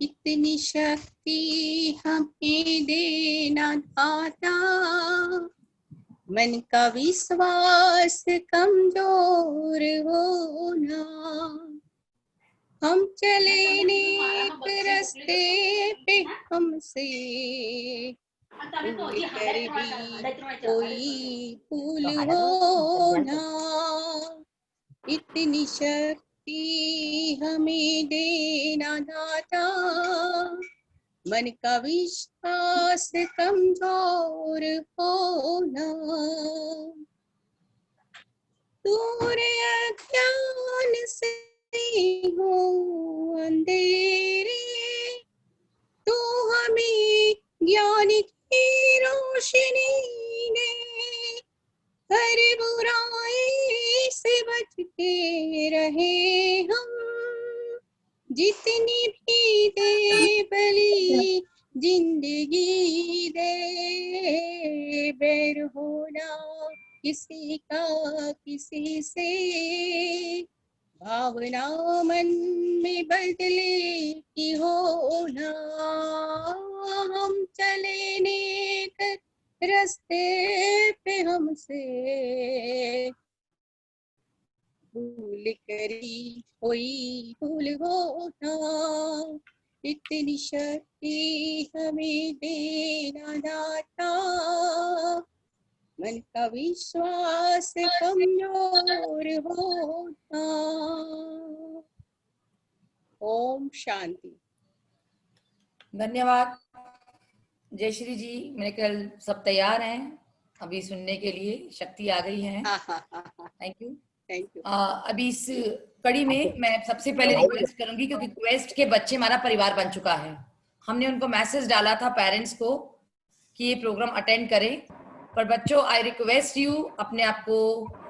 इतनी शक्ति हमें देना दाता, मन का विश्वास कमजोर होना। हम चले नेक रास्ते पे हमसे भूल कर भी कोई भूल होना। इतनी शक्ति हमें देना दाता, मन का विश्वास कमजोर होना। दूर अज्ञान से हो अंधेरे, तो हमें ज्ञान की रोशनी ने हर बुराई से बच के रहे हम। जितनी भी दे बली जिंदगी दे, बैर होना किसी का किसी से, भावना मन में बदले की होना। हम चले नेक रास्ते पे हमसे भूल करी कोई भूल होना। इतनी शक्ति हमें देना दाता, मन का विश्वास कमजोर होता। ओम शांति। धन्यवाद जयश्री जी। मेरे ख्याल सब तैयार हैं अभी सुनने के लिए, शक्ति आ गई है। Thank you thank you. अभी इस कड़ी में मैं सबसे पहले रिक्वेस्ट करूंगी, क्योंकि क्वेस्ट के बच्चे हमारा परिवार बन चुका है। हमने उनको मैसेज डाला था पेरेंट्स को कि ये प्रोग्राम अटेंड करें, पर बच्चों आई रिक्वेस्ट यू अपने आप को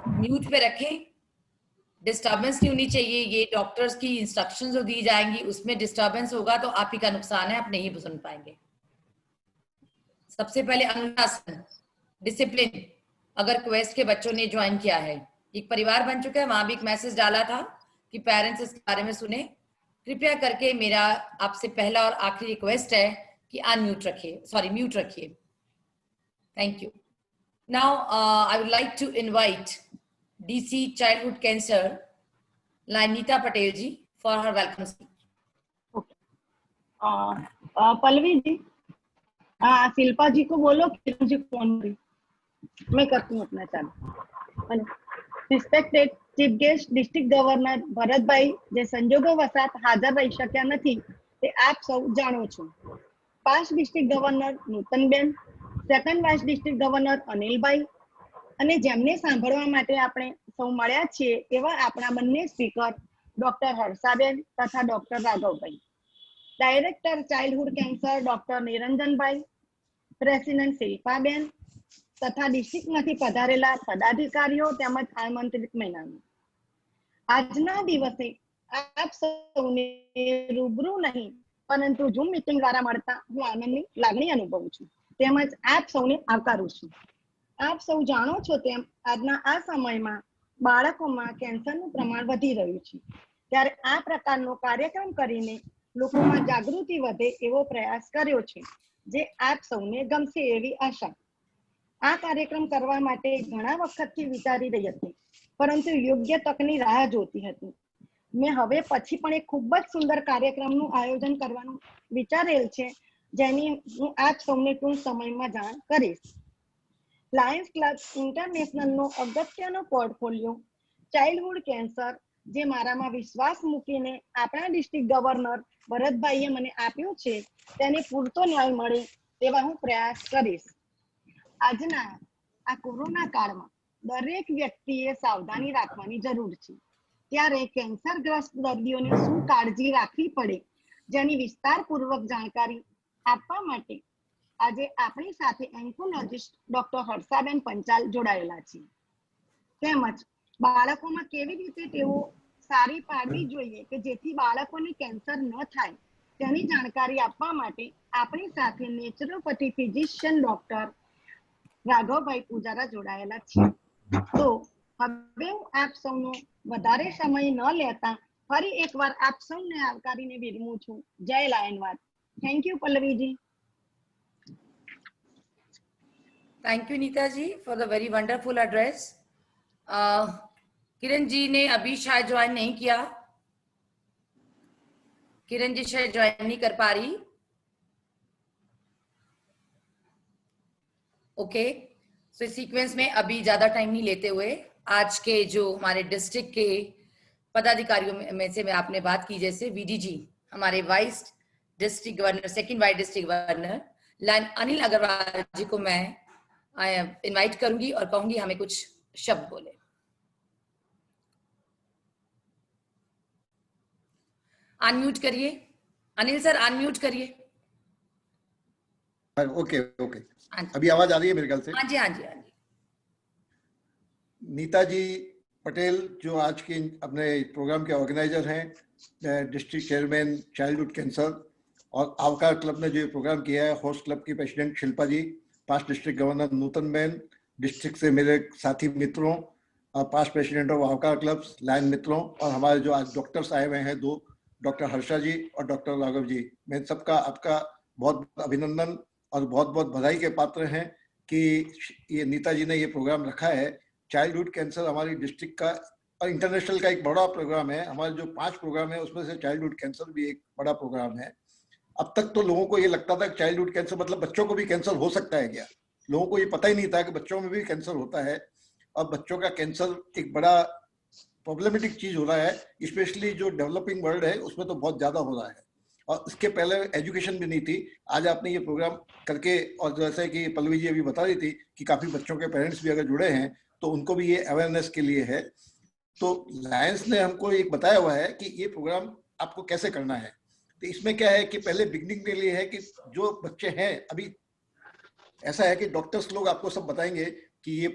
म्यूट पे रखें। डिस्टर्बेंस नहीं होनी चाहिए। ये डॉक्टर्स की इंस्ट्रक्शंस जो दी जाएंगी उसमें डिस्टर्बेंस होगा तो आप ही का नुकसान है, आप नहीं सुन पाएंगे। सबसे पहले अनुशासन, डिसिप्लिन। अगर क्वेस्ट के बच्चों ने ज्वाइन किया है, एक परिवार बन चुका है, वहां भी एक मैसेज डाला था कि पेरेंट्स इस बारे में सुने। कृपया करके मेरा आपसे पहला और आखिरी रिक्वेस्ट है कि अनम्यूट रखिए, सॉरी म्यूट रखिए। Thank you. Now I would like to invite DC childhood cancer Linita Patel ji for her welcome speech. Pallavi ji, हाँ शिल्पा जी को बोलो कि मुझे फोन करें, मैं करती हूँ अपना चालू। Respected chief guest district governor Bharatbhai, જે સંજોગો વસાત હાજર રહી શક્યા નથી તે આપ સૌ જાણો છો। Past district governor નૂતનબેન, second vice district governor અનિલભાઈ, અને જેમને સાંભળવા માટે આપણે સૌ મળ્યા છીએ એવા આપણા બંને સ્પીકર ડોક્ટર હર્ષાબેન તથા doctor Raghavbhai, director childhood cancer doctor Niranjanbhai, president Shilpaben તથા ડિસ્ટ્રિક્ટમાંથી પધારેલા પદાધિકારીઓ તેમજ આમંત્રિત મહેમાનો। આજના દિવસે આપ સૌને રૂબરૂ નહીં પરંતુ ઝૂમ મીટિંગ દ્વારા મળતા હું આનંદની લાગણી અનુભવું છું, તેમજ આપ સૌને આવકારું છું। આપ સૌ જાણો છો તેમ આજના આ સમયમાં બાળકોમાં કેન્સરનું પ્રમાણ વધી રહ્યું છે, ત્યારે આ પ્રકારનો કાર્યક્રમ કરીને લોકોમાં જાગૃતિ વધે એવો પ્રયાસ કર્યો છે, જે આપ સૌને ગમશે એવી આશા। આ કાર્યક્રમ કરવા માટે ઘણા વખતથી વિચારી રહી હતી, પરંતુ યોગ્ય તકની રાહ જોતી હતી। મેં હવે પછી પણ એક ખૂબ જ સુંદર કાર્યક્રમનું આયોજન કરવાનું વિચારેલ છે, જેની હું આપ સૌને ટૂંક સમયમાં જાણ કરીશ। લાયન્સ ક્લબ ઇન્ટરનેશનલનો અગત્યનો પોર્ટફોલિયો ચાઇલ્ડહુડ કેન્સર, જે મારામાં વિશ્વાસ મૂકીને આપણા ડિસ્ટ્રિક્ટ ગવર્નર ભરતભાઈએ મને આપ્યો છે, તેને પૂરતો ન્યાય મળે તેવા હું પ્રયાસ કરીશ। આજના આ કોરોના કાળમાં દરેક વ્યક્તિએ સાવધાની રાખવાની જરૂર છે, ત્યારે કેન્સરગ્રસ્ત દર્દીઓને શું કાળજી રાખવી પડે જેની વિસ્તારપૂર્વક જાણકારી આપવા માટે આજે આપણી સાથે ઓન્કોલોજિસ્ટ ડોક્ટર હર્ષાબેન પંચાલ જોડાયેલા છે, તેમજ બાળકોમાં કેવી રીતે તેઓ સારી પાડવી જોઈએ કે જેથી બાળકોને કેન્સર ન થાય તેની જાણકારી આપવા માટે આપણી સાથે naturopathy physician doctor Raghavbhai Pujara જોડાયેલા છે। તો હવે હું આપ સૌનો વધારે સમય ન લેતા ફરી એકવાર આપ સૌને આવકારીને વિરમું છું. જય લાયનવાડ. Thank you Pallaviji. Thank you Nita ji for the very wonderful address. Kiran ji ने अभी शायद ज्वाइन नहीं किया. किरण जी शायद ज्वाइन नहीं कर पा रही. ओके, सो इस सीक्वेंस में अभी ज्यादा टाइम नहीं लेते हुए आज के जो हमारे डिस्ट्रिक्ट के पदाधिकारियों में से मैं आपने बात की, जैसे वीडी जी हमारे vice district governor, second vice district governor Lion Anil Agarwal ji को मैं इनवाइट करूंगी और कहूंगी हमें कुछ शब्द बोले. अनम्यूट करिए अनिल सर, अनम्यूट करिए. ओके ओके, अभी आवाज आ रही है मेरे ख्याल से. हाँ जी हाँ जी हाँ जी. नीता जी पटेल जो आज के अपने प्रोग्राम के ऑर्गेनाइजर हैं, डिस्ट्रिक्ट चेयरमैन चाइल्डहुड कैंसर, और आवकार क्लब ने जो ये प्रोग्राम किया है, होस्ट क्लब की president Shilpa ji, past district governor Nutan मैन, डिस्ट्रिक्ट से मेरे साथी मित्रों, पास्ट प्रेसिडेंट ऑफ आवकार क्लब्स, लायन मित्रों, और हमारे जो आज डॉक्टर्स आए हुए हैं, 2 डॉक्टर हर्षा जी और डॉक्टर राघव जी, मैं सबका आपका बहुत अभिनंदन और बहुत बहुत बधाई के पात्र हैं कि ये नीता जी ने ये प्रोग्राम रखा है. चाइल्डहुड कैंसर हमारी डिस्ट्रिक्ट का और इंटरनेशनल का एक बड़ा प्रोग्राम है. हमारे जो 5 प्रोग्राम है उसमें से चाइल्डहुड कैंसर भी एक बड़ा प्रोग्राम है. अब तक तो लोगों को ये लगता था कि चाइल्डहुड कैंसर मतलब बच्चों को भी कैंसर हो सकता है क्या. लोगों को ये पता ही नहीं था कि बच्चों में भी कैंसर होता है. और बच्चों का कैंसर एक बड़ा प्रॉब्लमेटिक चीज हो रहा है, स्पेशली जो डेवलपिंग वर्ल्ड है उसमें तो बहुत ज्यादा हो रहा है. और इसके पहले एजुकेशन भी नहीं थी. आज आपने ये प्रोग्राम करके, और जैसे कि पल्लवी जी अभी बता रही थी कि काफी बच्चों के पेरेंट्स भी अगर जुड़े हैं तो उनको भी ये अवेयरनेस के लिए है. तो लायंस ने हमको एक बताया हुआ है कि ये प्रोग्राम आपको कैसे करना है. तो इसमें क्या है कि पहले बिगनिंग के लिए है कि जो बच्चे हैं, अभी ऐसा है कि डॉक्टर्स लोग आपको सब बताएंगे कि ये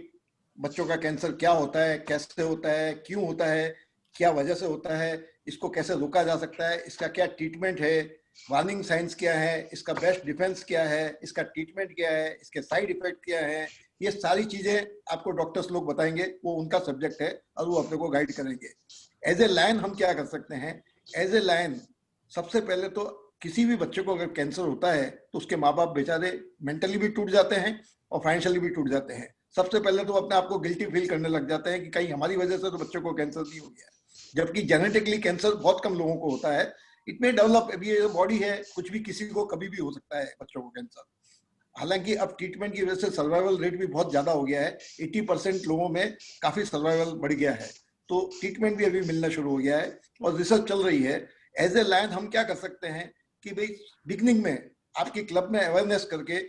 बच्चों का कैंसर क्या होता है, कैसे होता है, क्यों होता है, क्या वजह से होता है, इसको कैसे रोका जा सकता है, इसका क्या ट्रीटमेंट है, वार्निंग साइंस क्या है, इसका बेस्ट डिफेंस क्या है, इसका ट्रीटमेंट क्या है, इसके साइड इफेक्ट क्या है. ये सारी चीजें आपको डॉक्टर्स लोग बताएंगे, वो उनका सब्जेक्ट है और वो अपने को गाइड करेंगे. एज ए लायन हम क्या कर सकते हैं. एज ए लायन सबसे पहले तो किसी भी बच्चे को अगर कैंसर होता है तो उसके माँ बाप बेचारे मेंटली भी टूट जाते हैं और फाइनेंशियली भी टूट जाते हैं. सबसे पहले तो अपने आप को गिल्टी फील करने लग जाते हैं कि कहीं हमारी वजह से तो बच्चों को कैंसर नहीं हो गया. जबकि जेनेटिकली कैंसर बहुत कम लोगों को होता है. इट में डेवलप, अभी ये बॉडी है, कुछ भी किसी को कभी भी हो सकता है बच्चों को कैंसर. हालांकि अब ट्रीटमेंट की वजह से सर्वाइवल रेट भी बहुत ज्यादा हो गया है. 80% लोगों में काफी सर्वाइवल बढ़ गया है. तो ट्रीटमेंट भी अभी मिलना शुरू हो गया है और रिसर्च चल रही है. एज ए लायन हम क्या कर सकते हैं कि भाई बिगनिंग में आपके क्लब में अवेयरनेस करके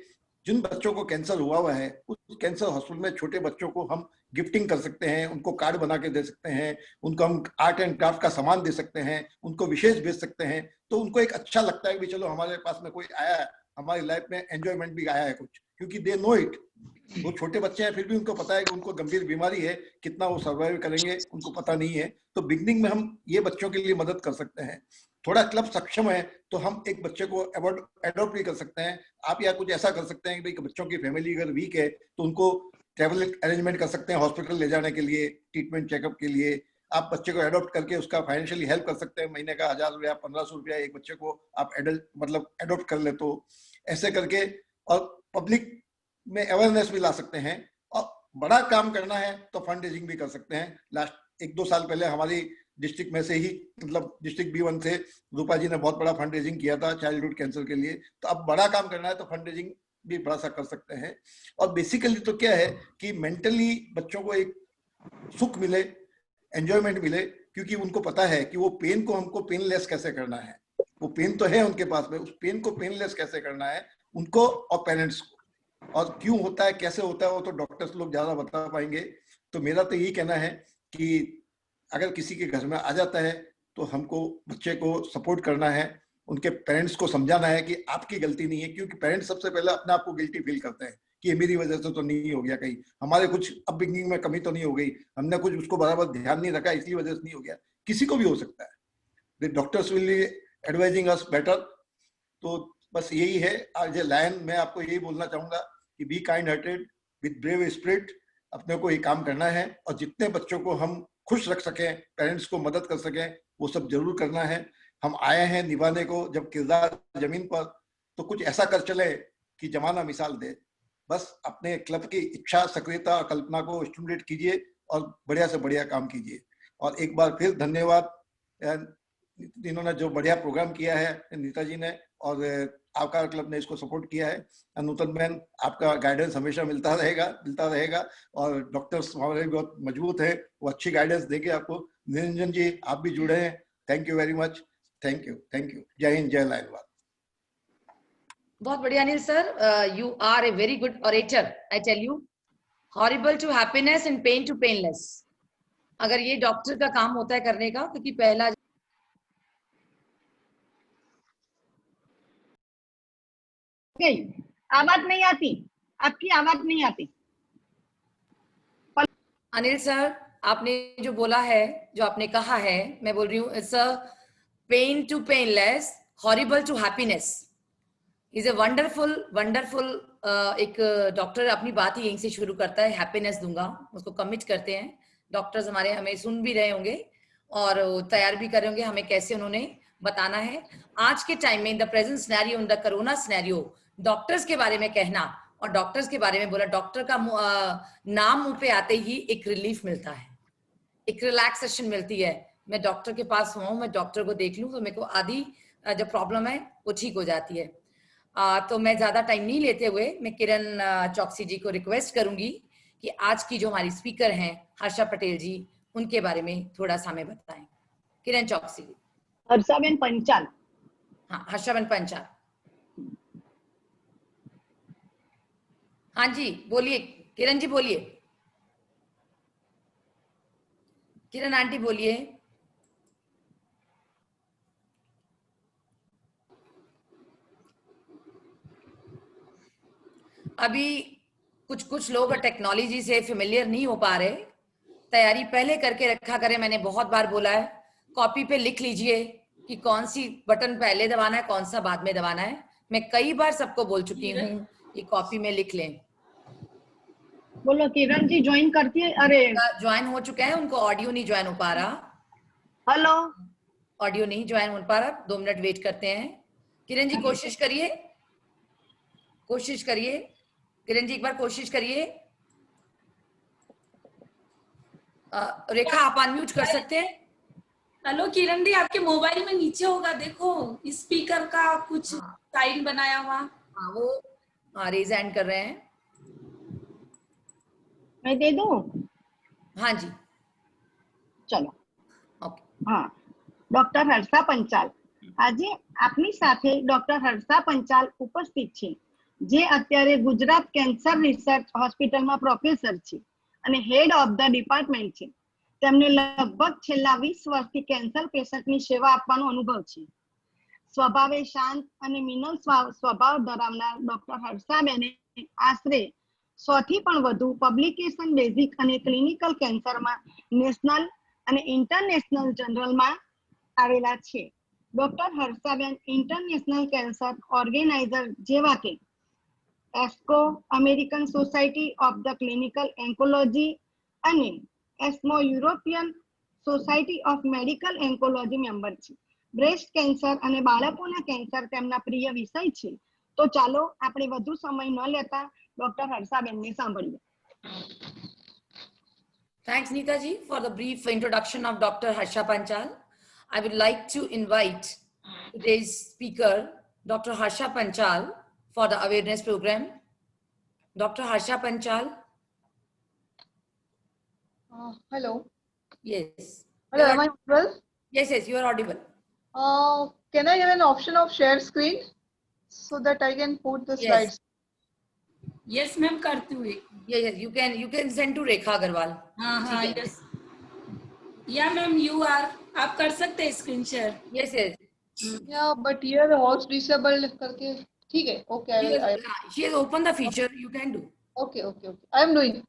जिन बच्चों को कैंसर हुआ है उस कैंसर हॉस्पिटल में छोटे बच्चों को हम गिफ्टिंग कर सकते हैं, उनको कार्ड बना के दे सकते हैं, उनको हम आर्ट एंड क्राफ्ट का सामान दे सकते हैं, उनको विशेष भेज सकते हैं. तो उनको एक अच्छा लगता है कि चलो हमारे पास में कोई आया है, हमारी लाइफ में एंजॉयमेंट भी आया है कुछ, क्योंकि दे नो इट. वो छोटे बच्चे हैं फिर भी उनको पता है कि उनको गंभीर बीमारी है, कितना वो सर्वाइव करेंगे उनको पता नहीं है. तो बिगनिंग में हम ये बच्चों के लिए मदद कर सकते हैं. थोड़ा क्लब सक्षम है तो हम एक बच्चे को एडॉप्ट भी कर सकते हैं. आप या कुछ ऐसा कर सकते हैं कि भाई बच्चों की फैमिली अगर वीक है तो उनको ट्रैवल अरेंजमेंट कर सकते हैं हॉस्पिटल ले जाने के लिए, ट्रीटमेंट चेकअप के लिए. आप बच्चे को एडॉप्ट करके उसका फाइनेंशियली हेल्प कर सकते हैं. महीने का 1000 रुपया 1500 रुपया एक बच्चे को आप एडल्ट मतलब एडॉप्ट कर ले तो ऐसे करके. और पब्लिक में अवेयरनेस भी ला सकते हैं. और बड़ा काम करना है तो फंड रेजिंग भी कर सकते हैं. लास्ट 1-2 साल पहले हमारी डिस्ट्रिक्ट में से ही, मतलब डिस्ट्रिक्ट B1 से रूपा जी ने बहुत बड़ा फंड रेजिंग किया था चाइल्डहुड कैंसर के लिए. तो अब बड़ा काम करना है तो फंड रेजिंग भी बड़ा सा कर सकते हैं. और बेसिकली तो क्या है कि मेंटली बच्चों को एक सुख मिले, एंजॉयमेंट मिले, क्योंकि उनको पता है कि वो पेन को हमको पेनलेस कैसे करना है. वो पेन तो है उनके पास में, उस पेन को पेनलेस कैसे करना है उनको और पेरेंट्स को. और क्यों होता है, कैसे होता है, वो तो डॉक्टर्स लोग ज्यादा बता पाएंगे. तो मेरा तो यही कहना है कि अगर किसी के घर में आ जाता है तो हमको बच्चे को सपोर्ट करना है, उनके पेरेंट्स को समझाना है कि आपकी गलती नहीं है. क्योंकि पेरेंट्स सबसे पहले अपने आप को गिल्टी फील करते हैं कि ये मेरी वजह से तो नहीं हो गया, कहीं हमारे कुछ अपब्रिंगिंग में कमी तो नहीं हो गई, हमने कुछ उसको बराबर ध्यान नहीं रखा इसलिए वजह से नहीं हो गया. किसी को भी हो सकता है. The doctors will be advising us better. तो बस यही है. आज लायन मैं आपको यही बोलना चाहूंगा कि be kind hearted with brave spirit. अपने को ये काम करना है और जितने बच्चों को हम खुश रख सकें, पेरेंट्स को मदद कर सकें, वो सब जरूर करना है। हम आए हैं निभाने को, जब किरदार जमीन पर, तो कुछ ऐसा कर चले कि जमाना मिसाल दे। बस अपने क्लब की इच्छा, सक्रियता और कल्पना को स्टिमुलेट कीजिए और बढ़िया से बढ़िया काम कीजिए। और एक बार फिर धन्यवाद, इन्होंने जो बढ़िया प्रोग्राम किया है नीता जी ने, और आवकार क्लब ने इसको सपोर्ट किया है। नूतन बहन, आपका गाइडेंस हमेशा मिलता रहेगा। और डॉक्टर्स हमारे बहुत मजबूत है, वो अच्छी गाइडेंस देंगे आपको। निरंजन जी, आप भी जुड़े हैं, thank you very much. Thank you. जय हिंद, जय लालवाद। बहुत बढ़िया Anil sir, you are a very good orator, I tell you. Horrible to happiness and pain to painless, अगर ये डॉक्टर का काम होता है करने का, क्योंकि पहला आवाज नहीं आती, आपकी आवाज नहीं आती। अनिल सर, आपने जो बोला है, जो आपने कहा है, मैं बोल रही हूँ, it's a pain to painless, horrible to happiness. Is a wonderful एक डॉक्टर अपनी बात ही यहीं से शुरू करता है, हैप्पीनेस दूंगा, उसको कमिट करते हैं। डॉक्टर्स हमारे हमें सुन भी रहे होंगे और तैयार भी कर रहे होंगे हमें कैसे उन्होंने बताना है। आज के टाइम में, in the present scenario, in the corona scenario, doctors के बारे में कहना और डॉक्टर्स के बारे में बोला, डॉक्टर का नाम मुंह पे आते ही एक रिलीफ मिलता है, एक रिलैक्सेशन मिलती है। मैं डॉक्टर के पास हुआ हूँ, मैं डॉक्टर को देख लूँ तो मेरे को आधी जो प्रॉब्लम है वो ठीक हो जाती है। तो मैं ज्यादा टाइम नहीं लेते हुए मैं किरण चौकसी जी को रिक्वेस्ट करूंगी कि आज की जो हमारी स्पीकर हैं हर्षा पटेल जी, उनके बारे में थोड़ा सा हमें बताएं। किरण चौकसी जी। हर्षाबेन पंचाल। हाँ, हर्षाबेन पंचाल। हाँ जी, बोलिए किरण जी, बोलिए। किरण आंटी बोलिए। अभी कुछ लोग टेक्नोलॉजी से फेमिलियर नहीं हो पा रहे, तैयारी पहले करके रखा करें। मैंने बहुत बार बोला है, कॉपी पे लिख लीजिए कि कौन सी बटन पहले दबाना है, कौन सा बाद में दबाना है। मैं कई बार सबको बोल चुकी हूँ कि कॉपी में लिख लें। बोलो किरण जी ज्वाइन करती है। अरे ज्वाइन हो चुके हैं, उनको ऑडियो नहीं ज्वाइन हो पा रहा। हेलो, ऑडियो नहीं ज्वाइन हो पा रहा, 2 मिनट वेट करते हैं। किरण जी कोशिश करिए, किरण जी एक बार कोशिश करिए। रेखा, आप अनम्यूट कर सकते हैं? हेलो किरण दी, आपके मोबाइल में नीचे होगा, देखो स्पीकर का कुछ साइन बनाया हुआ। हाँ, वो रेज हैंड कर रहे हैं। मैं दे दूं? हाँ जी, चलो। ओके। हाँ, ડોક્ટર હર્ષા પંચાલ, આજે આપની સાથે ડોક્ટર હર્ષા પંચાલ ઉપસ્થિત છે, જે અત્યારે ગુજરાત કેન્સર રિસર્ચ હોસ્પિટલમાં પ્રોફેસર છે અને હેડ ઓફ ધ ડિપાર્ટમેન્ટ છે. તેમને લગભગ છેલ્લા 20 વર્ષથી કેન્સર પેશન્ટની સેવા આપવાનો અનુભવ છે. સ્વભાવે શાંત અને મિનલ સ્વભાવ ધરાવનાર ડોક્ટર હર્ષાબેને આશરે 100 થી પણ વધુ પબ્લિકેશન બેઝિક અને ક્લિનિકલ કેન્સરમાં નેશનલ અને ઇન્ટરનેશનલ જર્નલમાં આવેલા છે. Doctor Harshaben international cancer organizer જેવા કે ASCO, American society of the clinical oncology અને ESMO European society of medical oncology member છે. બ્રેસ્ટ કેન્સર અને બાળકોના કેન્સર તેમના પ્રિય વિષય છે. તો ચાલો આપણે વધુ સમય ન લેતા ડોક્ટર હર્ષાબેનને સાંભળીએ. Thanks, Neeta ji, for the brief introduction of Dr. Harsha Panchal. I would like to invite today's speaker, Dr. Harsha Panchal, for the awareness program. Dr. Harsha Panchal. Hello. Yes. Hello, am I audible? Yes, you are audible. Can I have an option of share screen so that I can put the slides? Yes ma'am, करती हुई। Yes, you can send to Rekha Agarwal. हाँ yes, या ma'am you are, आप कर सकते हैं screen share. Yes. Yeah, but here the host disabled करके ठीक है. Okay, She has opened the feature. You can do. Okay. I am doing.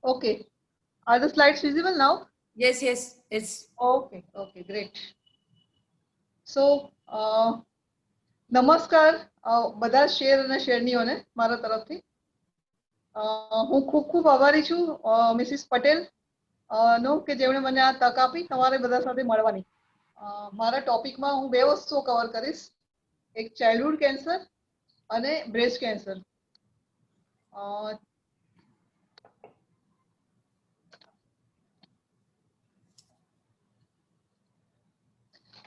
Okay. Are the slides visible now? Yes, it's Okay, great. So, નમસ્કાર બધા share અને શેરનીઓને મારા તરફથી. હું ખૂબ આભારી છું મિસિસ પટેલ નો કે જેમણે મને આ તક આપી તમારે બધા સાથે મળવાની. મારા ટોપિકમાં હું 2 વસ્તુઓ કવર કરીશ, એક ચાઇલ્ડહુડ કેન્સર અને બ્રેસ્ટ કેન્સર.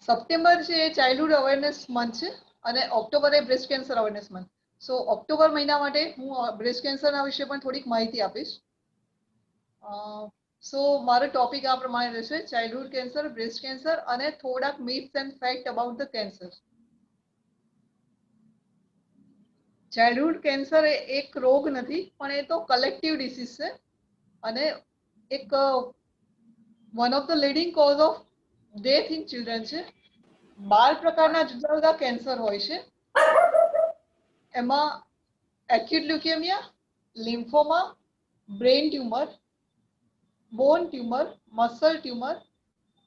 સપ્ટેમ્બર છે એ ચાઇલ્ડહુડ અવેરનેસ મંથ છે અને ઓક્ટોબર એ બ્રેસ્ટ કેન્સર અવેરનેસ મંથ. સો ઓક્ટોબર મહિના માટે હું બ્રેસ્ટ કેન્સરના વિશે પણ થોડીક માહિતી આપીશ. સો મારો ટોપિક આ પ્રમાણે રહેશે, ચાઇલ્ડહુડ કેન્સર, બ્રેસ્ટ કેન્સર અને થોડાક myths and fact about the cancer. Childhood cancer એ એક રોગ નથી પણ એ તો કલેક્ટિવ ડિસીઝ છે અને એક one of the leading cause of death in children છે. 12 પ્રકારના જુદા જુદા કેન્સર હોય છે. એમાં acute leukaemia, lymphoma, brain tumour, bone tumour, muscle tumour,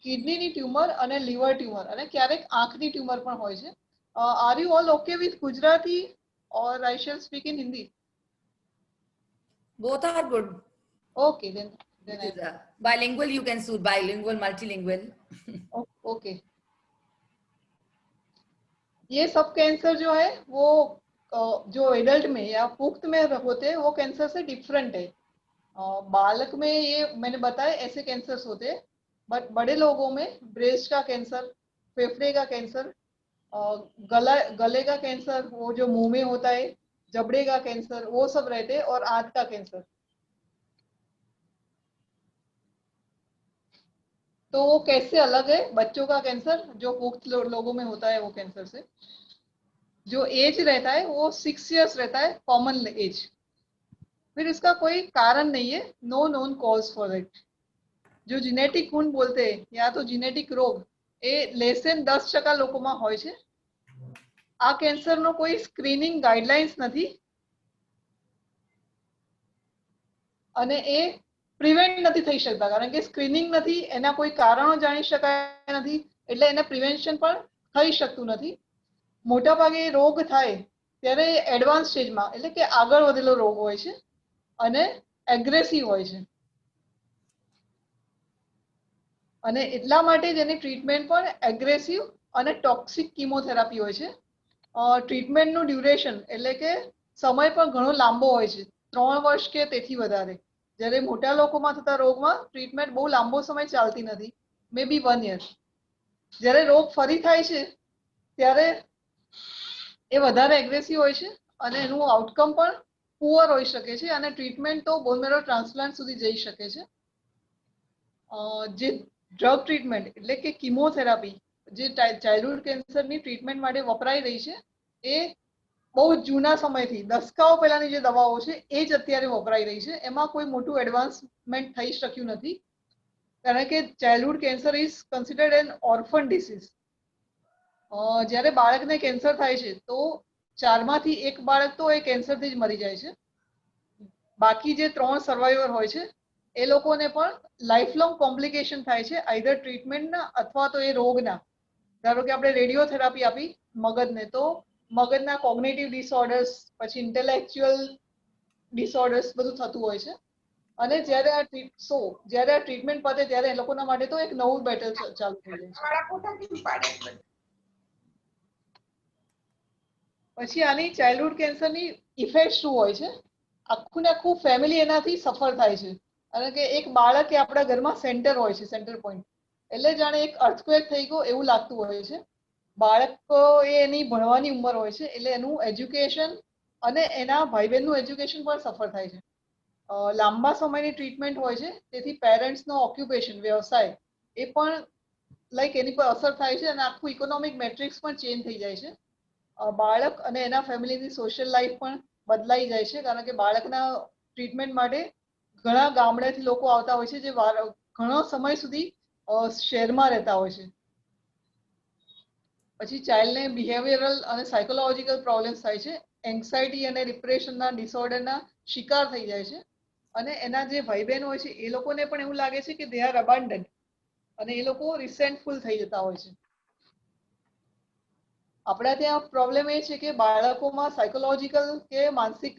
કિડનીની ટ્યુમર અને લીવર ટ્યુમર અને ક્યારેક આંખની ટ્યુમર પણ હોય છે. Are you all okay with Gujarati or I shall speak in Hindi? Both are good. Okay, then It is bilingual, you can suit bilingual, multilingual. okay. ये सब कैंसर जो है वो जो एडल्ट में या पुख्त में होते हैं वो कैंसर से डिफरेंट है. बालक में ये मैंने बताया ऐसे कैंसर्स होते हैं, बट बड़े लोगों में ब्रेस्ट का कैंसर, फेफड़े का कैंसर, गले का कैंसर, वो जो मुंह में होता है, जबड़े का कैंसर, वो सब रहते हैं और आंत का कैंसर. तो वो कैसे अलग है बच्चों का कैंसर जो पुख्त लोगों में होता है वो कैंसर से. जो एज रहता है वो 6 इयर्स रहता है, कॉमन एज. फिर इसका कोई कारण नहीं है, no known cause for it. जो जिनेटिक गुण बोलते हैं या तो जिनेटिक रोग એ લેસ દેન 10% લોકોમાં હોય છે. આ કેન્સરનો કોઈ સ્ક્રીનિંગ ગાઈડલાઇન્સ નથી અને એ પ્રિવેન્ટ નથી થઈ શકતા કારણ કે સ્ક્રીનિંગ નથી, એના કોઈ કારણો જાણી શકાય નથી, એટલે એને પ્રિવેન્શન પણ થઈ શકતું નથી. મોટા ભાગે રોગ થાય ત્યારે એડવાન્સ સ્ટેજમાં એટલે કે આગળ વધેલો રોગ હોય છે અને એગ્રેસિવ હોય છે અને એટલા માટે જ એની ટ્રીટમેન્ટ પણ એગ્રેસિવ અને ટોક્સિક કીમોથેરાપી હોય છે. ટ્રીટમેન્ટનું ડ્યુરેશન એટલે કે સમય પણ ઘણો લાંબો હોય છે, 3 વર્ષ કે તેથી વધારે. જ્યારે મોટા લોકોમાં થતા રોગમાં ટ્રીટમેન્ટ બહુ લાંબો સમય ચાલતી નથી, મે બી 1 યર. જ્યારે રોગ ફરી થાય છે ત્યારે એ વધારે એગ્રેસિવ હોય છે અને એનું આઉટકમ પણ પુઅર હોઈ શકે છે અને ટ્રીટમેન્ટ તો બોન મેરો ટ્રાન્સપ્લાન્ટ સુધી જઈ શકે છે. જે ડ્રગ ટ્રીટમેન્ટ એટલે કે કીમોથેરાપી જે ચાઇલ્ડહુડ કેન્સરની ટ્રીટમેન્ટ માટે વપરાઈ રહી છે એ બહુ જૂના સમયથી દસકાઓ પહેલાની જે દવાઓ છે એ જ અત્યારે વપરાઈ રહી છે. એમાં કોઈ મોટું એડવાન્સમેન્ટ થઈ શક્યું નથી કારણ કે childhood cancer is considered an orphan disease. જ્યારે બાળકને કેન્સર થાય છે તો 4માંથી 1 બાળક તો એ કેન્સરથી જ મરી જાય છે. બાકી જે 3 સર્વાઈવર હોય છે એ લોકોને પણ લાઈફ લોંગ કોમ્પ્લિકેશન થાય છે, આઈધર ટ્રીટમેન્ટના અથવા તો એ રોગના. ધારો કે આપણે રેડિયોથેરાપી આપી મગજને તો મગજના કોગ્નિટિવ ડિસઓર્ડર્સ, પછી ઇન્ટેલેક્ચ્યુઅલ ડિસઓર્ડર્સ બધું થતું હોય છે અને જ્યારે આ ટ્રીટમેન્ટ પતે ત્યારે એ લોકોના માટે તો એક નવું બેટલ ચાલુ થઈ જાય છે. પછી આની ચાઇલ્ડહુડ કેન્સરની ઇફેક્ટ શું હોય છે? આખું ને આખું ફેમિલી એનાથી સફર થાય છે કારણ કે એક બાળક એ આપણા ઘરમાં સેન્ટર હોય છે, સેન્ટર પોઈન્ટ. એટલે જાણે એક અર્થક્વેક થઈ ગયો એવું લાગતું હોય છે. બાળક એ એની ભણવાની ઉંમર હોય છે એટલે એનું એજ્યુકેશન અને એના ભાઈ બહેનનું એજ્યુકેશન પણ સફર થાય છે. લાંબા સમયની ટ્રીટમેન્ટ હોય છે તેથી પેરેન્ટ્સનો ઓક્યુપેશન, વ્યવસાય એ પણ લાઈક એની પર અસર થાય છે અને આખું ઇકોનોમિક મેટ્રિક્સ પણ ચેન્જ થઈ જાય છે. બાળક અને એના ફેમિલીની સોશિયલ લાઈફ પણ બદલાઈ જાય છે કારણ કે બાળકના ટ્રીટમેન્ટ માટે ઘણા ગામડેથી લોકો આવતા હોય છે જે ઘણો સમય સુધી શહેરમાં રહેતા હોય છે. પછી ચાઇલ્ડને બિહેવિયરલ અને સાયકોલોજીકલ પ્રોબ્લેમ્સ થાય છે, એન્ઝાઇટી અને ડિપ્રેશનના ડિસઓર્ડરના શિકાર થઈ જાય છે અને એના જે ભાઈ બહેન હોય છે એ લોકોને પણ એવું લાગે છે કે દે આર અબાન્ડન્ડ અને એ લોકો રિસેન્ટફુલ થઈ જતા હોય છે. આપણા ત્યાં પ્રોબ્લેમ એ છે કે બાળકોમાં સાયકોલોજીકલ કે માનસિક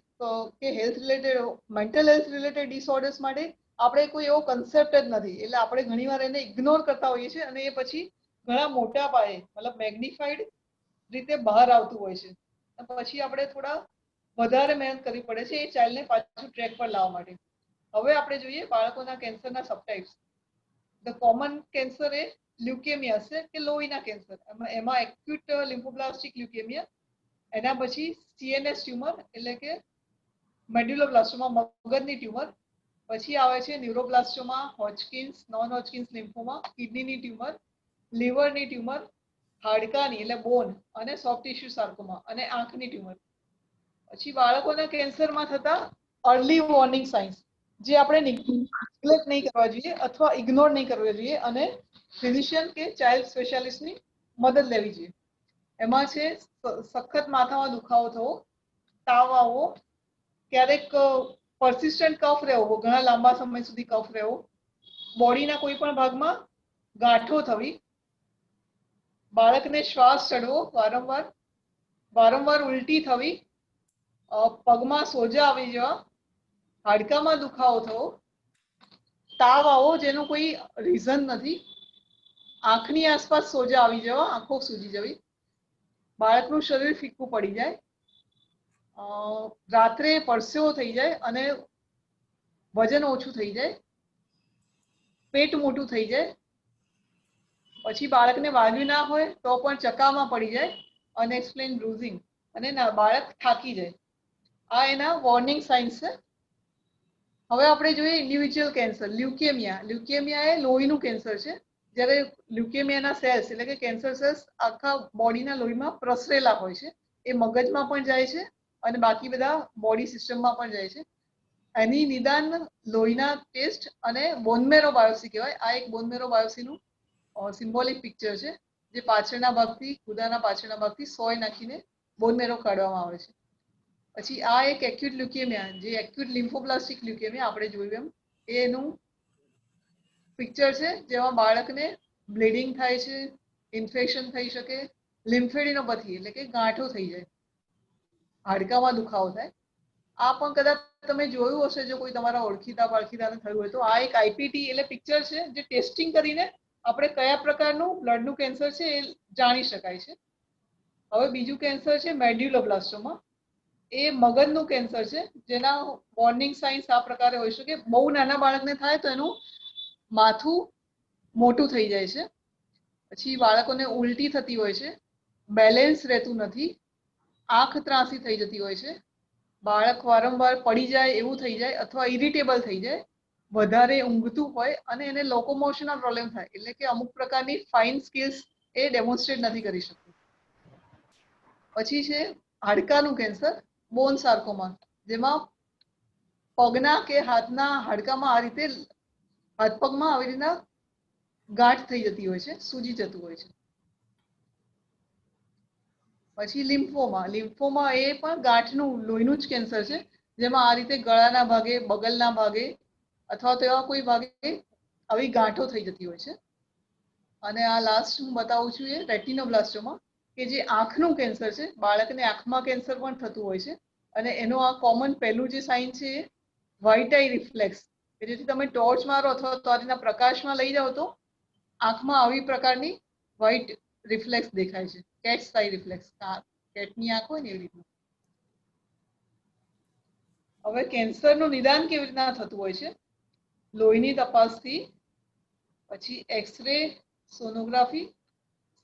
કે health related, mental health related disorders માટે આપણે કોઈ એવો કન્સેપ્ટ જ નથી, એટલે આપણે ઘણીવાર એને ઇગ્નોર કરતા હોઈએ છીએ અને એ પછી ઘણા મોટા પાયે મતલબ મેગ્નિફાઈડ રીતે બહાર આવતું હોય છે. પછી આપણે થોડા વધારે મહેનત કરવી પડે છે એ ચાઇલ્ડને પાછું ટ્રેક પર લાવવા માટે. હવે આપણે જોઈએ બાળકોના કેન્સરના સબટાઇપ્સ. ધ કોમન કેન્સર એ લ્યુકેમિયા છે કે લોહીના કેન્સર. એમાં એક્યુટ લિમ્ફોબ્લાસ્ટિક લ્યુકેમિયા, એના પછી સીએનએસ ટ્યુમર એટલે કે મેડ્યુલોબ્લાસ્ટોમા મગજની ટ્યુમર, પછી આવે છે ન્યુરોબ્લાસ્ટોમા, હોજકિન્સ, નોન હોજકિન્સ લિમ્ફોમા, કિડનીની ટ્યુમર, લીવરની ટ્યુમર, હાડકાની એટલે બોન અને સોફ્ટ ટિશ્યુ સાર્કોમા અને આંખની ટ્યુમર. પછી બાળકોના કેન્સરમાં થતા અર્લી વોર્નિંગ સાઇન્સ જે આપણે નેગ્લેક્ટ નહીં કરવા જોઈએ અથવા ઇગ્નોર નહીં કરવા જોઈએ અને ફિઝિશિયન કે ચાઇલ્ડ સ્પેશિયાલિસ્ટની મદદ લેવી જોઈએ. એમાં છે સખત માથામાં દુખાવો થવો, તાવ આવવો, ક્યારેક પરસિસ્ટન્ટ કફ રહેવો, ઘણા લાંબા સમય સુધી કફ રહેવો, બોડીના કોઈ પણ ભાગમાં ગાંઠો થવી, બાળકને શ્વાસ ચડવો વારંવાર ઉલટી થવી, પગમાં સોજા આવી જવા, હાડકામાં દુખાવો થવો, તાવ આવો જેનું કોઈ રીઝન નથી, આંખની આસપાસ સોજા આવી જવા, આંખો સૂજી જવી, બાળકનું શરીર ફીક્કું પડી જાય, રાત્રે પરસેવો થઈ જાય અને વજન ઓછું થઈ જાય, પેટ મોટું થઈ જાય, પછી બાળકને વાગ્યું ના હોય તો પણ ચક્કામાં પડી જાય, અનએક્સપ્લેન બ્રુઝિંગ અને બાળક થાકી જાય. આ એના વોર્નિંગ સાઇન્સ છે. હવે આપણે જોઈએ ઇન્ડિવિજ્યુઅલ કેન્સર. લ્યુકેમિયા એ લોહીનું કેન્સર છે. જ્યારે લ્યુકેમિયાના સેલ્સ એટલે કે કેન્સર સેલ્સ આખા બોડીના લોહીમાં પ્રસરેલા હોય છે. એ મગજમાં પણ જાય છે અને બાકી બધા બોડી સિસ્ટમમાં પણ જાય છે. એની નિદાન લોહીના ટેસ્ટ અને બોનમેરો બાયોપ્સી કહેવાય. આ એક બોનમેરો બાયોપ્સીનું સિમ્બોલિક પિક્ચર છે જે પાછળના ભાગથી ગુદાના પાછળના ભાગથી સોય નાખીને બોનમેરો કાઢવામાં આવે છે. પછી આ એક એક્યુટ લ્યુકેમિયા જે એક્યુટ લિમ્ફોબ્લાસ્ટિક લ્યુકેમિયા આપણે જોયું એનું પિક્ચર છે જેમાં બાળકને બ્લીડિંગ થાય છે, ઇન્ફેક્શન થઈ શકે, લિમ્ફેડિનોપેથી એટલે કે ગાંઠો થઈ જાય, હાડકામાં દુખાવો થાય. આ પણ કદાચ તમે જોયું હશે જો કોઈ તમારા ઓળખીતાને થયું હોય તો. આ એક આઈપીટી એટલે પિક્ચર છે જે ટેસ્ટિંગ કરીને આપણે કયા પ્રકારનું બ્લડનું કેન્સર છે એ જાણી શકાય છે. હવે બીજું કેન્સર છે મેડ્યુલોબ્લાસ્ટોમા. એ મગજનું કેન્સર છે જેના વોર્નિંગ સાઇન્સ આ પ્રકારે હોઈ શકે. બહુ નાના બાળકને થાય તો એનું માથું મોટું થઈ જાય છે, પછી બાળકોને ઉલટી થતી હોય છે, બેલેન્સ રહેતું નથી, આંખ ત્રાંસી થઈ જતી હોય છે, બાળક વારંવાર પડી જાય એવું થઈ જાય અથવા ઇરિટેબલ થઈ જાય, વધારે ઊંઘતું હોય અને એને લોકોમોશનના પ્રોબ્લેમ થાય એટલે કે અમુક પ્રકારની ફાઇન સ્કિલ્સ એ ડેમોન્સ્ટ્રેટ નથી કરી શકતું. પછી છે હાડકાનું કેન્સર બોન સાર્કોમા, જેમાં પગના કે હાથના હાડકામાં આ રીતે હાથ પગમાં આવી રીતના ગાંઠ થઈ જતી હોય છે, સૂજી જતું હોય છે. પછી લિમ્ફોમા એ પણ ગાંઠનું લોહીનું જ કેન્સર છે જેમાં આ રીતે ગળાના ભાગે, બગલના ભાગે અથવા તો એવા કોઈ ભાગે આવી ગાંઠો થઈ જતી હોય છે. અને આ લાસ્ટ હું બતાવું છું એ રેટિનોબ્લાસ્ટોમા કે જે આંખનું કેન્સર છે. બાળકને આંખમાં કેન્સર પણ થતું હોય છે અને એનો આ કોમન પહેલું જે સાઇન છે એ વ્હાઇટ આઈ રિફ્લેક્સ કે જેથી તમે ટોર્ચ મારો અથવા ટોર્ચના પ્રકાશમાં લઈ જાઓ તો આંખમાં આવી પ્રકારની વ્હાઇટ રિફ્લેક્સ દેખાય છે. કેટ્સ આઈ રિફ્લેક્સ, કેટની આંખ હોય ને એવી રીતના. હવે કેન્સરનું નિદાન કેવી રીતના થતું હોય છે? લોહીની તપાસથી, પછી x-ray, sonography,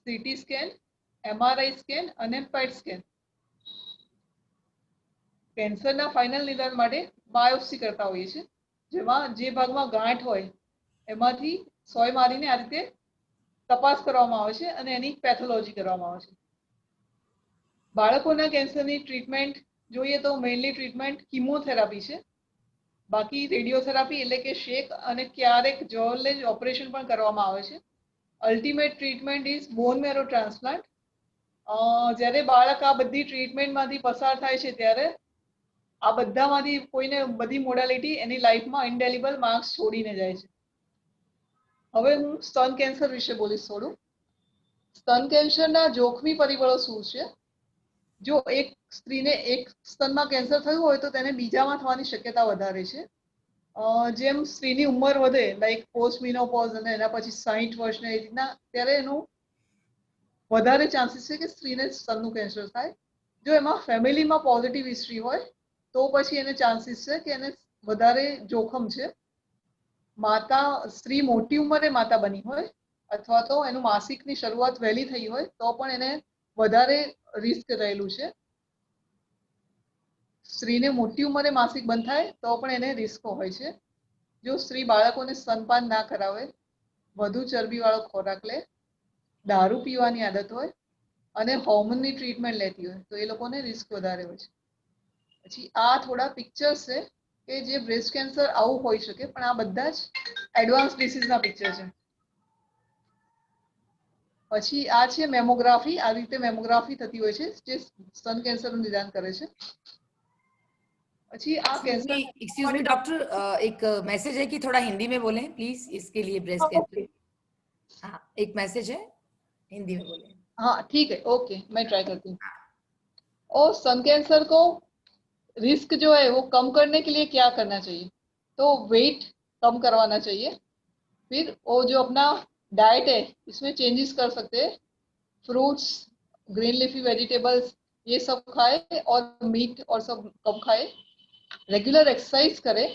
CT scan, MRI scan અને પેટ સ્કેન. કેન્સરના ફાઇનલ નિદાન માટે બાયોપ્સી કરતા હોઈએ છીએ જેમાં જે ભાગમાં ગાંઠ હોય એમાંથી સોય મારીને આ રીતે તપાસ કરવામાં આવે છે અને એની પેથોલોજી કરવામાં આવે છે. બાળકોના કેન્સરની ટ્રીટમેન્ટ જોઈએ તો મેઇનલી ટ્રીટમેન્ટ કિમોથેરાપી છે. બાકી રેડિયોથેરાપી એટલે કે શેક અને ક્યારેક જોલે જ ઓપરેશન પણ કરવામાં આવે છે. Ultimate treatment is bone marrow transplant. જ્યારે બાળક આ બધી ટ્રીટમેન્ટમાંથી પસાર થાય છે ત્યારે આ બધામાંથી કોઈને બધી મોડાલિટી એની લાઈફમાં ઇન્ડેલિબલ માર્ક્સ છોડીને જાય છે. હવે હું સ્તન કેન્સર વિશે બોલીશ થોડું. સ્તન કેન્સરના જોખમી પરિબળો શું છે? જો એક સ્ત્રીને એક સ્તનમાં કેન્સર થયું હોય તો તેને બીજામાં થવાની શક્યતા વધારે છે. જેમ સ્ત્રીની ઉંમર વધે લાઈક પોસ્ટ મિનોપોઝ અને એના પછી 60 વર્ષને એ રીતના ત્યારે એનું વધારે ચાન્સીસ છે કે સ્ત્રીને સ્તનનું કેન્સર થાય. જો એમાં ફેમિલીમાં પોઝિટિવ હિસ્ટ્રી હોય તો પછી એને ચાન્સીસ છે કે એને વધારે જોખમ છે. માતા સ્ત્રી મોટી ઉંમરે માતા બની હોય અથવા તો એનું માસિકની શરૂઆત વહેલી થઈ હોય તો પણ એને વધારે રિસ્ક રહેલું છે. સ્ત્રીને મોટી ઉંમરે માસિક બંધ થાય તો પણ એને રિસ્ક હોય છે. જો સ્ત્રી બાળકોને સ્તનપાન ના કરાવે, વધુ ચરબીવાળો ખોરાક લે, દારૂ પીવાની આદત હોય અને હોર્મોનની ટ્રીટમેન્ટ લેતી હોય તો એ લોકોને રિસ્ક વધારે હોય છે. પછી આ થોડા પિક્ચર્સ છે કે જે બ્રેસ્ટ કેન્સર આવું હોઈ શકે, પણ આ બધા જ એડવાન્સ ડિસીઝના પિક્ચર છે. પછી આ છે મેમોગ્રાફી. આ રીતે મેમોગ્રાફી થતી હોય છે જે સ્તન કેન્સરનું નિદાન કરે છે. પછી આ કેન્સર एक्सक्यूज मी डॉक्टर, एक मैसेज है कि थोड़ा हिंदी में बोलें प्लीज, इसके लिए ब्रेस्ट कैंसर. हाँ, एक मैसेज है, हिंदी में बोलें. हाँ ठीक है, ओके, मैं ट्राई करती हूँ. और स्तन कैंसर को रिस्क जो है वो कम करने के लिए क्या करना चाहिए? तो वेट कम करवाना चाहिए. फिर वो जो अपना डाइट है इसमें चेंजेस कर सकते हैं. फ्रूट्स, ग्रीन लीफी वेजिटेबल्स ये सब खाए और मीट और सब कम खाए. रेगुलर एक्सरसाइज करे,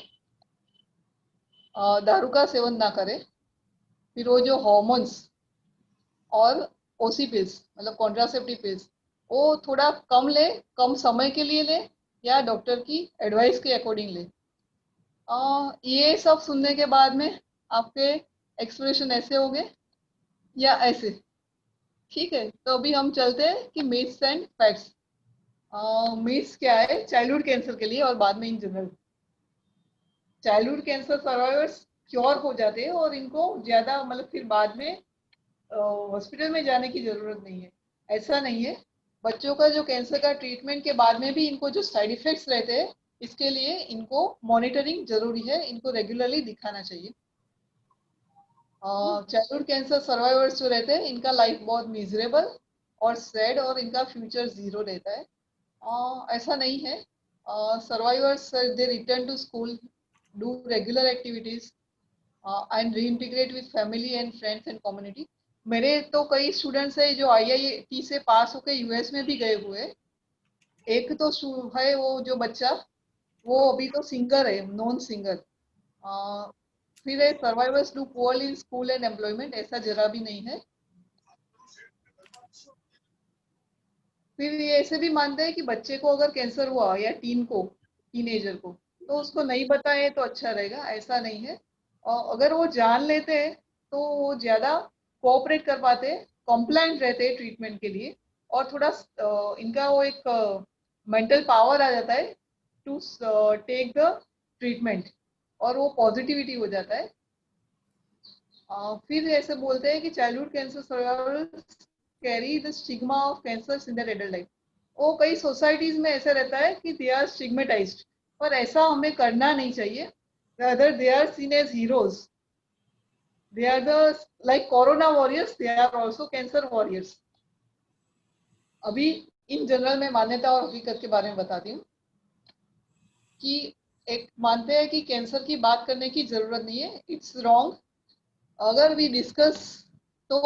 दारू का सेवन ना करे. फिर वो जो हॉर्मोन्स और ओसी पिल्स मतलब कॉन्ट्रासेप्टिव पिल्स वो थोड़ा कम ले, कम समय के लिए ले या डॉक्टर की एडवाइस के अकॉर्डिंग ले. ये सब सुनने के बाद में आपके एक्सप्रेशन ऐसे होंगे या ऐसे. ठीक है, तो अभी हम चलते हैं कि मिथ्स एंड फैक्ट्स. मिथ्स क्या है चाइल्डहुड कैंसर के लिए और बाद में in general. Childhood cancer survivors cure हो जाते हैं और इनको ज़्यादा मतलब फिर बाद में हॉस्पिटल में जाने की ज़रूरत नहीं है. ऐसा नहीं है. बच्चों का जो कैंसर का ट्रीटमेंट के बाद में भी इनको जो साइड इफेक्ट्स रहते हैं इसके लिए इनको मॉनिटरिंग जरूरी है. इनको रेगुलरली दिखाना चाहिए. चाइल्डहुड कैंसर सर्वाइवर्स जो रहते हैं इनका लाइफ बहुत मिजरेबल और सैड और इनका फ्यूचर जीरो रहता है. ऐसा नहीं है. Survivors they return to school, do regular activities and reintegrate with family and friends and community. मेरे तो कई स्टूडेंट्स है जो IIT से पास होकर US में भी गए हुए. एक तो है वो जो बच्चा वो अभी तो सिंगर है, नॉन सिंगर. फिर है survivors do poorly in school and employment, ऐसा जरा भी नहीं है. फिर ये ऐसे भी मानते हैं कि बच्चे को अगर कैंसर हुआ या टीनेजर को तो उसको नहीं बताए तो अच्छा रहेगा. ऐसा नहीं है. और अगर वो जान लेते हैं तो वो ज़्यादा कोऑपरेट कर पाते हैं, कॉम्प्लायंट रहते हैं ट्रीटमेंट के लिए और थोड़ा इनका वो एक मेंटल पावर आ जाता है टू टेक द ट्रीटमेंट और वो पॉजिटिविटी हो जाता है. फिर ऐसे बोलते हैं कि childhood cancer survivors carry the stigma of cancer in their adult life. वो कई सोसाइटीज में ऐसा रहता है कि दे आर स्टिग्मेटाइज्ड, पर ऐसा हमें करना नहीं चाहिए. Rather they are seen as heroes. They are the like corona warriors, they are also cancer warriors. अभी इन जनरल में मान्यता और हकीकत के बारे में बताती हूँ कि एक मानते हैं कि कैंसर की बात करने की जरूरत नहीं है. It's wrong. अगर वी डिस्कस तो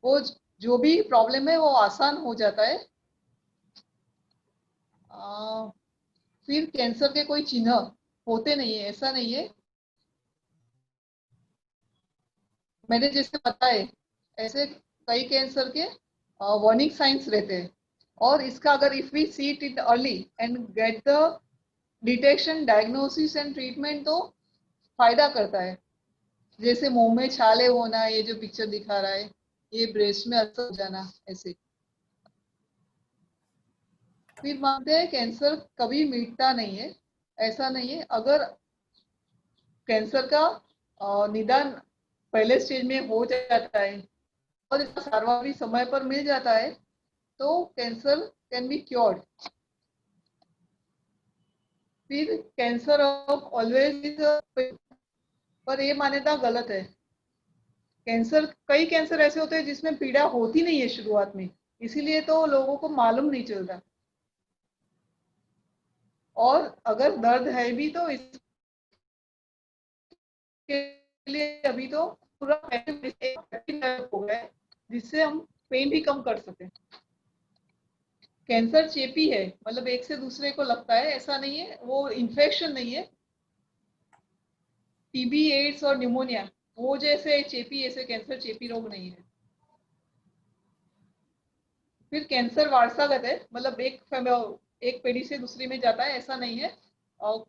वो जो भी प्रॉब्लम है वो आसान हो जाता है. फिर कैंसर के कोई चिन्ह होते नहीं है, ऐसा नहीं है. मैंने जैसे बताया ऐसे कई कैंसर के वार्निंग साइंस रहते हैं और इसका अगर if we see it early and get the detection, diagnosis and treatment तो फायदा करता है. जैसे मुंह में छाले होना, ये जो पिक्चर दिखा रहा है, ये ब्रेस्ट में अल्सर हो जाना, ऐसे. फिर मानते हैं कैंसर कभी मिटता नहीं है, ऐसा नहीं है. अगर कैंसर का निदान पहले स्टेज में हो जाता है और इसका सारवार भी समय पर मिल जाता है तो कैंसर कैन बी क्योर्ड. फिर कैंसर ऑफ ऑलवेज, पर ये मान्यता गलत है. कैंसर, कई कैंसर ऐसे होते हैं जिसमें पीड़ा होती नहीं है शुरुआत में, इसीलिए तो लोगों को मालूम नहीं चलता. और अगर दर्द है भी तो इस उसके लिए अभी तो पूरा हो गया है जिससे हम पेन भी कम कर सकें। कैंसर चेपी है, मतलब एक से दूसरे को लगता है, ऐसा नहीं है, वो इन्फेक्शन नहीं है। टीबी, एड्स और न्यूमोनिया वो जैसे चेपी, ऐसे कैंसर चेपी रोग नहीं है। फिर कैंसर वारसागत है, मतलब एक पीढ़ी से दूसरी में जाता है, ऐसा नहीं है। और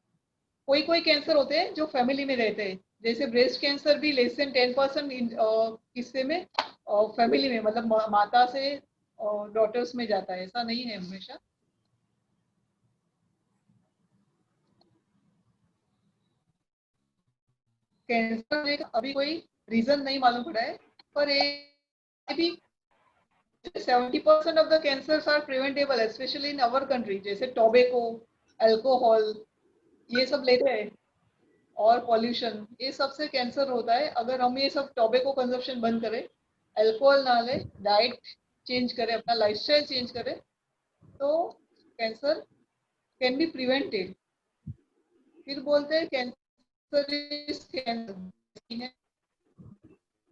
कोई कोई कैंसर होते हैं जो फैमिली में रहते हैं, जैसे ब्रेस्ट कैंसर भी लेस देन 10% किस्से में फैमिली में, मतलब माता से डॉटर्स में जाता है, ऐसा नहीं है हमेशा। कैंसर का अभी कोई रीजन नहीं मालूम पड़ा है, पर ये भी 70% of the cancers are preventable, especially in our country, जैसे टोबैको, अल्कोहल, ये सब लेते हैं, और पॉल्यूशन, ये सब से कैंसर होता है। अगर हम ये सब टोबैको कंजप्शन बंद करें, अल्कोहल ना ले, डाइट चेंज करें, अपना लाइफस्टाइल चेंज करें, तो कैंसर कैन बी प्रिवेंटेड। फिर बोलते हैं कैंसर इज कैंसर।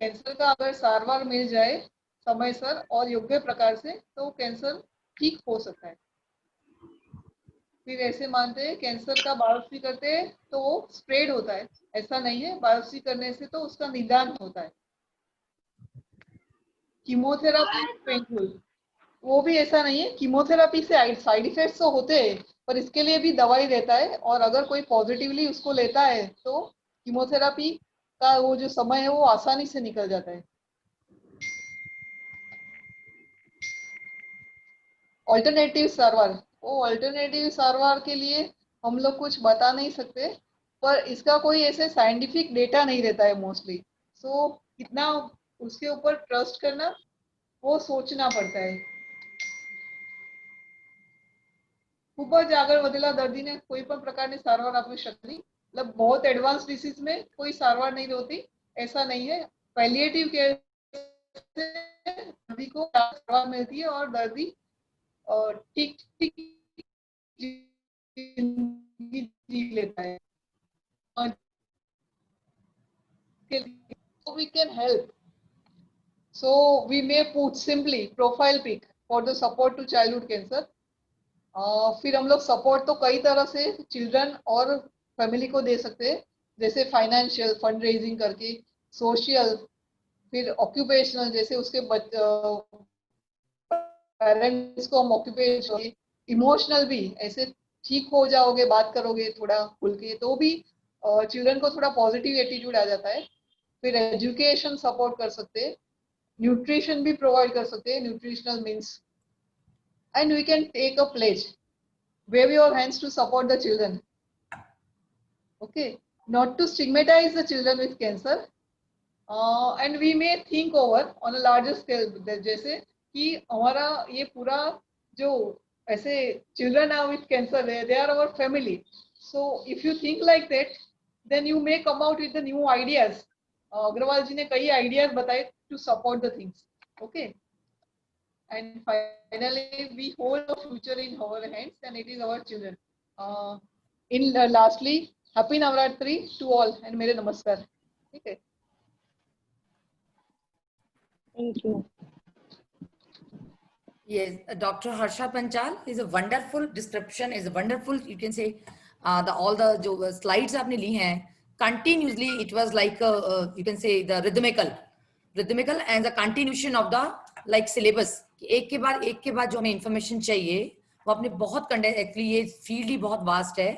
कैंसर का अगर सारवार मिल जाए समय सर और योग्य प्रकार से, तो कैंसर ठीक हो सकता है। फिर ऐसे मानते हैं कैंसर का बायोप्सी करते हैं तो वो स्प्रेड होता है, ऐसा नहीं है, बायोप्सी करने से तो उसका निदान होता है। कीमोथेरापी पेनफुल, वो भी ऐसा नहीं है, कीमोथेरापी से साइड इफेक्ट्स तो होते हैं, पर इसके लिए भी दवाई देता है, और अगर कोई पॉजिटिवली उसको लेता है तो कीमोथेरापी का वो जो समय है वो आसानी से निकल जाता है। ऑल्टरनेटिव सारवार, वो ऑल्टरनेटिव सारवार के लिए हम लोग कुछ बता नहीं सकते, पर इसका कोई ऐसे साइंटिफिक डेटा नहीं रहता है मोस्टली, सो कितना उसके ऊपर ट्रस्ट करना वो सोचना पड़ता है। खूब ज આગળ વધેલા દર્દીને કોઈ પણ પ્રકારની સારવાર આપી શકતી, मतलब बहुत एडवांस डिसीज में कोई सारवार नहीं होती, ऐसा नहीं है। पैलिएटिव केयर से दर्दी को सारवार मिलती है और दर्दी ठीक ठीक जिंदगी जी लेता है। So we can help. So we may put simply profile pic for the support to childhood cancer. फिर हम लोग सपोर्ट तो कई तरह से चिल्ड्रन और फैमिली को दे सकते हैं, जैसे फाइनेंशियल फंड रेजिंग करके, सोशल, फिर ऑक्यूपेशनल, जैसे उसके पेरेंट्स को हम ऑक्यूपेशन, इमोशनल भी, ऐसे ठीक हो जाओगे, बात करोगे थोड़ा खुल के, तो भी चिल्ड्रन को थोड़ा पॉजिटिव एटीट्यूड आ जाता है। फिर एजुकेशन सपोर्ट कर सकते हैं, न्यूट्रिशन भी प्रोवाइड कर सकते हैं, nutritional means, and we can take a pledge, wave your hands to support the children, okay, not to stigmatize the children with cancer, and we may think over on a larger scale, जैसे कि हमारा ये पूरा जो ऐसे children are with cancer, they are our family, so if you think like that, then you may come out with the new ideas. Agarwal जी ने कई ideas बताए to support the things, okay. And finally, we hold the future in our hands, and it is our children. Lastly, happy Navratri to all, and mere namaskar. Okay. Thank you. Yes, Dr. Harsha Panchal is a wonderful description, is a wonderful, you can say, all the जो slides आपने ली हैं, continuously it was like you can say the rhythmical and the continuation of the like syllabus, एक के बाद जो हमें information चाहिए वो आपने बहुत एक्चुअली ये फील्ड ही बहुत वास्ट है,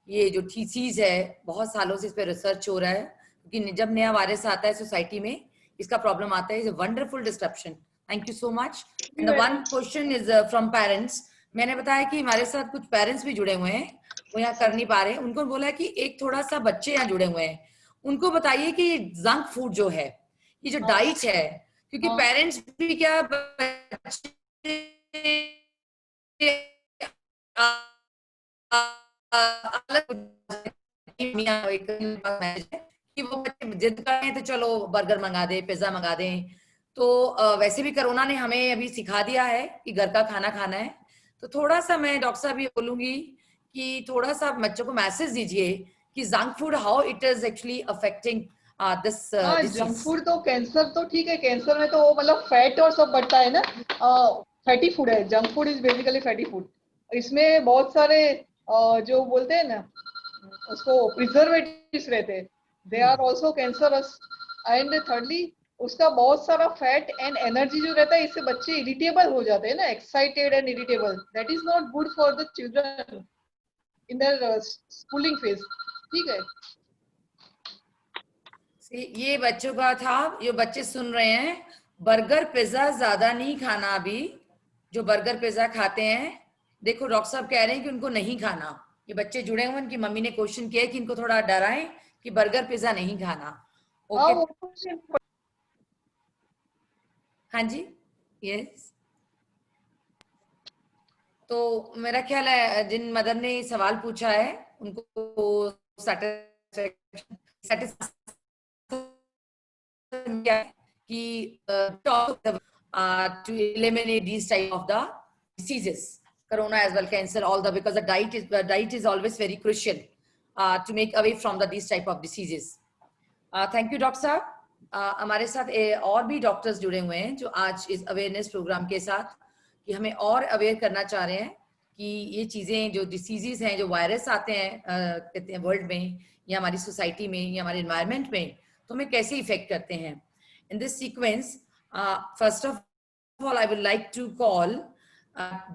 ये जो थीसिस है बहुत सालों से इस पे रिसर्च हो रहा है, क्योंकि जब नया वायरस आता है सोसाइटी में इसका प्रॉब्लम आता है। Is a wonderful description, thank you so much. And the one question is from parents, मैंने बताया कि हमारे साथ कुछ पेरेंट्स भी जुड़े हुए हैं, वो यहाँ कर नहीं पा रहे, उनको बोला कि एक थोड़ा सा बच्चे यहाँ जुड़े हुए हैं, उनको बताइए कि जंक फूड जो है, ये जो डाइट है, क्योंकि पेरेंट्स भी क्या कि वो बच्चे जिद करें तो चलो बर्गर मंगा दे, पिज्जा मंगा दें, तो वैसे भी कोरोना ने हमें अभी सिखा दिया है कि घर का खाना खाना है। तो थोड़ा सा मैं डॉक्टर साहब ये बोलूंगी कि थोड़ा सा बच्चों को मैसेज दीजिए कि junk food how it is actually affecting this हाँ, जंक डिसीज. फूड तो कैंसर तो ठीक है, कैंसर में तो वो मतलब फैट और सब बढ़ता है ना, फैटी फूड है, junk food is basically fatty food. इसमें बहुत सारे जो बोलते हैं ना उसको प्रिजर्वेटिव्स रहते हैं, they are also cancerous. And thirdly उसका बहुत सारा फैट एंड एनर्जी जो रहता है, इससे बच्चे इरिटेबल हो जाते हैं ना, excited and irritable. That is not good for the children in their schooling phase. ठीक है, ये बच्चों का था. ये बच्चे सुन रहे हैं, बर्गर पिज्जा ज्यादा नहीं खाना. अभी जो बर्गर पिज्जा खाते हैं, देखो डॉक्टर साहब कह रहे हैं कि उनको नहीं खाना. ये बच्चे जुड़े हुए, उनकी मम्मी ने क्वेश्चन किया कि इनको थोड़ा डराएं कि बर्गर पिज्जा नहीं खाना. हाँ ओके. वो हाँ जी, यस. तो मेरा ख्याल है जिन मदर ने सवाल पूछा है उनको सेटिस्फैक्शन कि to eliminate these type of the diseases, corona as well, cancer, all the, because the diet is always very crucial to make away from the these type of diseases. Thank you doctor साहब. हमारे साथ और भी doctors जुड़े हुए हैं जो आज इस अवेयरनेस प्रोग्राम के साथ कि हमें और अवेयर करना चाह रहे हैं कि ये चीजें जो डिसीजेस हैं, जो वायरस आते हैं कहते हैं वर्ल्ड में या हमारी सोसाइटी में या हमारे एनवायरनमेंट में, तो हमें कैसे इफेक्ट करते हैं. In this sequence, first of all, I would like to call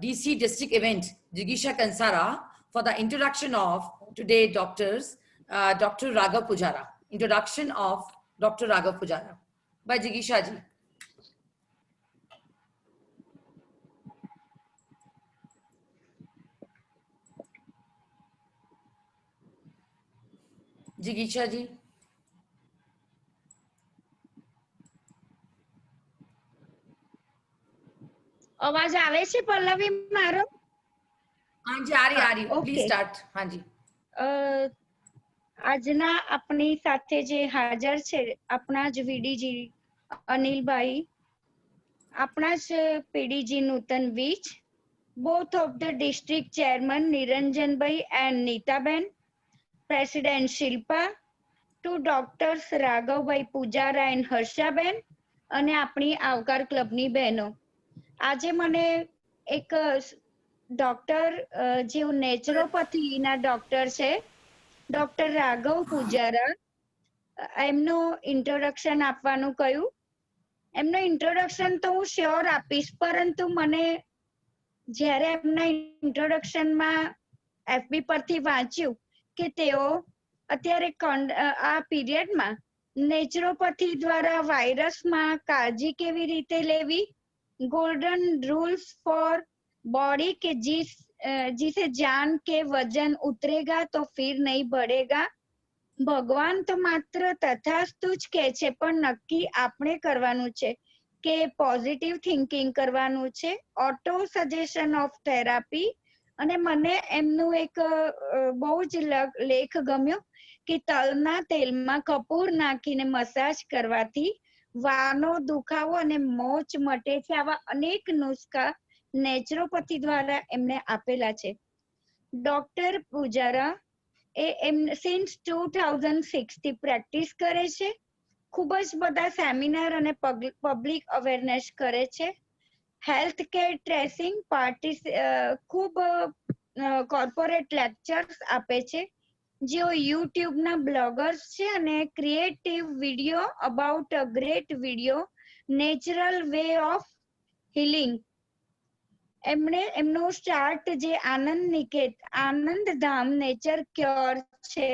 DC District Event Jigisha Kansara for the introduction of today doctors, Dr. Raghav Pujara. Introduction of Dr. Raghav Pujara by Jigisha ji. Jigisha ji. અવાજ આવે છે પલ્લવી મારો? हाँ जी, आ रही. okay. Please start. हाँ जी. આજના આપણી સાથે જે હાજર છે આપણા જ વીડીજી અનિલભાઈ, આપણા જ પીડીજી નૂતન વીજ, both of the district chairman Niranjanbhai and Nitaben, president Shilpa, to doctors Raghavbhai Pujara and Harshaben, અને આપણી આવકાર ક્લબની બહેનો. આજે મને એક ડોક્ટર જે નેચરોપથીના ડોક્ટર છે, ડોક્ટર રાઘવ પૂજારા, એમનું ઇન્ટ્રોડક્શન આપવાનું કહ્યું. એમનું ઇન્ટ્રોડક્શન તો હું શ્યોર આપીશ, પરંતુ મને જ્યારે એમના ઇન્ટ્રોડક્શનમાં એફબી પરથી વાંચ્યું કે તેઓ અત્યારે આ પીરિયડમાં નેચરોપથી દ્વારા વાયરસમાં કાળજી કેવી રીતે લેવી, गोल्डन रूल्स फॉर बॉडी के जिसे जान के वजन उतरेगा तो फिर नहीं बढ़ेगा. भगवान तो मात्र तथास्तु ज કહે છે, પણ નક્કી આપણે કરવાનું છે કે પોઝિટિવ થિંકિંગ કરવાનું છે. Auto suggestion of therapy. અને મને એમનું એક બહુ જ લેખ ગમ્યો કે તલના તેલમાં કપૂર નાખીને મસાજ કરવાથી વાનો દુખાવો અને મોચ મટે છે. આવા અનેક નુસ્ખા નેચરોપથી દ્વારા એમને આપેલા છે. ડોક્ટર પૂજારા સિન્સ 2006 થી પ્રેક્ટિસ કરે છે. ખૂબ જ બધા સેમિનાર અને પબ્લિક અવેરનેસ કરે છે. હેલ્થ કેર ટ્રેસિંગ ખૂબ કોર્પોરેટ લેક્ચર્સ આપે છે. જેઓ યુટ્યુબના બ્લોગર્સ છે અને creative video about a great video natural way of healing. એમનું સ્ટાર્ટ જે આનંદધામ નેચર ક્યોર છે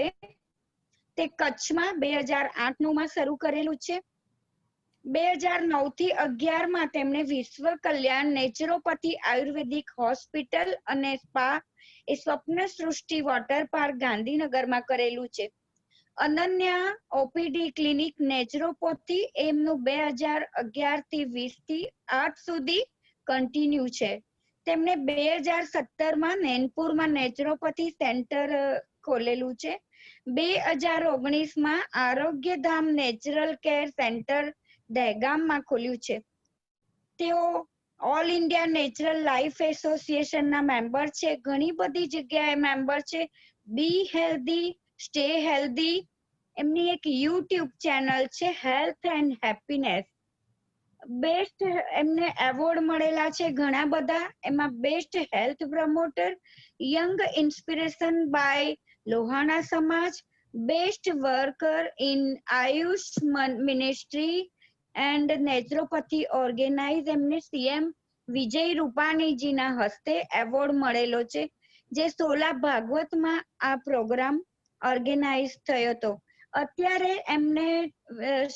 તે કચ્છમાં 2008માં શરૂ કરેલું છે. 2009 થી 2011માં તેમણે વિશ્વ કલ્યાણ નેચરોપથી આયુર્વેદિક હોસ્પિટલ અને સ્પા એ સ્વપ્ન સૃષ્ટિ વોટર પાર્ક ગાંધીનગરમાં કરેલું છે. અનન્યા ઓપીડી ક્લિનિક નેચરોપથી એમનું 2011 થી 20 થી 8 સુધી કન્ટિન્યુ છે. તેમણે 2017માં નૈનપુરમાં નેચરોપથી સેન્ટર ખોલેલું છે. 2019માં આરોગ્યધામ નેચરલ કેર સેન્ટર દહેગામમાં ખોલ્યું છે. તેઓ ઓલ ઇન્ડિયા નેચરલ લાઈફ એસોસિએશનના મેમ્બર છે. ઘણી બધી જગ્યાએ મેમ્બર છે. Be healthy stay healthy. એમની એક યુટ્યુબ ચેનલ છે હેલ્થ એન્ડ હેપીનેસ. બેસ્ટ એમને એવોર્ડ મળેલા છે ઘણા બધા. એમાં best health promoter, young inspiration by Lohana Samaj, best worker in Ayush ministry and naturopathy organise. એમને સીએમ વિજય રૂપાણીજીના હસ્તે એવોર્ડ મળેલો છે, જે 16 ભાગવતમાં આ પ્રોગ્રામ ઓર્ગેનાઇઝ થયો હતો. અત્યારે એમને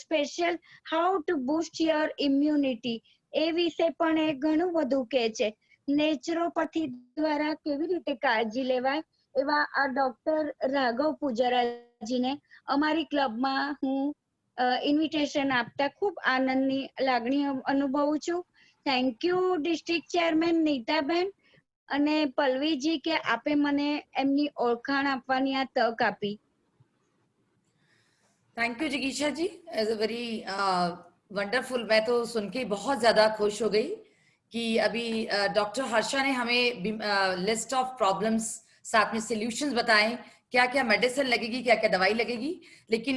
special how to boost your immunity એ વિશે પણ એ ઘણું બધું કહે છે. નેચરોપેથી દ્વારા કેવી રીતે કાળજી લેવાય એવા આ ડોક્ટર રાઘવ પૂજારાજીને અમારી ક્લબમાં હું ઇન્વિટેશન આપતા ખૂબ આનંદની લાગણી અનુભવું છું. Thank you district chairman Nitaben અને પલ્લવીજી કે આપે મને એમની ઓળખાણ આપવાની આ તક આપી. थैंक यू जिगीशा ji, as a very wonderful. मैं तो सुन के बहुत ज्यादा खुश हो गई कि अभी डॉक्टर हर्षा ने हमें लिस्ट ऑफ प्रॉब्लम्स साथ में सॉल्यूशंस बताएं, क्या क्या मेडिसिन लगेगी, क्या क्या दवाई लगेगी. लेकिन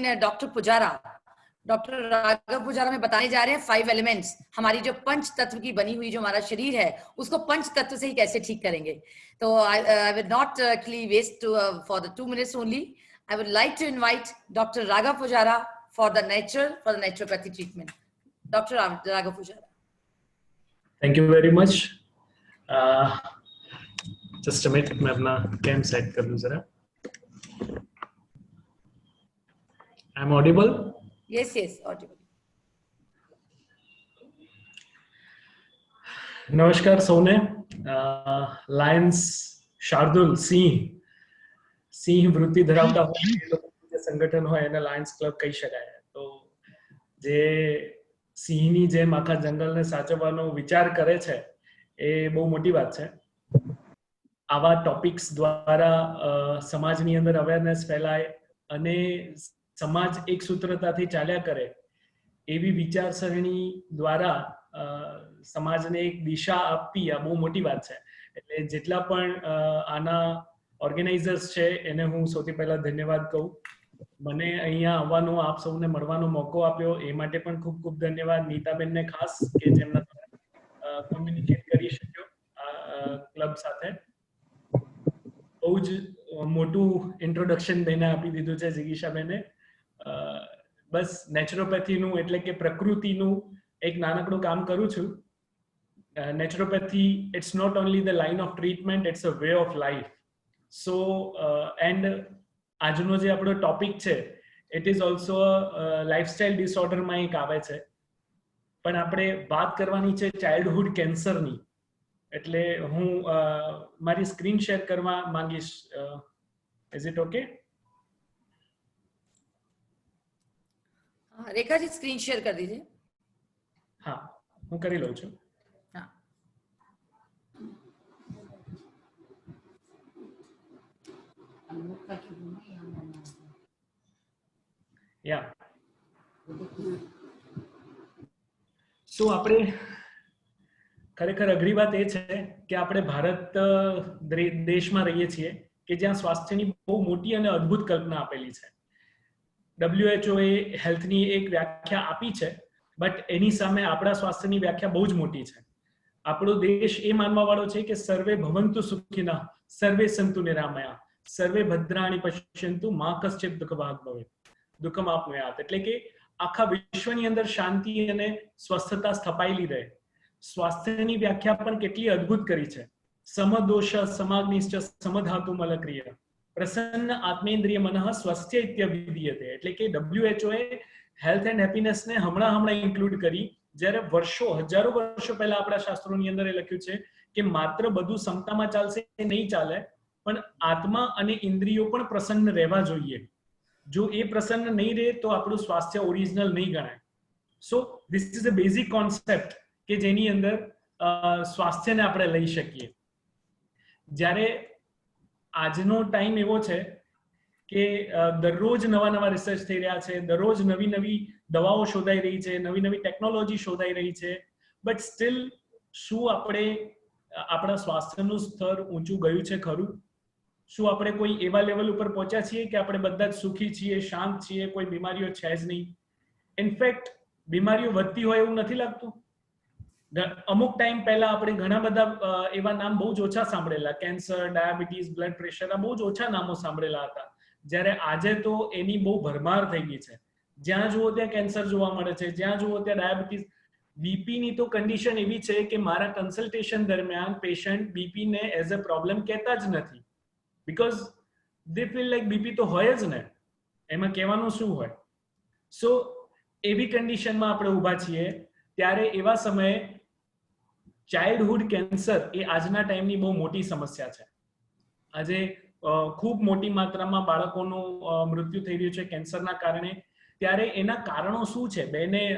डॉक्टर राघव पुजारा में बताने जा रहे हैं 5 एलिमेंट्स. हमारी जो पंच तत्व की बनी हुई जो हमारा शरीर है उसको पंच तत्व से ही कैसे ठीक करेंगे. तो I will not actually waste for the 2 minutes only. I would like to invite Dr. Raghav Pujara for the naturopathy treatment. Dr. Raghav Pujara. Thank you very much. Just a minute, मैं अपना cam set कर लूँ जरा. I'm audible? Yes, audible. नमस्कार सौने. Lions Shardul સિંહ વૃત્તિ ધરાવતા હોય એ લોકો જે સંગઠન હોય એને લાયન્સ ક્લબ કહી શકાય. તો જે સિંહની જેમ આખા જંગલને સાચવવાનો વિચાર કરે છે એ બહુ મોટી વાત છે. આવા ટોપિક્સ દ્વારા સમાજની અંદર અવેરનેસ ફેલાય અને સમાજ એક સૂત્રતાથી ચાલ્યા કરે એવી વિચારસરણી દ્વારા સમાજને એક દિશા આપવી આ બહુ મોટી વાત છે. એટલે જેટલા પણ આના ઓર્ગેનાઇઝર્સ છે એને હું સૌથી પહેલા ધન્યવાદ કહું. મને અહીંયા આવવાનો, આપ સૌને મળવાનો મોકો આપ્યો એ માટે પણ ખૂબ ખૂબ ધન્યવાદ. નીતાબેનને ખાસ કે જેમના કોમ્યુનિકેટ કરી શક્યો આ ક્લબ સાથે. બહુ જ મોટું ઇન્ટ્રોડક્શન બેને આપી દીધું છે જિગીશાબેને. બસ નેચરોપેથીનું એટલે કે પ્રકૃતિનું એક નાનકડું કામ કરું છું. Naturopathy it's not only the line of treatment, it's a way of life. So and આજનો જે આપણો ટોપિક છે ઇટ ઇઝ ઓલ્સો લાઇફસ્ટાઇલ ડિસઓર્ડરમાં એક આવે છે, પણ આપણે વાત કરવાની છે ચાઇલ્ડહુડ કેન્સરની. એટલે હું મારી સ્ક્રીન શેર કરવા માંગીશ. Is it okay? Rekha ji screen share कर दीजिए. हाँ, હું કરી લઉં છું. યા સો આપણે ખરેખર અઘરી વાત એ છે કે આપણે ભારત દેશમાં રહીએ છીએ કે જ્યાં સ્વાસ્થ્યની બહુ મોટી અને અદ્ભુત કલ્પના આપેલી છે. WHO એ હેલ્થની એક વ્યાખ્યા આપી છે, બટ એની સામે આપણા સ્વાસ્થ્યની વ્યાખ્યા બહુ જ મોટી છે. આપણો દેશ એ માનવા વાળો છે કે સર્વે ભવંતુ સુખિનઃ સર્વે સંતુ નિરામયા સર્વે ભદ્રાણી પશ્યંતુ મા કશ્ચિત દુઃખ ભાગ ભવે દુઃખમ આપનુયાત. એટલે કે આખા વિશ્વની અંદર શાંતિ અને સ્વસ્થતા સ્થપાયેલી રહે. સ્વાસ્થ્યની વ્યાખ્યા પણ કેટલી અદ્ભુત કરી છે. સમદોષ સમાગ્નિશ્ચ સમધાતુ મલક્રિય પ્રસન્ન આત્મેન્દ્રિય મનઃ સ્વસ્થ્ય ઇત્યવિધીયતે. એટલે કે WHO A health and happiness ને હમણાં ઇન્ક્લુડ કરી, જ્યારે હજારો વર્ષો પહેલા આપણા શાસ્ત્રોની અંદર એ લખ્યું છે કે માત્ર બધું સમતામાં ચાલશે એ નહીં ચાલે, પણ આત્મા અને ઇન્દ્રિયો પણ પ્રસન્ન રહેવા જોઈએ. જો એ પ્રસન્ન નહીં રહે તો આપણું સ્વાસ્થ્ય ઓરિજિનલ નહીં ગણાય. So this is a basic concept કે જેની અંદર સ્વાસ્થ્યને આપણે લઈ શકીએ. જ્યારે આજનો ટાઈમ એવો છે કે દરરોજ નવા રિસર્ચ થઈ રહ્યા છે, દરરોજ નવી દવાઓ શોધાઈ રહી છે, નવી ટેકનોલોજી શોધાઈ રહી છે, બટ સ્ટીલ શું આપણે આપણા સ્વાસ્થ્યનું સ્તર ઊંચું ગયું છે ખરું? શું આપણે કોઈ એવા લેવલ ઉપર પહોંચ્યા છીએ કે આપણે બધા જ સુખી છીએ, શાંત છીએ, કોઈ બીમારીઓ છે જ નહીં? ઇનફેક્ટ બીમારીઓ વધતી હોય એવું નથી લાગતું? અમુક ટાઈમ પહેલા આપણે ઘણા બધા એવા નામ બહુ જ ઓછા સાંભળેલા, કેન્સર, ડાયાબિટીસ, બ્લડ પ્રેશર, આ બહુ જ ઓછા નામો સાંભળેલા હતા. જ્યારે આજે તો એની બહુ ભરમાર થઈ ગઈ છે. જ્યાં જુઓ ત્યાં કેન્સર જોવા મળે છે, જ્યાં જુઓ ત્યાં ડાયાબિટીસ. બીપી ની તો કન્ડિશન એવી છે કે મારા કન્સલ્ટેશન દરમિયાન પેશન્ટ બીપી ને એઝ અ પ્રોબ્લેમ કહેતા જ નથી, because they feel like BP તો હોય જ ને, એમાં કહેવાનું શું હોય. સો એવી કન્ડિશનમાં આપણે ઊભા છીએ. ત્યારે એવા સમયે ચાઇલ્ડહુડ કેન્સર એ આજના ટાઈમની બહુ મોટી સમસ્યા છે. આજે ખૂબ મોટી માત્રામાં બાળકોનું મૃત્યુ થઈ રહ્યું છે કેન્સરના કારણે. ત્યારે એના કારણો શું છે?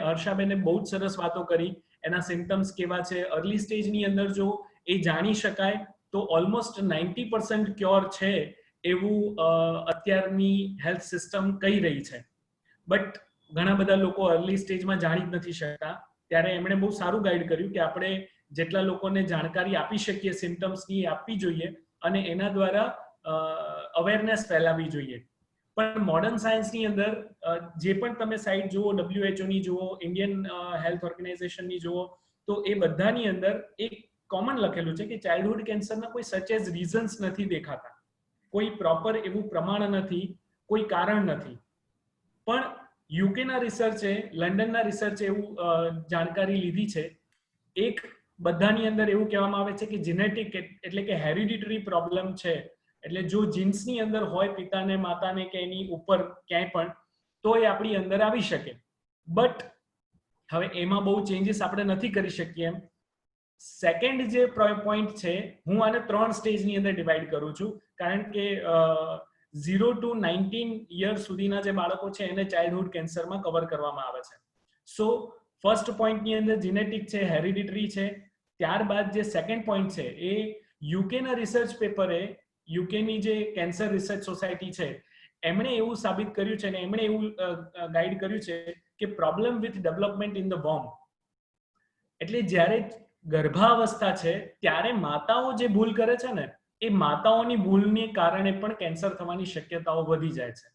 હર્ષાબેને બહુ જ સરસ વાતો કરી. એના સિમ્પટમ્સ કેવા છે, અર્લી સ્ટેજની અંદર જો એ જાણી શકાય તો ઓલમોસ્ટ 90% ક્યોર છે એવું અત્યારની હેલ્થ સિસ્ટમ કહી રહી છે. બટ ઘણા બધા લોકો અર્લી સ્ટેજમાં જાણી જ નથી શકતા. ત્યારે એમણે બહુ સારું ગાઈડ કર્યું કે આપણે જેટલા લોકોને જાણકારી આપી શકીએ સિમ્પટમ્સની આપવી જોઈએ અને એના દ્વારા અવેરનેસ ફેલાવવી જોઈએ. પણ મોડર્ન સાયન્સની અંદર જે પણ તમે સાઇટ જુઓ, WHO ની જુઓ, ઇન્ડિયન હેલ્થ ઓર્ગેનાઇઝેશનની જુઓ, તો એ બધાની અંદર એક કોમન લખેલું છે કે ચાઇલ્ડહુડ કેન્સરના કોઈ સચ એઝ રીઝન્સ નથી દેખાતા, કોઈ પ્રોપર એવું પ્રમાણ નથી, કોઈ કારણ નથી. પણ યુકેના રિસર્ચે, લંડનના રિસર્ચે એવું જાણકારી લીધી છે. એક બધાની અંદર એવું કહેવામાં આવે છે કે જેનેટિક એટલે કે હેરિડિટરી પ્રોબ્લેમ છે. એટલે જો જીન્સની અંદર હોય પિતાને, માતાને કે એની ઉપર ક્યાંય પણ, તો એ આપણી અંદર આવી શકે. બટ હવે એમાં બહુ ચેન્જીસ આપણે નથી કરી શકીએ એમ. સેકન્ડ જે પોઈન્ટ છે, હું આને 3 સ્ટેજની અંદર ડિવાઈડ કરું છું, કારણ કે 0 to 19 યર સુધીના જે બાળકો છે એને ચાઇલ્ડહુડ કેન્સરમાં કવર કરવામાં આવે છે. સો ફર્સ્ટ પોઈન્ટની અંદર જીનેટિક છે, હેરિડિટરી છે. ત્યારબાદ જે સેકન્ડ પોઈન્ટ છે એ યુકેના રિસર્ચ પેપરે, યુકેની જે કેન્સર રિસર્ચ સોસાયટી છે એમણે એવું સાબિત કર્યું છે અને એમણે એવું ગાઈડ કર્યું છે કે problem with development in the womb. એટલે જ્યારે ગર્ભાવસ્થા છે ત્યારે માતાઓ જે ભૂલ કરે છે ને, એ માતાઓની ભૂલને કારણે પણ કેન્સર થવાની શક્યતાઓ વધી જાય છે.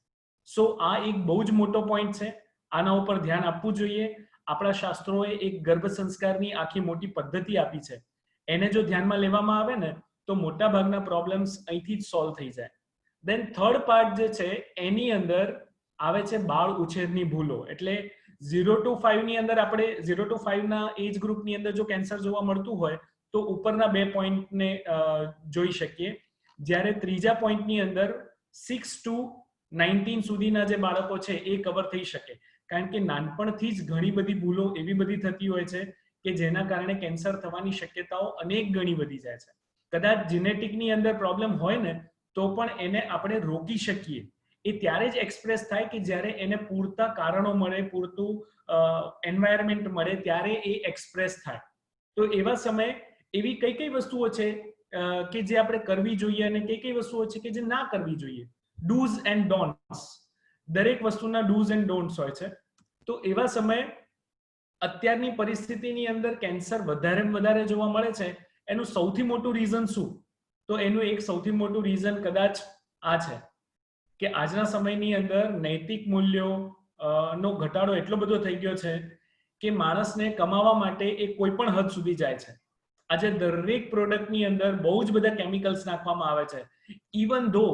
સો આ એક બહુ જ મોટો પોઈન્ટ છે. આના ઉપર ધ્યાન આપવું જોઈએ. આપણા શાસ્ત્રોએ એક ગર્ભ સંસ્કારની આખી મોટી પદ્ધતિ આપી છે. એને જો ધ્યાનમાં લેવામાં આવે ને તો મોટા ભાગના પ્રોબ્લેમ્સ અહીંથી જ સોલ્વ થઈ જાય. દેન થર્ડ પાર્ટ જે છે એની અંદર આવે છે બાળ ઉછેરની ભૂલો. એટલે 0 to 5 ની અંદર આપણે 0 to 5 ના એજ ગ્રુપની અંદર જો કેન્સર જોવા મળતું હોય તો ઉપરના 2 પોઈન્ટને જોઈ શકીએ. જ્યારે ત્રીજા પોઈન્ટની અંદર 6 to 19 સુધીના જે બાળકો છે એ કવર થઈ શકે, કારણ કે નાનપણથી જ ઘણી બધી ભૂલો એવી બધી થતી હોય છે કે જેના કારણે કેન્સર થવાની શક્યતાઓ અનેક ગણી વધી જાય છે. કદાચ જીનેટિકની અંદર પ્રોબ્લેમ હોય ને તો પણ એને આપણે રોકી શકીએ. એ ત્યારે જ એક્સપ્રેસ થાય કે જ્યારે એને પૂરતા કારણો મળે, પૂરતું એન્વાયરમેન્ટ મળે, ત્યારે એ એક્સપ્રેસ થાય. તો એવા સમયે એવી કઈ કઈ વસ્તુઓ છે કે જે આપણે કરવી જોઈએ અને કઈ કઈ વસ્તુઓ છે કે જે ના કરવી જોઈએ. ડૂઝ એન્ડ ડોન્ટ્સ, દરેક વસ્તુના ડૂઝ એન્ડ ડોન્ટ્સ હોય છે. તો એવા સમયે અત્યારની પરિસ્થિતિની અંદર કેન્સર વધારે જોવા મળે છે. એનું સૌથી મોટું રીઝન શું? તો એનું એક સૌથી મોટું રીઝન કદાચ આ છે કે આજના સમયની અંદર નૈતિક મૂલ્યો નો ઘટાડો એટલો બધો થઈ ગયો છે કે માણસને કમાવા માટે એ કોઈ પણ હદ સુધી જાય છે. આજે દરેક પ્રોડક્ટની અંદર બહુ જ બધા કેમિકલ્સ નાખવામાં આવે છે. ઇવન ધો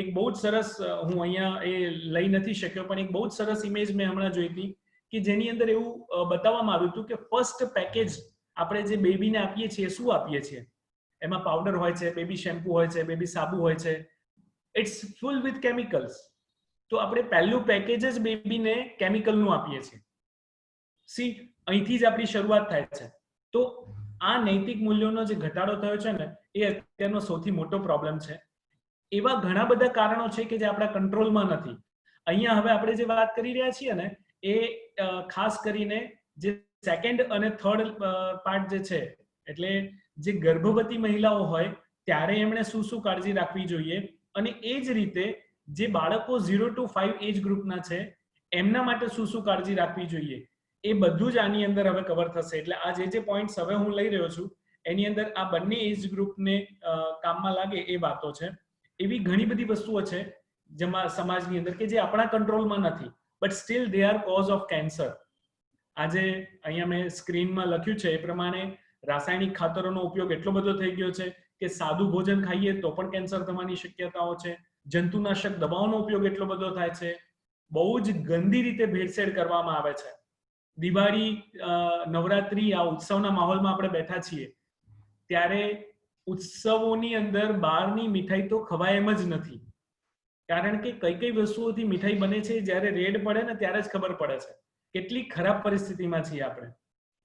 એક બહુ જ સરસ, હું અહીંયા એ લઈ નથી શક્યો, પણ એક બહુ જ સરસ ઇમેજ મેં હમણાં જોઈ હતી કે જેની અંદર એવું બતાવવામાં આવ્યું હતું કે ફર્સ્ટ પેકેજ આપણે જે બેબીને આપીએ છીએ શું આપીએ છીએ? એમાં પાવડર હોય છે, બેબી શેમ્પુ હોય છે, બેબી સાબુ હોય છે. It's full with chemicals. તો આપણે પહેલું પેકેજ જ બેબીને કેમિકલનું આપીએ છીએ. સી, અહીંથી જ આપણી શરૂઆત થાય છે. તો આ નૈતિક મૂલ્યોનો જે ઘટાડો થયો છે ને એ અત્યારનો સૌથી મોટો પ્રોબ્લેમ છે. એવા ઘણા બધા કારણો છે કે જે આપણા કંટ્રોલમાં નથી. અહીંયા હવે આપણે જે વાત કરી રહ્યા છીએ ને એ ખાસ કરીને જે સેકન્ડ અને થર્ડ પાર્ટ જે છે, એટલે જે ગર્ભવતી મહિલાઓ હોય ત્યારે એમણે શું શું કાળજી રાખવી જોઈએ, અને એ જ રીતે જે બાળકો 0 to 5 એજ ગ્રુપના છે એમના માટે શું શું કાળજી રાખવી જોઈએ, એ બધું જ આની અંદર હવે કવર થશે. એટલે આ જે પોઈન્ટ્સ હવે હું લઈ રહ્યો છું એની અંદર આ બંને એજ ગ્રુપને કામમાં લાગે એ વાતો છે. એવી ઘણી બધી વસ્તુઓ છે જેમાં સમાજની અંદર કે જે આપણા કંટ્રોલમાં નથી, but still they are cause of cancer. આજે અહીંયા મેં સ્ક્રીનમાં લખ્યું છે એ પ્રમાણે રાસાયણિક ખાતરોનો ઉપયોગ એટલો બધો થઈ ગયો છે કે સાદું ભોજન ખાઈએ તો પણ કેન્સર થવાની શક્યતાઓ છે. જંતુનાશક દવાઓનો ઉપયોગ એટલો બધો થાય છે. બહુ જ ગંદી રીતે ભેળસેળ કરવામાં આવે છે. દિવાળી, નવરાત્રી, આ ઉત્સવના માહોલમાં આપણે બેઠા છીએ ત્યારે ઉત્સવોની અંદર બહારની મીઠાઈ તો ખવાય એમ જ નથી. કારણ કે કઈ કઈ વસ્તુઓથી મીઠાઈ બને છે જ્યારે રેડ પડે ને ત્યારે જ ખબર પડે છે કેટલી ખરાબ પરિસ્થિતિમાં છીએ આપણે.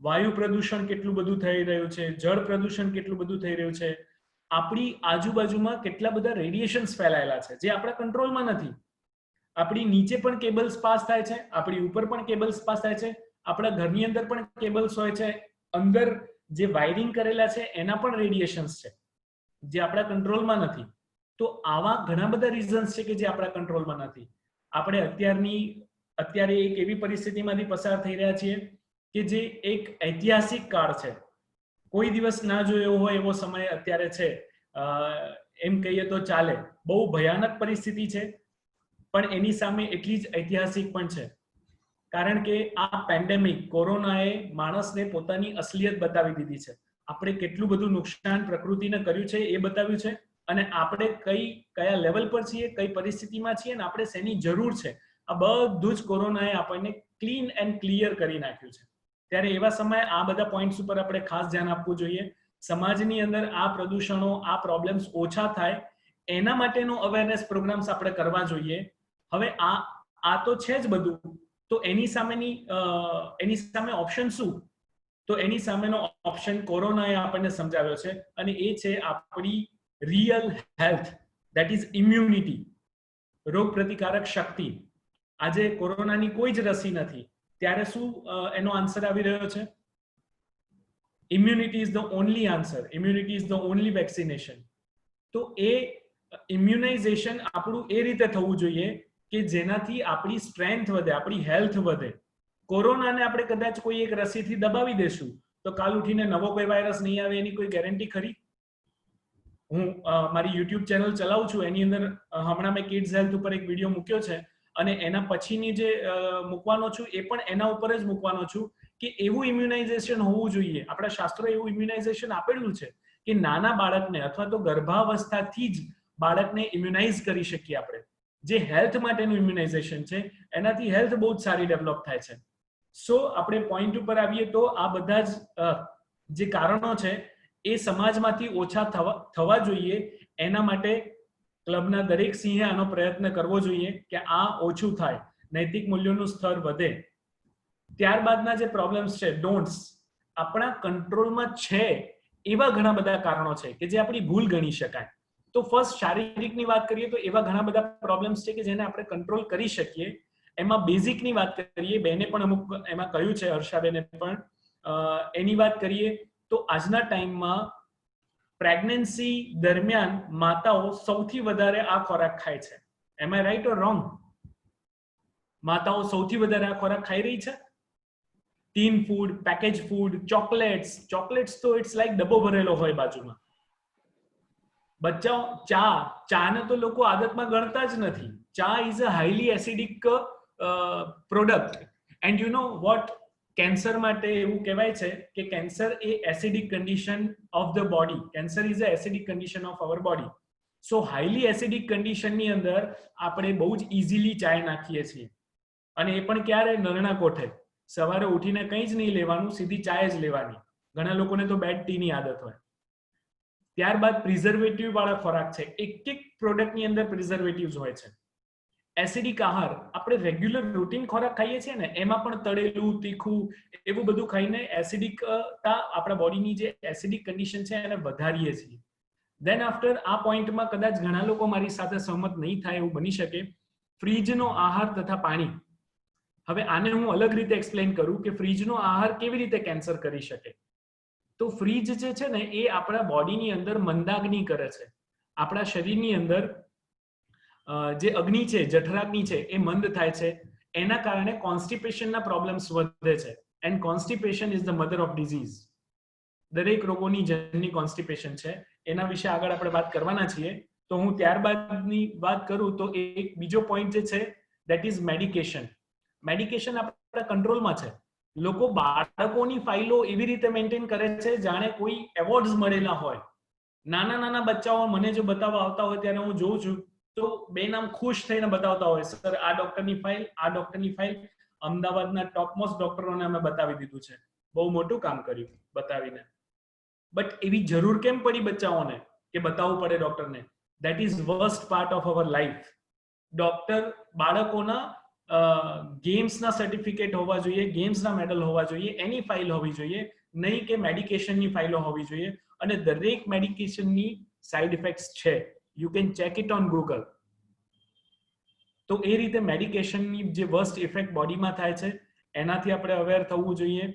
વાયુ પ્રદૂષણ કેટલું બધું થઈ રહ્યું છે, જળ પ્રદૂષણ કેટલું બધું થઈ રહ્યું છે, આપણી આજુબાજુમાં કેટલા બધા રેડિયેશન્સ ફેલાયેલા છે જે આપણા કંટ્રોલમાં નથી. આપણી નીચે પણ કેબલ્સ પાસ થાય છે, આપણી ઉપર પણ કેબલ્સ પાસ થાય છે, આપણા ઘરની અંદર પણ કેબલ્સ હોય છે, અંદર જે વાયરિંગ કરેલા છે એના પણ રેડિયેશન્સ છે જે આપણા કંટ્રોલમાં નથી. તો આવા ઘણા બધા રીઝન્સ છે કે જે આપણા કંટ્રોલમાં નથી. આપણે અત્યારે એક એવી પરિસ્થિતિમાંથી પસાર થઈ રહ્યા છીએ કે જે એક ઐતિહાસિક કાળ છે. કોઈ દિવસ ના જોયો હોય એવો સમય અત્યારે છે, એમ કહીએ તો ચાલે. બહુ ભયાનક પરિસ્થિતિ છે, પણ એની સામે એટલી જ ઐતિહાસિક પણ છે. કારણ કે આ પેન્ડેમિક કોરોનાએ માણસને પોતાની અસલિયત બતાવી દીધી છે. આપણે કેટલું બધું નુકસાન પ્રકૃતિને કર્યું છે એ બતાવ્યું છે, અને આપણે કયા લેવલ પર છીએ, કઈ પરિસ્થિતિમાં છીએ, અને આપણે શેની જરૂર છે, આ બધું જ કોરોનાએ આપણને ક્લીન એન્ડ ક્લિયર કરી નાખ્યું છે. ત્યારે એવા સમયે આ બધા પોઈન્ટ્સ ઉપર આપણે ખાસ ધ્યાન આપવું જોઈએ. સમાજની અંદર આ પ્રદૂષણો, આ પ્રોબ્લેમ્સ ઓછા થાય એના માટેનો અવેરનેસ પ્રોગ્રામ્સ આપણે કરવા જોઈએ. હવે આ તો છે જ બધું, તો એની સામે ઓપ્શન શું? તો એની સામેનો ઓપ્શન કોરોનાએ આપણને સમજાવ્યો છે, અને એ છે આપણી real health, that is immunity, રોગ પ્રતિકારક શક્તિ. આજે કોરોનાની કોઈ જ રસી નથી, ત્યારે શું એનો આન્સર આવી રહ્યો છે? Immunity is the only answer, immunity is the only vaccination. તો એ ઇમ્યુનાઇઝેશન આપણું એ રીતે થવું જોઈએ કે જેનાથી આપણી સ્ટ્રેન્થ વધે, આપણી હેલ્થ વધે. કોરોનાને આપણે કદાચ કોઈ એક રસીથી દબાવી દેશું તો કાલ ઉઠીને નવો કોઈ વાયરસ નહીં આવે એની કોઈ ગેરંટી ખરી? હું મારી યુટ્યુબ ચેનલ ચલાવું છું, એની અંદર હમણાં મેં કિડ્સ હેલ્થ ઉપર એક વિડીયો મૂક્યો છે, અને એના પછીની જે મૂકવાનો છું એ પણ એના ઉપર જ મૂકવાનો છું કે એવું ઇમ્યુનાઇઝેશન હોવું જોઈએ. આપણા શાસ્ત્રોએ એવું ઇમ્યુનાઇઝેશન આપેલું છે કે નાના બાળકને અથવા તો ગર્ભાવસ્થાથી જ બાળકને ઇમ્યુનાઇઝ કરી શકીએ આપણે. જે હેલ્થ માટેનું ઇમ્યુનાઇઝેશન છે એનાથી હેલ્થ બહુ જ સારી ડેવલપ થાય છે. સો આપણે પોઈન્ટ ઉપર આવીએ તો આ બધા જ જે કારણો છે એ સમાજમાંથી ઓછા થવા જોઈએ. એના માટે ક્લબના દરેક સિંહે આનો પ્રયત્ન કરવો જોઈએ કે આ ઓછું થાય, નૈતિક મૂલ્યોનું સ્તર વધે. ત્યારબાદના જે પ્રોબ્લેમ્સ છે, ડોન્ટ્સ, આપણા કંટ્રોલમાં છે એવા ઘણા બધા કારણો છે કે જે આપણી ભૂલ ગણી શકાય. તો ફર્સ્ટ શારીરિકની વાત કરીએ તો એવા ઘણા બધા પ્રોબ્લેમ્સ છે કે જેને આપણે કંટ્રોલ કરી શકીએ. એમાં બેઝિકની વાત કરીએ, બેને પણ અમુક એમાં કહ્યું છે, હર્ષાબેને પણ, એની વાત કરીએ તો આજના ટાઈમમાં પ્રેગ્નન્સી દરમિયાન માતાઓ સૌથી વધારે આ ખોરાક ખાય છે. એમ આઈ રાઈટ ઓર રોંગ? માતાઓ સૌથી વધારે આ ખોરાક ખાઈ રહી છે. Tin food, package food, chocolates તો ઇટ્સ લાઈક ડબ્બો ભરેલો હોય બાજુમાં. બચ્ચાઓ ચાને તો લોકો આદતમાં ગણતા જ નથી. Cha is a highly acidic product, and you know what, cancer માટે એવું કહેવાય છે કે કેન્સર એ acidic condition of the body, cancer is a acidic condition of our body. So highly acidic કન્ડિશનની અંદર આપણે બહુ જ ઇઝીલી ચાય નાખીએ છીએ, અને એ પણ ક્યારે? નરણા કોઠે. સવારે ઉઠીને કંઈ જ નહીં લેવાનું, સીધી ચાય જ લેવાની. ઘણા લોકોને તો બેડ ટીની આદત હોય. ત્યારબાદ પ્રિઝર્વેટિવ વાળા ખોરાક છે, એક પ્રોડક્ટની અંદર પ્રિઝર્વેટિવ્સ હોય છે. એસિડિક આહાર, આપણે રેગ્યુલર રૂટીન ખોરાક ખાઈએ છીએ ને એમાં પણ તળેલું, તીખું, એવું બધું ખાઈને એસિડિકતા, આપણા બોડીની જે એસિડિક કન્ડિશન છે એને વધારીએ છીએ. દેન આફ્ટર આ પોઈન્ટમાં કદાચ ઘણા લોકો મારી સાથે સહમત નહીં થાય એવું બની શકે. ફ્રીજનો આહાર તથા પાણી. હવે આને હું અલગ રીતે એક્સપ્લેન કરું કે ફ્રીજનો આહાર કેવી રીતે કેન્સર કરી શકે. તો ફ્રીજ જે છે ને એ આપણા બોડીની અંદર મંદાગ્નિ કરે છે. આપણા શરીરની અંદર જે અગ્નિ છે, જઠરાગ્નિ છે, એ મંદ થાય છે. એના કારણે કોન્સ્ટિપેશનના પ્રોબ્લેમ્સ વધે છે, and constipation is the mother of disease. દરેક રોગોની જનની કોન્સ્ટિપેશન છે. એના વિશે આગળ આપણે વાત કરવાના છીએ. તો હું ત્યારબાદની વાત કરું તો એક બીજો પોઈન્ટ જે છે દેટ ઇઝ મેડિકેશન. મેડિકેશન આપણા કંટ્રોલમાં છે. લોકો બાળકોની ફાઇલો એવી રીતે મેન્ટેન કરે છે જાણે કોઈ એવોર્ડ્સ મળેલા હોય. નાના નાના બચ્ચાઓ મને જો બતાવવા આવતા હોય ત્યારે હું જોઉં છું તો બેન આમ ખુશ થઈને બતાવતા હોય, સર આ ડોક્ટરની ફાઇલ, આ ડોક્ટરની ફાઇલ, અમદાવાદના ટોપમોસ્ટ ડોક્ટરોને અમે બતાવી દીધું છે, બહુ મોટું કામ કર્યું બતાવીને. બટ એવી જરૂર કેમ પડી બચ્ચાઓને કે બતાવવું પડે ડોક્ટરને? That is worst part of our life. Doctor બાળકોના ગેમ્સના સર્ટિફિકેટ હોવા જોઈએ, ગેમ્સના મેડલ હોવા જોઈએ, એની ફાઇલ હોવી જોઈએ, નહીં કે મેડિકેશનની ફાઇલો હોવી જોઈએ. અને દરેક મેડિકેશનની સાઇડ ઇફેક્ટ્સ છે, you can check it on Google. તો એ રીતે મેડિકેશનની જે વર્સ્ટ ઇફેક્ટ બોડીમાં થાય છે એનાથી આપણે અવેર થવું જોઈએ.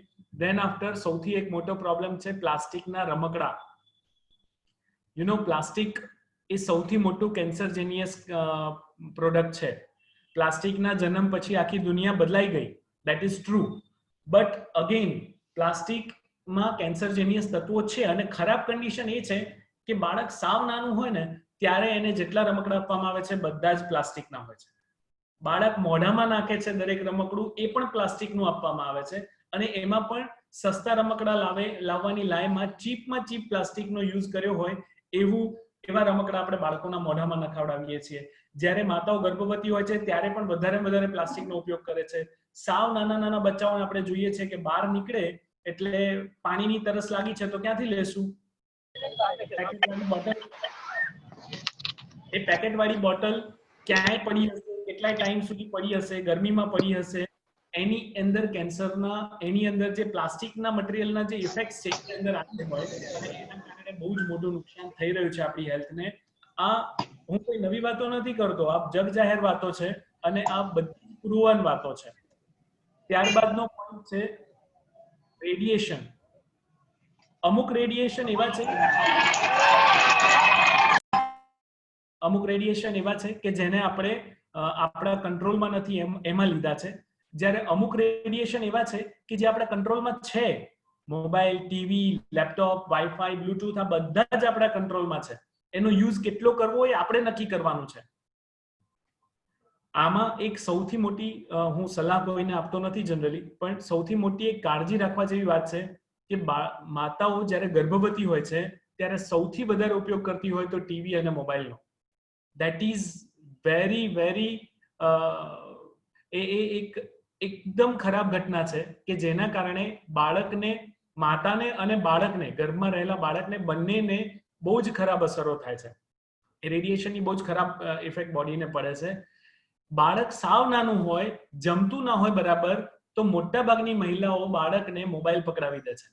ધેન આફ્ટર સૌથી એક મોટો પ્રોબ્લેમ છે પ્લાસ્ટિકના રમકડા. યુ નો પ્લાસ્ટિક એ સૌથી મોટું કેન્સરજેનિયસ પ્રોડક્ટ છે. પ્લાસ્ટિકના જન્મ પછી આખી દુનિયા બદલાઈ ગઈ, that is true. But again પ્લાસ્ટિકમાં કેન્સરજેનિયસ તત્વો છે અને ખરાબ કન્ડિશન એ છે કે બાળક સાવ નાનું હોય ને ત્યારે એને જેટલા રમકડા આપવામાં આવે છે બધા જ પ્લાસ્ટિકના હોય છે. બાળક મોઢામાં નાખે છે દરેક રમકડું એ પણ પ્લાસ્ટિકનું આપવામાં આવે છે અને એમાં પણ સસ્તા રમકડા લાવવાની લાઈમાં ચીપમાં ચીપ પ્લાસ્ટિકનો યુઝ કર્યો હોય એવા રમકડા આપણે બાળકોના મોઢામાં નખાવડાવીએ છીએ. જ્યારે માતાઓ ગર્ભવતી હોય છે ત્યારે પણ વધારે પ્લાસ્ટિકનો ઉપયોગ કરે છે. સાવ નાના બચ્ચાઓને આપણે જોઈએ છે કે બહાર નીકળે એટલે પાણીની તરસ લાગી છે તો ક્યાંથી લેશું? એ પેકેટવાળી બોટલ ક્યાંય પડી હશે, કેટલા ટાઈમ સુધી પડી હશે, ગરમીમાં પડી હશે, એની અંદર એની અંદર જે પ્લાસ્ટિકના મટીરિયલના જે ઇફેક્ટ છે એની અંદર આવી હોય અને એના કારણે બહુ જ મોટું નુકસાન થઈ રહ્યું છે આપણી હેલ્થને. આ હું કોઈ નવી વાતો નથી કરતો, આ જગ જાહેર વાતો છે અને આ બધી પ્રૂવન વાતો છે. ત્યારબાદનો પોઈન્ટ છે રેડિયેશન. અમુક રેડિયેશન એવા છે કે જેને આપણે આપણા કંટ્રોલમાં નથી એમાં લીધા છે. જ્યારે અમુક રેડિયેશન એવા છે કે જે આપણા કંટ્રોલમાં છે. Mobile, TV, laptop, wifi, Bluetooth આ બધા જ આપણા કંટ્રોલમાં છે. એનો યુઝ કેટલો કરવો એ આપણે નક્કી કરવાનું છે. આમાં એક સૌથી મોટી હું સલાહ કોઈને આપતો નથી જનરલી, પણ સૌથી મોટી એક કાળજી રાખવા જેવી વાત છે કે માતાઓ જ્યારે ગર્ભવતી હોય છે ત્યારે સૌથી વધારે ઉપયોગ કરતી હોય તો ટીવી અને મોબાઈલનો. દેટ ઇઝ વેરી એક એકદમ ખરાબ ઘટના છે કે જેના કારણે માતાને અને બાળકને, ગર્ભમાં રહેલા બાળકને બંનેને બહુ જ ખરાબ અસરો થાય છે. રેડિયેશનની બહુ જ ખરાબ ઇફેક્ટ બોડીને પડે છે. બાળક સાવ નાનું હોય, જમતું ના હોય બરાબર, તો મોટા ભાગની મહિલાઓ બાળકને મોબાઈલ પકડાવી દે છે.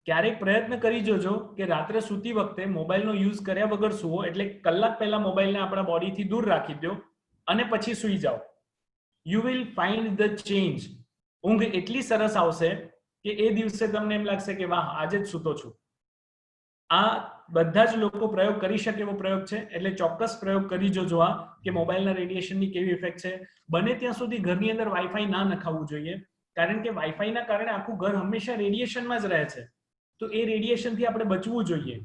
ક્યારેક પ્રયત્ન કરી જોજો કે રાત્રે સૂતી વખતે મોબાઈલનો યુઝ કર્યા વગર સૂવો, એટલે કલાક પહેલા મોબાઈલને આપણા બોડીથી દૂર રાખી દો અને પછી સૂઈ જાઓ. You will find the change. ઊંઘ એટલી સરસ આવશે કે એ દિવસે તમને એમ લાગશે કે વાહ, આજે જ સૂતો છું. આ બધા જ લોકો પ્રયોગ કરી શકે એવો પ્રયોગ છે, એટલે ચોક્કસ પ્રયોગ કરી જોજો આ કે મોબાઈલના રેડિયેશનની કેવી ઇફેક્ટ છે. બને ત્યાં સુધી ઘરની અંદર વાઈફાઈ ના નખાવવું જોઈએ, કારણ કે વાઈફાઈના કારણે આખું ઘર હંમેશા રેડિયેશનમાં જ રહે છે. તો એ રેડિયેશનથી આપણે બચવું જોઈએ.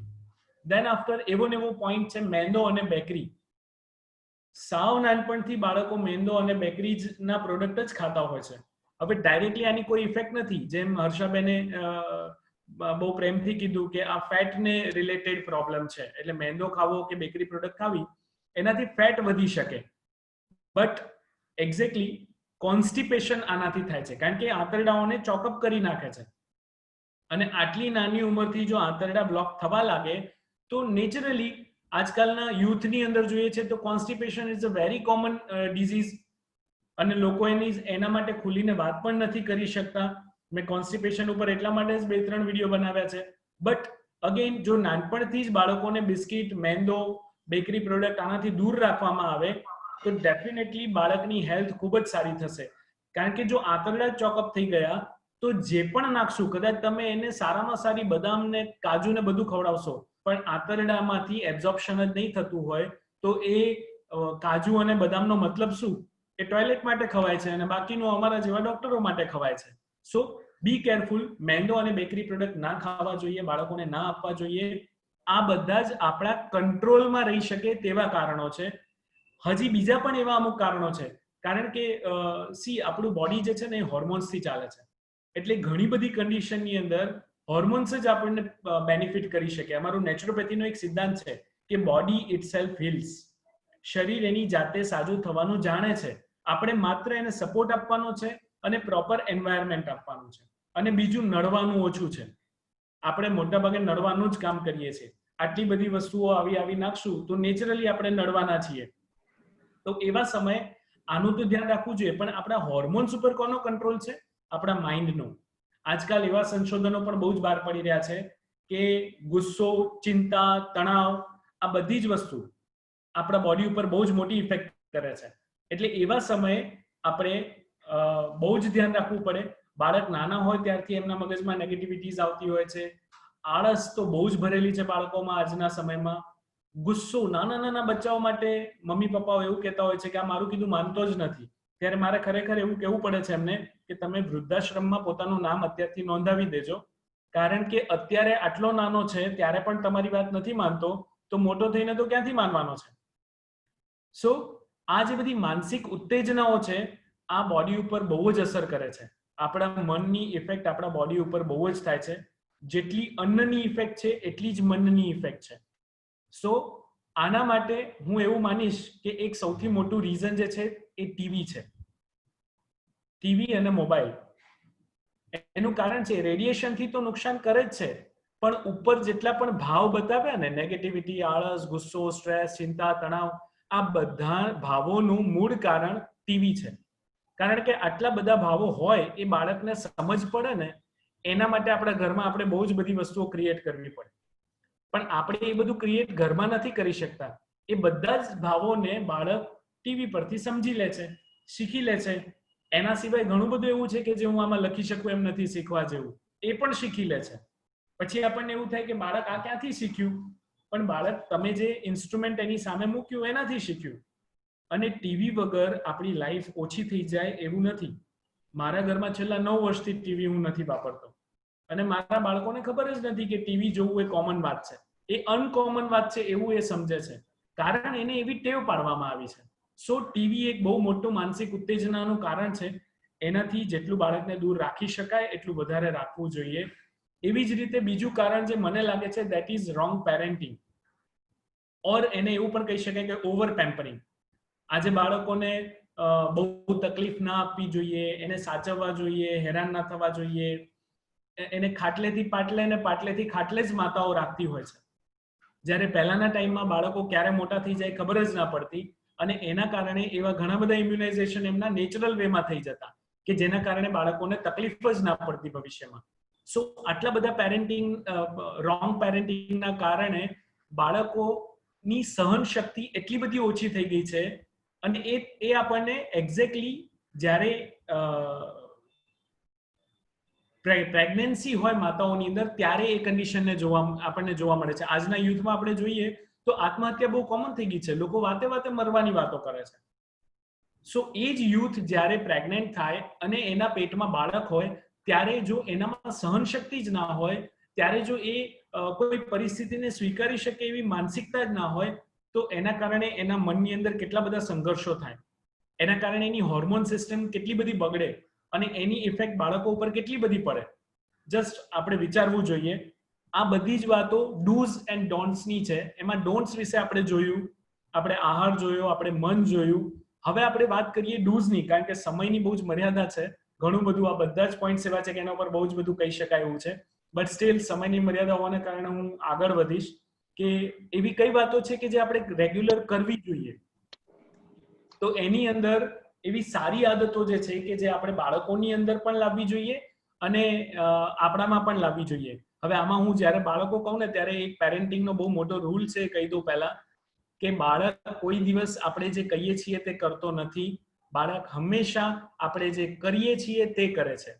દેન આફ્ટર એવો પોઈન્ટ છે મેંદો અને બેકરી. સાવ નાનપણથી બાળકો મેંદો અને બેકરીના પ્રોડક્ટ જ ખાતા હોય છે. હવે ડાયરેક્ટલી આની કોઈ ઇફેક્ટ નથી, જેમ હર્ષાબેને બહુ પ્રેમથી કીધું કે આ ફેટને રિલેટેડ પ્રોબ્લેમ છે, એટલે મેંદો ખાવો કે બેકરી પ્રોડક્ટ ખાવી એનાથી ફેટ વધી શકે. બટ એક્ઝેક્ટલી કોન્સ્ટિપેશન આનાથી થાય છે, કારણ કે આંતરડાઓને ચોકઅપ કરી નાખે છે. અને આટલી નાની ઉંમરથી જો આંતરડા બ્લોક થવા લાગે તો નેચરલી આજકાલના યુથની અંદર જોઈએ છે તો constipation is a very common disease અને લોકો એના માટે ખુલીને વાત પણ નથી કરી શકતા. મેં કોન્સ્ટિપેશન ઉપર એટલા માટે જ 2-3 વિડીયો બનાવ્યા છે. બટ અગેન જો નાનપણથી જ બાળકોને બિસ્કિટ, મેંદો, બેકરી પ્રોડક્ટ આનાથી દૂર રાખવામાં આવે તો ડેફિનેટલી બાળકની હેલ્થ ખૂબ જ સારી થશે. કારણ કે જો આંતરડા ચોકઅપ થઈ ગયા તો જે પણ નાખશું, કદાચ તમે એને સારામાં સારી બદામ ને કાજુ ને બધું ખવડાવશો, પણ આંતરડામાંથી એબ્ઝોર્પ્શન જ નહીં થતું હોય તો એ કાજુ અને બદામનો મતલબ શું? એ ટોયલેટ માટે ખવાય છે અને બાકીનું અમારા જેવા ડોક્ટરો માટે ખવાય છે. સો બી કેરફુલ. મેંદો અને બેકરી પ્રોડક્ટ ના ખાવા જોઈએ, બાળકોને ના આપવા જોઈએ. આ બધા જ આપણા કંટ્રોલમાં રહી શકે તેવા કારણો છે. હજી બીજા પણ એવા અમુક કારણો છે, કારણ કે આપણું બોડી જે છે ને એ હોર્મોન્સથી ચાલે છે, એટલે ઘણી બધી કન્ડિશનની અંદર હોર્મોન્સ જ આપણને બેનિફિટ કરી શકે. અમારું નેચરોપેથીનો એક સિદ્ધાંત છે કે બોડી ઇટસેલ્ફ હીલ્સ. શરીર એની જાતે સાજું થવાનું જાણે છે, આપણે માત્ર એને સપોર્ટ આપવાનો છે અને પ્રોપર એન્વાયરમેન્ટ આપવાનું છે. અને બીજું, નડવાનું ઓછું છે. આપણે મોટાભાગે નડવાનું જ કામ કરીએ છીએ. આટલી બધી વસ્તુઓ આવી નાખશું તો નેચરલી આપણે નડવાના છીએ. તો એવા સમયે આનું તો ધ્યાન રાખવું જોઈએ, પણ આપણા હોર્મોન્સ ઉપર કોનો કંટ્રોલ છે? આપણા માઇન્ડનો. આજકાલ એવા સંશોધનો પણ બહુ જ બહાર પડી રહ્યા છે કે ગુસ્સો, ચિંતા, તણાવ, આ બધી જ વસ્તુ આપણા બોડી ઉપર બહુ જ મોટી ઇફેક્ટ કરે છે. એટલે એવા સમયે આપણે બહુ જ ધ્યાન રાખવું પડે. બાળક નાના હોય ત્યારથી એમના મગજમાં નેગેટિવિટીઝ આવતી હોય છે. આળસ તો બહુ જ ભરેલી છે બાળકોમાં આજના સમયમાં. ગુસ્સો, નાના બચ્ચાઓ માટે મમ્મી પપ્પાઓ એવું કહેતા હોય છે કે આ મારું કીધું માનતો જ નથી. ત્યારે મારે ખરેખર એવું કહેવું પડે છે એમને કે તમે વૃદ્ધાશ્રમમાં પોતાનું નામ અત્યારથી નોંધાવી દેજો, કારણ કે અત્યારે આટલો નાનો છે ત્યારે પણ તમારી વાત નથી માનતો, તો મોટો થઈને તો ક્યાંથી માનવાનો છે? સો આ જે બધી માનસિક ઉત્તેજનાઓ છે આ બોડી ઉપર બહુ જ અસર કરે છે. આપણા મનની ઇફેક્ટ આપણા બોડી ઉપર બહુ જ થાય છે. જેટલી અન્નની ઇફેક્ટ છે એટલી જ મનની ઇફેક્ટ છે. સો આના માટે હું એવું માનીશ કે એક સૌથી મોટું રીઝન જે છે એ ટીવી છે. ટીવી અને મોબાઈલ. એનું કારણ છે રેડિયેશનથી તો નુકસાન કરે જ છે, પણ ઉપર જેટલા પણ ભાવ બતાવ્યા ને, નેગેટિવિટી, આળસ, ગુસ્સો, સ્ટ્રેસ, ચિંતા, તણાવ, આ બધા ભાવોનું મૂળ કારણ ટીવી છે. કારણ કે આટલા બધા ભાવો હોય એ બાળકને સમજ પડે ને, એના માટે આપણા ઘરમાં આપણે બહુ જ બધી વસ્તુઓ ક્રિએટ કરવી પડે. પણ આપણે એ બધું ક્રિએટ ઘરમાં નથી કરી શકતા. એ બધા જ ભાવોને બાળક ટીવી પરથી સમજી લે છે, શીખી લે છે. એના સિવાય ઘણું બધું એવું છે કે જે હું આમાં લખી શકું એમ નથી શીખવા જેવું, એ પણ શીખી લે છે. પછી આપણને એવું થાય કે બાળક આ ક્યાંથી શીખ્યું? પણ બાળક તમે જે ઇન્સ્ટ્રુમેન્ટ એની સામે મૂક્યું એનાથી શીખ્યું. અને ટીવી વગર આપણી લાઈફ ઓછી થઈ જાય એવું નથી. મારા ઘરમાં છેલ્લા 9 વર્ષથી ટીવી હું નથી વાપરતો, અને મારા બાળકોને ખબર જ નથી કે ટીવી જોવું એ કોમન વાત છે. એ અનકોમન વાત છે એવું એ સમજે છે, કારણ એને એવી ટેવ પાડવામાં આવી છે. સો ટીવી એક બહુ મોટું માનસિક ઉત્તેજનાનું કારણ છે. એનાથી જેટલું બાળકને દૂર રાખી શકાય એટલું વધારે રાખવું જોઈએ. એવી જ રીતે બીજું કારણ જે મને લાગે છે દેટ ઇઝ રોંગ પેરેન્ટિંગ, ઓર એને એવું પણ કહી શકાય કે ઓવર પેમ્પરિંગ. આજે બાળકોને બહુ તકલીફ ના આપવી જોઈએ, એને સાચવવા જોઈએ, હેરાન ના થવા જોઈએ. એને ખાટલેથી પાટલે ને પાટલેથી ખાટલે જ માતાઓ રાખતી હોય છે. જ્યારે પહેલાના ટાઈમમાં બાળકો ક્યારે મોટા થઈ જાય ખબર જ ના પડતી, અને એના કારણે એવા ઘણા બધા ઇમ્યુનાઇઝેશન એમના નેચરલ વેમાં થઈ જતા કે જેના કારણે બાળકોને તકલીફ જ ના પડતી ભવિષ્યમાં. સો આટલા બધા પેરેન્ટિંગ, રોંગ પેરેન્ટિંગના કારણે બાળકોની સહન શક્તિ એટલી બધી ઓછી થઈ ગઈ છે. અને એ આપણને એક્ઝેક્ટલી જ્યારે પ્રેગ્નન્સી હોય માતાઓની અંદર ત્યારે એ કન્ડિશનને આપણને જોવા મળે છે. આજના યુથમાં આપણે જોઈએ તો આત્મહત્યા બહુ કોમન થઈ ગઈ છે. લોકો વાતે વાતે મરવાની વાતો કરે છે. સો એ જ યુથ જ્યારે પ્રેગ્નેન્ટ થાય અને એના પેટમાં બાળક હોય ત્યારે જો એનામાં સહન શક્તિ જ ના હોય, ત્યારે જો એ કોઈ પરિસ્થિતિને સ્વીકારી શકે એવી માનસિકતા જ ના હોય, તો એના કારણે એના મનની અંદર કેટલા બધા સંઘર્ષો થાય. એના કારણે એની હોર્મોન સિસ્ટમ કેટલી બધી બગડે અને એની ઇફેક્ટ બાળકો ઉપર કેટલી બધી પડે. જસ્ટ આપણે વિચારવું જોઈએ. આ બધી જ વાતો ડૂઝ એન્ડ ડોન્ટ્સની છે. એમાં ડોન્ટ્સ વિશે આપણે જોયું, આપણે આહાર જોયો, આપણે મન જોયું. હવે આપણે વાત કરીએ ડૂઝની, કારણ કે સમયની બહુ જ મર્યાદા છે. ઘણું બધું આ બધા જ પોઈન્ટ્સ એવા છે કે એના ઉપર બહુ જ બધું કહી શકાય એવું છે, બટ સ્ટીલ સમયની મર્યાદા હોવાને કારણે હું આગળ વધીશ કે એવી કઈ વાતો છે કે જે આપણે રેગ્યુલર કરવી જોઈએ. તો એની અંદર એવી સારી આદતો જે છે કે જે આપણે બાળકોની અંદર પણ લાવવી જોઈએ અને આપણામાં પણ લાવવી જોઈએ. હવે આમાં હું જ્યારે બાળકો કહું ને ત્યારે એક પેરેન્ટિંગનો બહુ મોટો રૂલ છે, કહી દઉં પહેલા, કે બાળક કોઈ દિવસ આપણે જે કહીએ છીએ તે કરતો નથી. બાળક હંમેશા આપણે જે કરીએ છીએ તે કરે છે.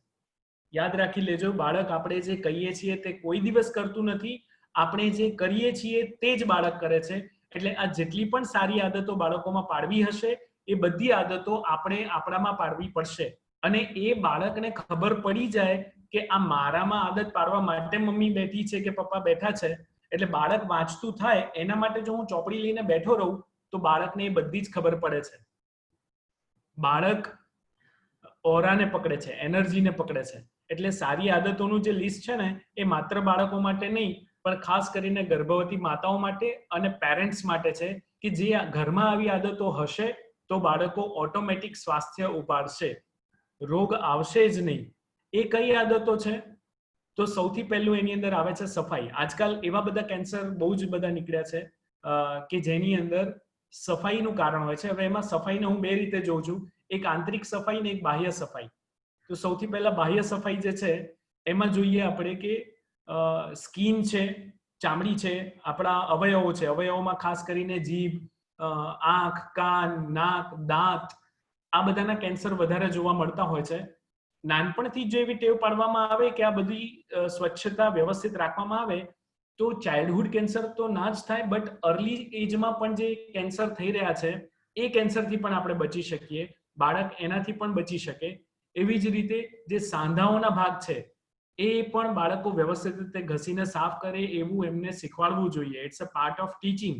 યાદ રાખી લેજો, બાળક આપણે જે કહીએ છીએ તે કોઈ દિવસ કરતું નથી. આપણે જે કરીએ છીએ તે જ બાળક કરે છે. એટલે આ જેટલી પણ સારી આદતો બાળકોમાં પાડવી હશે એ બધી આદતો આપણે આપણામાં પાડવી પડશે. અને એ બાળકને ખબર પડી જાય કે આ મારામાં આદત પાડવા માટે મમ્મી બેઠી છે કે પપ્પા બેઠા છે, એટલે બાળક વાંચતું થાય એના માટે જો હું ચોપડી લઈને બેઠો રહું તો બાળકને એ બધી જ ખબર પડે છે. બાળક ઓરાને પકડે છે, એનર્જીને પકડે છે. એટલે સારી આદતોનું જે લિસ્ટ છે ને એ માત્ર બાળકો માટે નહીં પણ ખાસ કરીને ગર્ભવતી માતાઓ માટે અને પેરેન્ટ્સ માટે છે કે જે ઘરમાં આવી આદતો હશે તો બાળકો ઓટોમેટિક સ્વાસ્થ્ય ઉપાડશે, રોગ આવશે જ નહીં. એ કઈ આદતો છે? તો સૌથી પહેલું એની અંદર આવે છે સફાઈ. આજકાલ એવા બધા કેન્સર બહુ જ બધા નીકળ્યા છે કે જેની અંદર સફાઈનું કારણ હોય છે. હવે એમાં સફાઈને હું બે રીતે જોઉં છું, એક આંતરિક સફાઈ ને એક બાહ્ય સફાઈ. તો સૌથી પહેલા બાહ્ય સફાઈ જે છે એમાં જોઈએ આપણે કે સ્કિન છે, ચામડી છે, આપણા અવયવો છે. અવયવોમાં ખાસ કરીને જીભ, આંખ, કાન, નાક, દાંત, આ બધાના કેન્સર વધારે જોવા મળતા હોય છે. નાનપણથી જો એવી ટેવ પાડવામાં આવે કે આ બધી સ્વચ્છતા વ્યવસ્થિત રાખવામાં આવે તો ચાઇલ્ડહુડ કેન્સર તો ના જ થાય, બટ અર્લી એજમાં પણ જે કેન્સર થઈ રહ્યા છે એ કેન્સરથી પણ આપણે બચી શકીએ, બાળક એનાથી પણ બચી શકે. એવી જ રીતે જે સાંધાઓના ભાગ છે એ પણ બાળકો વ્યવસ્થિત રીતે ઘસીને સાફ કરે એવું એમને શીખવાડવું જોઈએ. It's a part of teaching.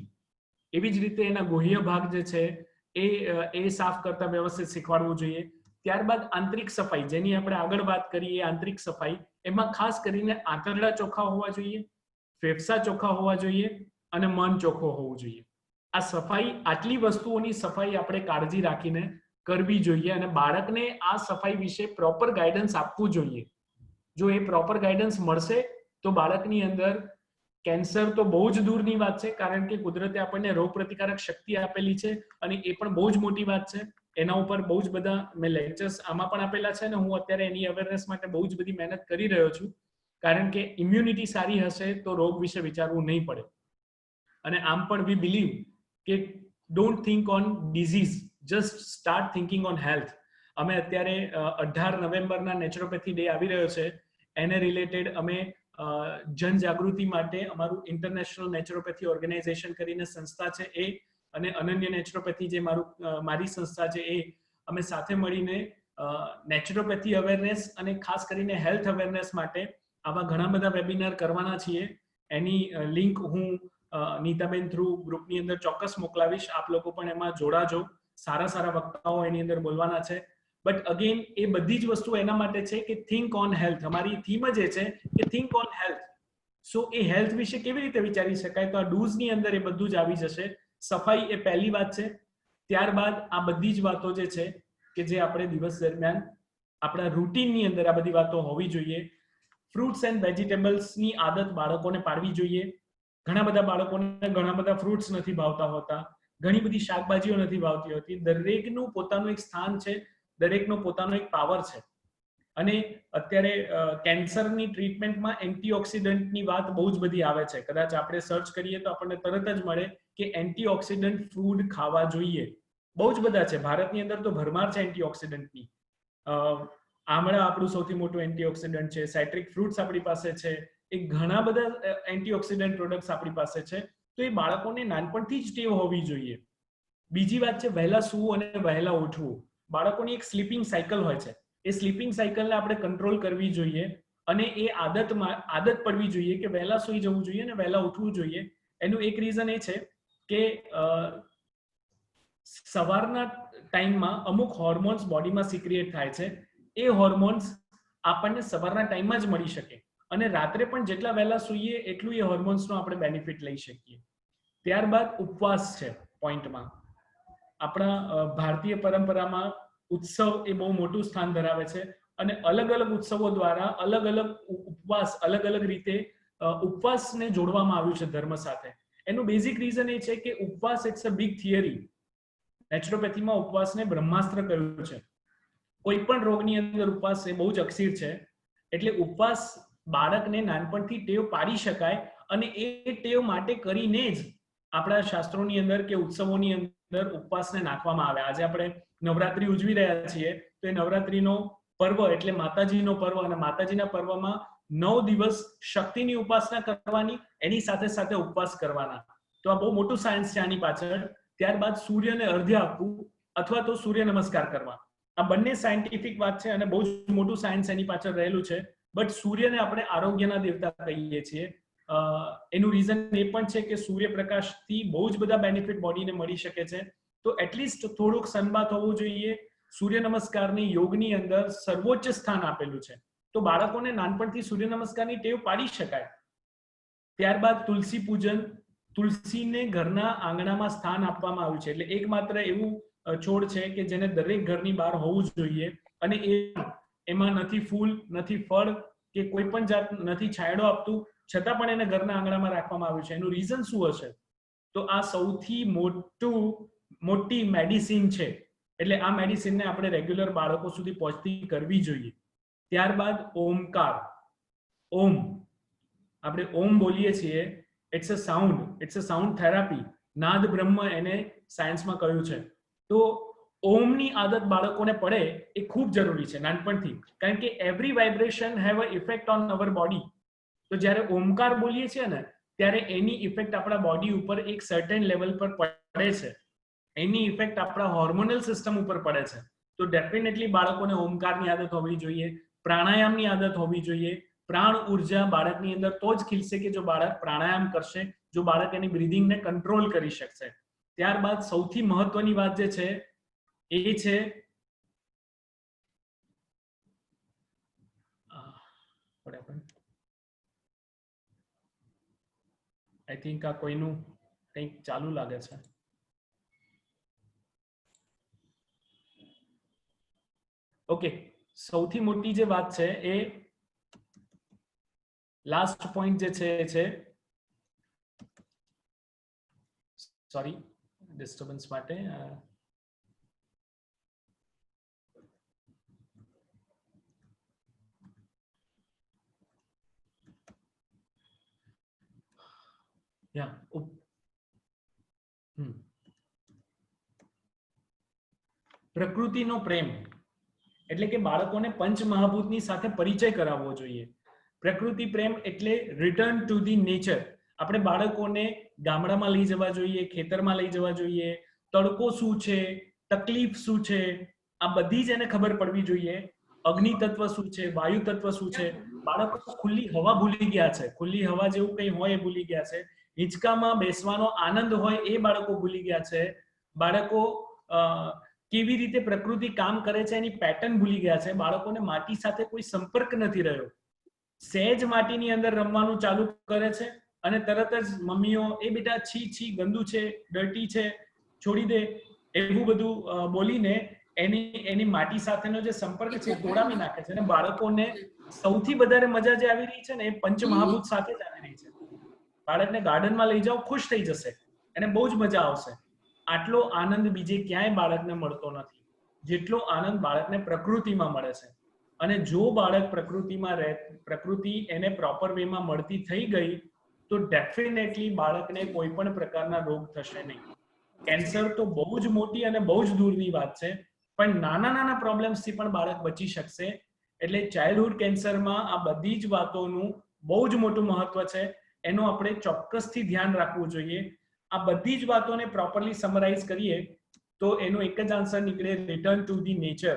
એવી જ રીતે એના ગુહ્ય ભાગ જે છે એ સાફ કરતા વ્યવસ્થિત શીખવાડવું જોઈએ. ત્યારબાદ આંતરિક સફાઈ, જેની આપણે આગળ વાત કરીએ, આંતરિક સફાઈ, એમાં ખાસ કરીને આંતરડા ચોખ્ખા હોવા જોઈએ, ફેફસા ચોખ્ખા હોવા જોઈએ અને મન ચોખ્ખું હોવું જોઈએ. આ સફાઈ, આટલી વસ્તુઓની સફાઈ આપણે કાળજી રાખીને કરવી જોઈએ અને બાળકને આ સફાઈ વિશે પ્રોપર ગાઈડન્સ આપવું જોઈએ. જો એ પ્રોપર ગાઈડન્સ મળશે તો બાળકની અંદર કેન્સર તો બહુ જ દૂરની વાત છે, કારણ કે કુદરતે આપણને રોગ પ્રતિકારક શક્તિ આપેલી છે અને એ પણ બહુ જ મોટી વાત છે. એના ઉપર બહુ જ બધા મેં લેક્ચર્સ આમાં પણ આપેલા છે અને હું અત્યારે એની અવેરનેસ માટે બહુ જ બધી મહેનત કરી રહ્યો છું, કારણ કે ઇમ્યુનિટી સારી હશે તો રોગ વિશે વિચારવું નહીં પડે. અને આમ પણ વી બિલીવ કે don't think on disease, just start thinking on health. અમે અત્યારે 18 નવેમ્બરના નેચરોપેથી ડે આવી રહ્યો છે, એને રિલેટેડ અમે જનજાગૃતિ માટે અમારું ઇન્ટરનેશનલ નેચરોપેથી ઓર્ગેનાઇઝેશન કરીને સંસ્થા છે એ અને અનન્ય નેચરોપેથી જે મારી સંસ્થા છે એ અમે સાથે મળીને નેચરોપેથી અવેરનેસ અને ખાસ કરીને હેલ્થ અવેરનેસ માટે આવા ઘણા બધા વેબિનાર કરવાના છીએ. એની લિંક હું નીતાબેન થ્રુ ગ્રુપની અંદર ચોક્કસ મોકલાવીશ. આપ લોકો પણ એમાં જોડાજો. સારા સારા વક્તાઓ એની અંદર બોલવાના છે. બટ અગેન એ બધી જ વસ્તુ એના માટે છે કે થિંક ઓન હેલ્થ. અમારી થીમ જ એ છે કે think on health. So A health વિશે કેવી રીતે વિચારી શકાય, તો આ ડૂઝની અંદર એ બધું જ આવી જશે. સફાઈ એ પહેલી વાત છે. ત્યારબાદ આ બધી જ વાતો જે છે કે જે આપણે દિવસ દરમિયાન આપણા રૂટીનની અંદર આ બધી વાતો હોવી જોઈએ. ફ્રૂટ્સ એન્ડ વેજીટેબલ્સની આદત બાળકોને પાડવી જોઈએ. ઘણા બધા બાળકોને ઘણા બધા ફ્રૂટ્સ નથી ભાવતા હોતા, ઘણી બધી શાકભાજીઓ નથી ભાવતી હોતી. દરેકનું પોતાનું એક સ્થાન છે, દરેકનો પોતાનો એક પાવર છે. અને અત્યારે કેન્સરની ટ્રીટમેન્ટમાં એન્ટીઓક્સિડન્ટની વાત બહુ જ બધી આવે છે. કદાચ આપણે સર્ચ કરીએ તો આપણને તરત જ મળે કે એન્ટીઓક્સિડન્ટ ફૂડ ખાવા જોઈએ. બહુ જ બધા છે. ભારતની અંદર તો ભરમાર છે એન્ટીઓક્સિડન્ટની. આમળા આપણું સૌથી મોટું એન્ટીઓક્સિડન્ટ છે, સાઇટ્રિક ફ્રૂટ્સ આપણી પાસે છે, એ ઘણા બધા એન્ટીઓક્સિડન્ટ પ્રોડક્ટ્સ આપણી પાસે છે. તો એ બાળકોને નાનપણથી જ ટેવ હોવી જોઈએ. બીજી વાત છે વહેલા સૂવું અને વહેલા ઉઠવું. બાળકોની એક સ્લીપિંગ સાયકલ હોય છે, એ સ્લીપિંગ સાયકલને આપણે કંટ્રોલ કરવી જોઈએ અને એ આદત પડવી જોઈએ કે વહેલા સૂઈ જવું જોઈએ અને વહેલા ઉઠવું જોઈએ. એનું એક રીઝન એ છે કે સવારના ટાઈમમાં અમુક હોર્મોન્સ બોડીમાં સિક્રિએટ થાય છે. એ હોર્મોન્સ આપણને સવારના ટાઈમમાં જ મળી શકે અને રાત્રે પણ જેટલા વહેલા સૂઈએ એટલું એ હોર્મોન્સનો આપણે બેનિફિટ લઈ શકીએ. ત્યારબાદ ઉપવાસ છે પોઈન્ટમાં. આપણા ભારતીય પરંપરામાં ઉત્સવ એ બહુ મોટું સ્થાન ધરાવે છે અને અલગ અલગ ઉત્સવો દ્વારા અલગ અલગ ઉપવાસ, અલગ અલગ રીતે ઉપવાસને જોડવામાં આવ્યું છે ધર્મ સાથે. એનું બેઝિક રીઝન એ છે કે ઉપવાસ ઇટ્સ અ બિગ થિયરી. નેચરોપેથીમાં ઉપવાસને બ્રહ્માસ્ત્ર કહ્યું છે. કોઈ પણ રોગની અંદર ઉપવાસ એ બહુ જ અક્ષીર છે. એટલે ઉપવાસ બાળકને નાનપણથી ટેવ પાડી શકાય અને એ ટેવ માટે કરીને જ આપણા શાસ્ત્રોની અંદર કે ઉત્સવોની અંદર ઉપવાસને નાખવામાં આવે. આજે આપણે નવરાત્રી ઉજવી રહ્યા છીએ તો એ નવરાત્રીનો પર્વ એટલે માતાજીનો પર્વ અને માતાજીના પર્વમાં 9 દિવસ શક્તિની ઉપાસના કરવાની, એની સાથે સાથે ઉપવાસ કરવાના. તો આ બહુ મોટું સાયન્સ છે આની પાછળ. ત્યારબાદ સૂર્યને અર્ધ્ય આપવું અથવા તો સૂર્ય નમસ્કાર કરવા. આ બંને સાયન્ટિફિક વાત છે અને બહુ જ મોટું સાયન્સ એની પાછળ રહેલું છે. બટ સૂર્યને આપણે આરોગ્યના દેવતા કહીએ છીએ. એનું રીઝન એ પણ છે કે સૂર્યપ્રકાશથી બહુ જ બધા બેનિફિટ બોડીને મળી શકે છે. તો એટલીસ્ટ થોડુંક સનબાથ હોવું જોઈએ. સૂર્ય નમસ્કારની યોગની અંદર સર્વોચ્ચ સ્થાન આપેલું છે, તો બાળકોને નાનપણથી સૂર્ય નમસ્કારની ટેવ પાડી શકાય. ત્યારબાદ તુલસી પૂજન, તુલસીને ઘરના આંગણામાં સ્થાન આપવામાં આવ્યું છે, એટલે એકમાત્ર એવું છોડ છે કે જેને દરેક ઘરની બહાર હોવું જોઈએ, અને એમાં નથી ફૂલ, નથી ફળ કે કોઈ પણ જાત નથી છાંયડો આપતું, છતાં પણ એને ઘરના આંગણામાં રાખવામાં આવ્યું છે. એનું રીઝન શું હશે? તો આ સૌથી મોટી મેડિસિન છે, એટલે આ મેડિસિનને આપણે રેગ્યુલર બાળકો સુધી પહોંચતી કરવી જોઈએ. ત્યારબાદ ઓમકાર, ઓમ, આપણે ઓમ બોલીએ છીએ, ઇટ્સ અ સાઉન્ડ થેરાપી. નાદ બ્રહ્મ એને સાયન્સમાં કહ્યું છે. તો ઓમની આદત બાળકોને પડે એ ખૂબ જરૂરી છે નાનપણથી, કારણ કે every vibration have a effect on hour body. તો જ્યારે ઓમકાર બોલીએ છીએ ને ત્યારે એની ઇફેક્ટ આપણા બોડી ઉપર એક સર્ટેન લેવલ પર પડે છે, એની ઇફેક્ટ આપણા હોર્મોનલ સિસ્ટમ ઉપર પડે છે. તો ડેફિનેટલી બાળકોને ઓમકારની આદત હોવી જોઈએ, પ્રાણાયામની આદત હોવી જોઈએ. પ્રાણ ઉર્જા બાળકની અંદર તો જ ખીલશે કે જો બાળક પ્રાણાયામ કરશે, જો બાળક એની બ્રીધિંગને કંટ્રોલ કરી શકશે. ત્યારબાદ સૌથી મહત્વની વાત જે છે એ છે આઈ થિંક આ કોઈનું કંઈક ચાલુ લાગે છે. ઓકે, સૌથી મોટી જે વાત છે એ લાસ્ટ પોઈન્ટ જે છે એ છે, સોરી ડિસ્ટર્બન્સ માટે, પ્રકૃતિનો પ્રેમ, એટલે કે બાળકોને પંચમહાભૂતની સાથે પરિચય કરાવવો જોઈએ. પ્રકૃતિ પ્રેમ એટલે રિટર્ન ટુ ધી નેચર. આપણે બાળકોને ગામડામાં લઈ જવા જોઈએ, ખેતરમાં લઈ જવા જોઈએ. તડકો શું છે, તકલીફ શું છે, આ બધી જ એને ખબર પડવી જોઈએ. અગ્નિ તત્વ શું છે, વાયુ તત્વ શું છે. બાળકો ખુલ્લી હવા ભૂલી ગયા છે, ખુલ્લી હવા જેવું કંઈ હોય એ ભૂલી ગયા છે. હિંચકામાં બેસવાનો આનંદ હોય એ બાળકો ભૂલી ગયા છે. બાળકો કેવી રીતે પ્રકૃતિ કામ કરે છે એની પેટર્ન ભૂલી ગયા છે. બાળકોને માટી સાથે કોઈ સંપર્ક નથી રહ્યો. સહેજ માટીની અંદર રમવાનું ચાલુ કરે છે અને તરત જ મમ્મીઓ એ બેટા છી ગંદુ છે, ડર્ટી છે, છોડી દે, એવું બધું બોલીને એની માટી સાથેનો જે સંપર્ક છે તોડાવી નાખે છે. અને બાળકોને સૌથી વધારે મજા જે આવી રહી છે ને એ પંચમહાભૂત સાથે જ આવી રહી છે. બાળકને ગાર્ડનમાં લઈ જાઓ, ખુશ થઈ જશે, એને બહુ જ મજા આવશે. આટલો આનંદ બીજે ક્યાંય બાળકને મળતો નથી જેટલો આનંદ બાળકને પ્રકૃતિમાં મળે છે. અને જો બાળક પ્રકૃતિમાં રહે, પ્રકૃતિ એને પ્રોપર વેમાં મળતી થઈ ગઈ તો ડેફિનેટલી બાળકને કોઈ પણ પ્રકારના રોગ થશે નહીં. કેન્સર તો બહુ જ મોટી અને બહુ જ દૂરની વાત છે, પણ નાના પ્રોબ્લેમ્સથી પણ બાળક બચી શકશે. એટલે ચાઇલ્ડહુડ કેન્સરમાં આ બધી જ વાતોનું બહુ જ મોટું મહત્વ છે, એનું આપણે ચોક્કસથી ધ્યાન રાખવું જોઈએ. આ બધી જ વાતોને પ્રોપરલી સમરાઇઝ કરીએ તો એનો એક જ આન્સર નીકળે, રિટર્ન ટુ ધી નેચર.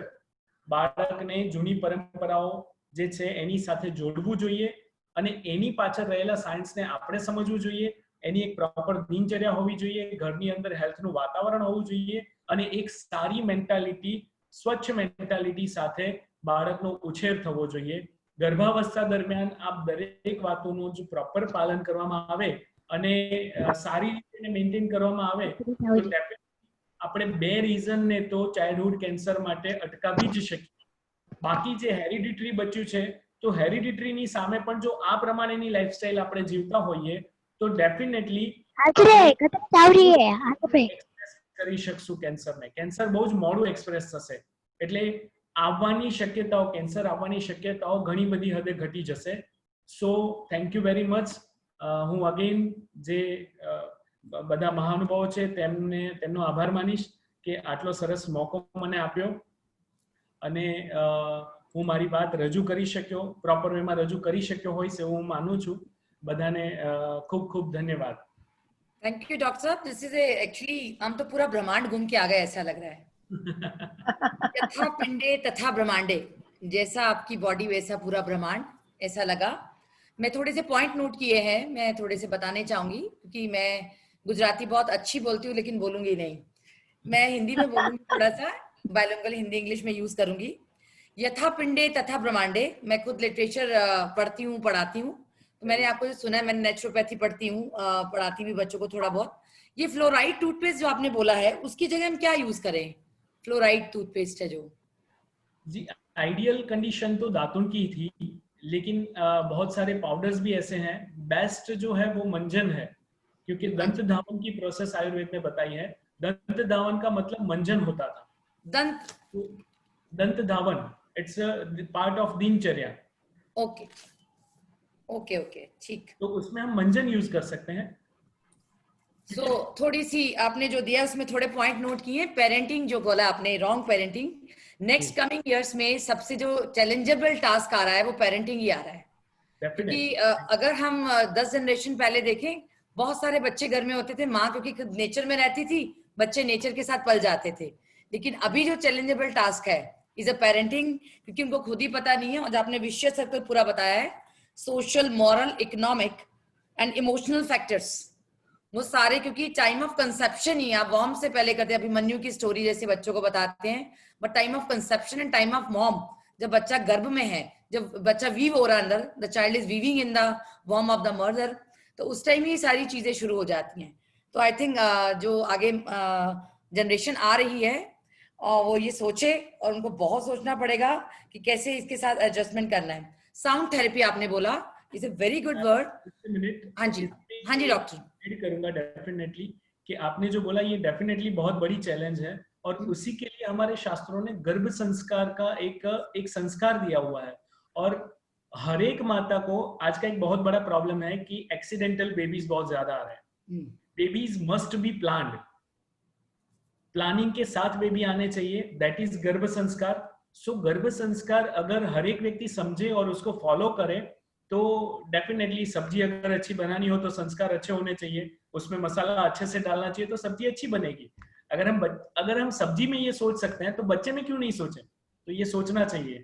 બાળકને જૂની પરંપરાઓ જે છે એની સાથે જોડવું જોઈએ અને એની પાછળ રહેલા સાયન્સને આપણે સમજવું જોઈએ. એની એક પ્રોપર દિનચર્યા હોવી જોઈએ, ઘરની અંદર હેલ્થનું વાતાવરણ હોવું જોઈએ અને એક સારી મેન્ટાલિટી, સ્વચ્છ મેન્ટાલિટી સાથે બાળકનો ઉછેર થવો જોઈએ. ગર્ભાવસ્થા દરમિયાન આ દરેક વાતોનું જો પ્રોપર પાલન કરવામાં આવે અને સારી રીતે મેન્ટેન કરવામાં આવે તો આપણે 2 રીઝનને તો ચાઇલ્ડહુડ કેન્સર માટે અટકાવી જ શકીએ. બાકી જે હેરિડિટરી બચ્યું છે તો હેરિડિટરીની સામે પણ જો આ પ્રમાણેની લાઈફસ્ટાઈલ આપણે જીવતા હોઈએ તો ડેફિનેટલી કરી શકશું કેન્સરને. કેન્સર બહુ જ મોડું એક્સપ્રેસ થશે, એટલે આવવાની શક્યતાઓ, કેન્સર આવવાની શક્યતાઓ ઘણી બધી હદે ઘટી જશે. So thank you very much. હું અગેન જે બધા મહાનુભાવો છે તેમનો આભાર માનીશ કે આટલો સરસ મોકો મને આપ્યો અને હું મારી વાત રજૂ કરી શક્યો, પ્રોપર વેમાં રજૂ કરી શક્યો હોય એવું હું માનું છું. બધાને ખૂબ ખૂબ ધન્યવાદ. थैंक यू डॉक्टर साहब. दिस इज एक्चुअली हम तो पूरा ब्रह्मांड घूम के आ गए ऐसा लग रहा है. यथा पिंडे तथा ब्रह्मांडे, जैसा आपकी बॉडी वैसा पूरा ब्रह्मांड ऐसा लगा. मैं थोड़े से पॉइंट नोट किए हैं, मैं थोड़े से बताने चाहूंगी क्योंकि मैं गुजराती बहुत अच्छी बोलती हूँ लेकिन बोलूंगी नहीं, मैं हिंदी में बोलूंगी, थोड़ा सा बायलिंगुअल हिंदी इंग्लिश में यूज करूंगी। यथा पिंडे तथा ब्रह्मांडे, मैं खुद लिटरेचर पढ़ती हूँ, पढ़ाती हूँ, तो मैंने आपको जो सुना है, मैंने नेचुरोपैथी पढ़ती हूँ, पढ़ाती भी बच्चों को थोड़ा बहुत। ये फ्लोराइड टूथपेस्ट जो आपने बोला है, उसकी जगह हम क्या यूज करें? फ्लोराइड टूथपेस्ट है जो जी, आइडियल कंडीशन तो दातुन की थी, लेकिन बहुत सारे पाउडर्स भी ऐसे हैं। बेस्ट जो है वो मंजन है, क्योंकि दंत धावन की प्रोसेस आयुर्वेद में बताई है। दंत धावन का मतलब मंजन होता था। दंत धावन इट्स पार्ट ऑफ दिनचर्या। ओके ओके ओके, ठीक। तो उसमें हम मंजन यूज कर सकते हैं। थोड़ी सी आपने जो दिया उसमें थोड़े पॉइंट नोट किए। पेरेंटिंग जो बोला आपने, wrong parenting, next coming years में सबसे जो चैलेंजेबल टास्क आ रहा है वो पेरेंटिंग ही आ रहा है। क्योंकि अगर हम 10 जनरेशन पहले देखें, बहुत सारे बच्चे घर में होते थे, माँ क्योंकि नेचर में रहती थी, बच्चे नेचर के साथ पल जाते थे। लेकिन अभी जो चैलेंजेबल टास्क है इज अ पेरेंटिंग, क्योंकि उनको खुद ही पता नहीं है। और जो आपने विशेष सर्कल पूरा बताया है, social, moral, economic and emotional factors, वो सारे, क्योंकि टाइम ऑफ कंसेप्शन ही आप वॉर्म से पहले करते हैं। अभिमन्यु की स्टोरी जैसे बच्चों को बताते हैं, but time of conception and time of mom, जब बच्चा गर्भ में है, जब बच्चा वीव हो रहा है अंदर, the child is weaving in the warm of the mother, तो उस टाइम ही सारी चीजें शुरू हो जाती हैं। तो आई थिंक जो आगे जनरेशन आ रही है और वो ये सोचे, और उनको बहुत सोचना पड़ेगा कि कैसे इसके साथ एडजस्टमेंट करना है। साउंड थेरेपी आपने बोला, is a very good word. हाँ जी, हाँ जी डॉक्टर। एड करूंगा डेफिनेटली कि आपने जो बोला ये डेफिनेटली बहुत बड़ी चैलेंज है, और उसी के लिए हमारे शास्त्रों ने गर्भ संस्कार का एक संस्कार दिया हुआ है। और हर एक माता को आज का एक बहुत बड़ा प्रॉब्लम है कि एक्सीडेंटल बेबीज बहुत ज्यादा आ रहे हैं। Babies must be planned, planning के साथ बेबी आने चाहिए, दैट इज गर्भ संस्कार। सो गर्भ संस्कार अगर हर एक व्यक्ति समझे और उसको फॉलो करे तो डेफिनेटली सब्जी अगर अच्छी बनानी हो तो संस्कार अच्छे होने चाहिए, उसमें मसाला अच्छे से डालना चाहिए तो सब्जी अच्छी बनेगी। अगर हम सब्जी में ये सोच सकते हैं तो बच्चे में क्यों नहीं सोचें? तो ये सोचना चाहिए।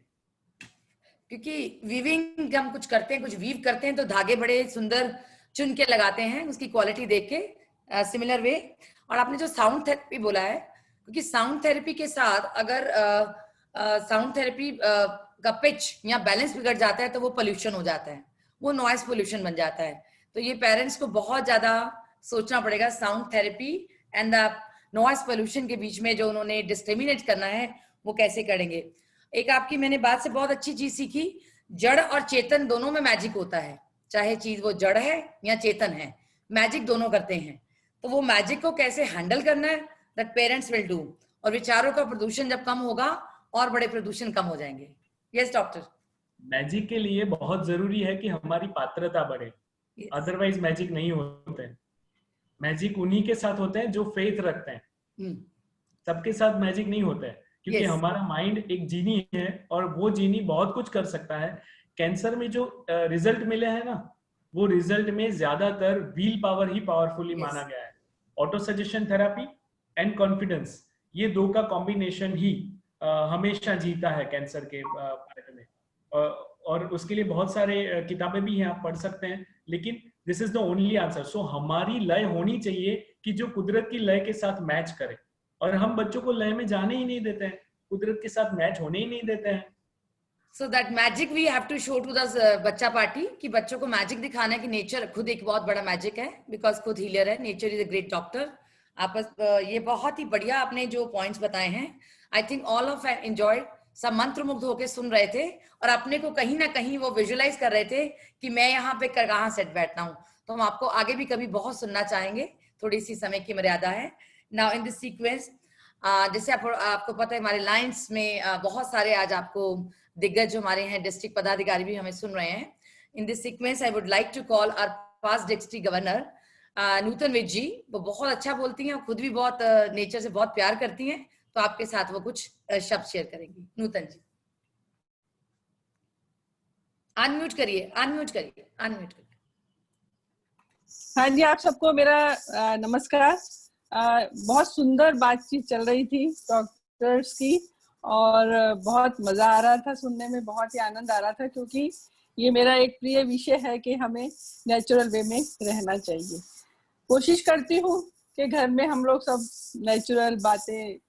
क्योंकि वीविंग हम कुछ करते हैं, कुछ वीव करते हैं तो धागे बड़े सुंदर चुन के लगाते हैं, उसकी क्वालिटी देख के, सिमिलर वे। और आपने जो साउंड थेरेपी बोला है, क्योंकि साउंड थेरेपी के साथ अगर साउंड थेरेपी का पिच या बैलेंस बिगड़ जाता है तो वो पोल्यूशन हो जाता है, वो नॉइज पोल्यूशन बन जाता है। तो ये पेरेंट्स को बहुत ज्यादा सोचना पड़ेगा, sound therapy and the noise pollution के बीच में जो उन्होंने डिस्क्रिमिनेट करना है वो कैसे करेंगे। एक आपकी मैंने बात से बहुत अच्छी चीज सीखी, जड़ और चेतन दोनों में मैजिक होता है, चाहे चीज वो जड़ है या चेतन है, मैजिक दोनों करते हैं। तो वो मैजिक को कैसे हैंडल करना है, दैट पेरेंट्स विल डू। और विचारों का प्रदूषण जब कम होगा और बड़े प्रदूषण कम हो जाएंगे। Yes doctor. मैजिक के लिए बहुत जरूरी है कि हमारी पात्रता बढ़े, अदरवाइज मैजिक नहीं होते। मैजिक उन्हीं के साथ होते हैं जो फेथ रखते हैं, सबके साथ मैजिक नहीं होता है, क्योंकि हमारा माइंड एक जीनी है और वो जीनी बहुत कुछ कर सकता है। कैंसर में जो रिजल्ट मिले हैं ना, वो रिजल्ट में ज्यादातर व्हील पावर ही पावरफुली माना गया है। Auto suggestion therapy and confidence, ये दो का कॉम्बिनेशन ही हमेशा जीता है कैंसर के बारे में। और उसके लिए बहुत सारे किताबें भी हैं, आप पढ़ सकते हैं, लेकिन this is the only answer. So हमारी लय होनी चाहिए कि जो कुदरत की लय के साथ मैच करे, और हम बच्चों को लय में जाने ही नहीं देते हैं, कुदरत के साथ मैच होने ही नहीं देते हैं। So that magic we have to show to the बच्चा पार्टी, कि बच्चों को मैजिक दिखाना है कि नेचर खुद एक बहुत बड़ा मैजिक है, बिकॉज खुद हीलर है, nature is a great doctor. आप ये बहुत ही बढ़िया आपने जो पॉइंट्स बताए हैं, I think all of enjoyed, सब मंत्र मुग्ध होकर सुन रहे थे और अपने को कहीं ना कहीं वो विजुअलाइज कर रहे थे कि मैं यहाँ पे कहाँ सेट बैठता हूँ। तो हम आपको आगे भी कभी बहुत सुनना चाहेंगे, थोड़ी सी समय की मर्यादा है। नाउ इन दिस सीक्वेंस, जैसे आपको पता है हमारे लाइन्स में बहुत सारे आज आपको दिग्गज जो हमारे हैं डिस्ट्रिक्ट पदाधिकारी भी हमें सुन रहे हैं। In this sequence I would like to call our past district governor Nutan Vij ji. वो बहुत अच्छा बोलती हैं और खुद भी बहुत नेचर से बहुत प्यार करती हैं, तो आपके साथ वो कुछ शब्द शेयर करेंगी। नूतन जी अनम्यूट करिए, अनम्यूट करिए, अनम्यूट करिए। हाँ जी, आप सबको मेरा नमस्कार। बहुत सुंदर बातचीत चल रही थी डॉक्टर्स की और बहुत मजा आ रहा था सुनने में, बहुत ही आनंद आ रहा था, क्योंकि ये मेरा एक प्रिय विषय है कि हमें नेचुरल वे में रहना चाहिए। कोशिश करती हूँ कि घर में हम लोग सब नेचुरल बातें,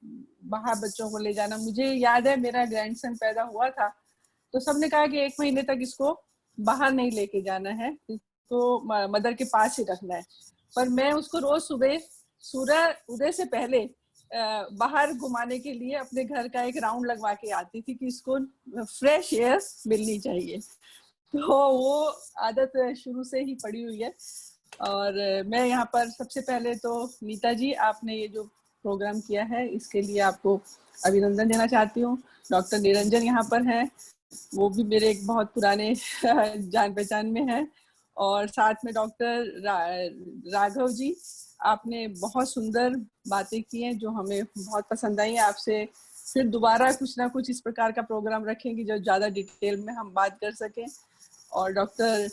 बाहर बच्चों को ले जाना। मुझे याद है मेरा ग्रैंडसन पैदा हुआ था तो सबने कहा कि 1 महीने तक इसको बाहर नहीं लेके जाना है, इसको मदर के पास ही रखना है। पर मैं उसको रोज सुबह सूरज उदय से पहले बाहर घुमाने के लिए अपने घर का एक राउंड लगवा के आती थी कि इसको फ्रेश एयर मिलनी चाहिए। तो वो आदत शुरू से ही पड़ी हुई है। और मैं यहाँ पर सबसे पहले तो नीता जी, आपने ये जो प्रोग्राम किया है इसके लिए आपको अभिनंदन देना चाहती हूँ। डॉक्टर निरंजन यहाँ पर हैं, वो भी मेरे एक बहुत पुराने जान पहचान में है। और साथ में डॉक्टर राघव जी, आपने बहुत सुंदर बातें की हैं जो हमें बहुत पसंद आई। आपसे फिर दोबारा कुछ ना कुछ इस प्रकार का प्रोग्राम रखेंगे जो ज़्यादा डिटेल में हम बात कर सकें। और डॉक्टर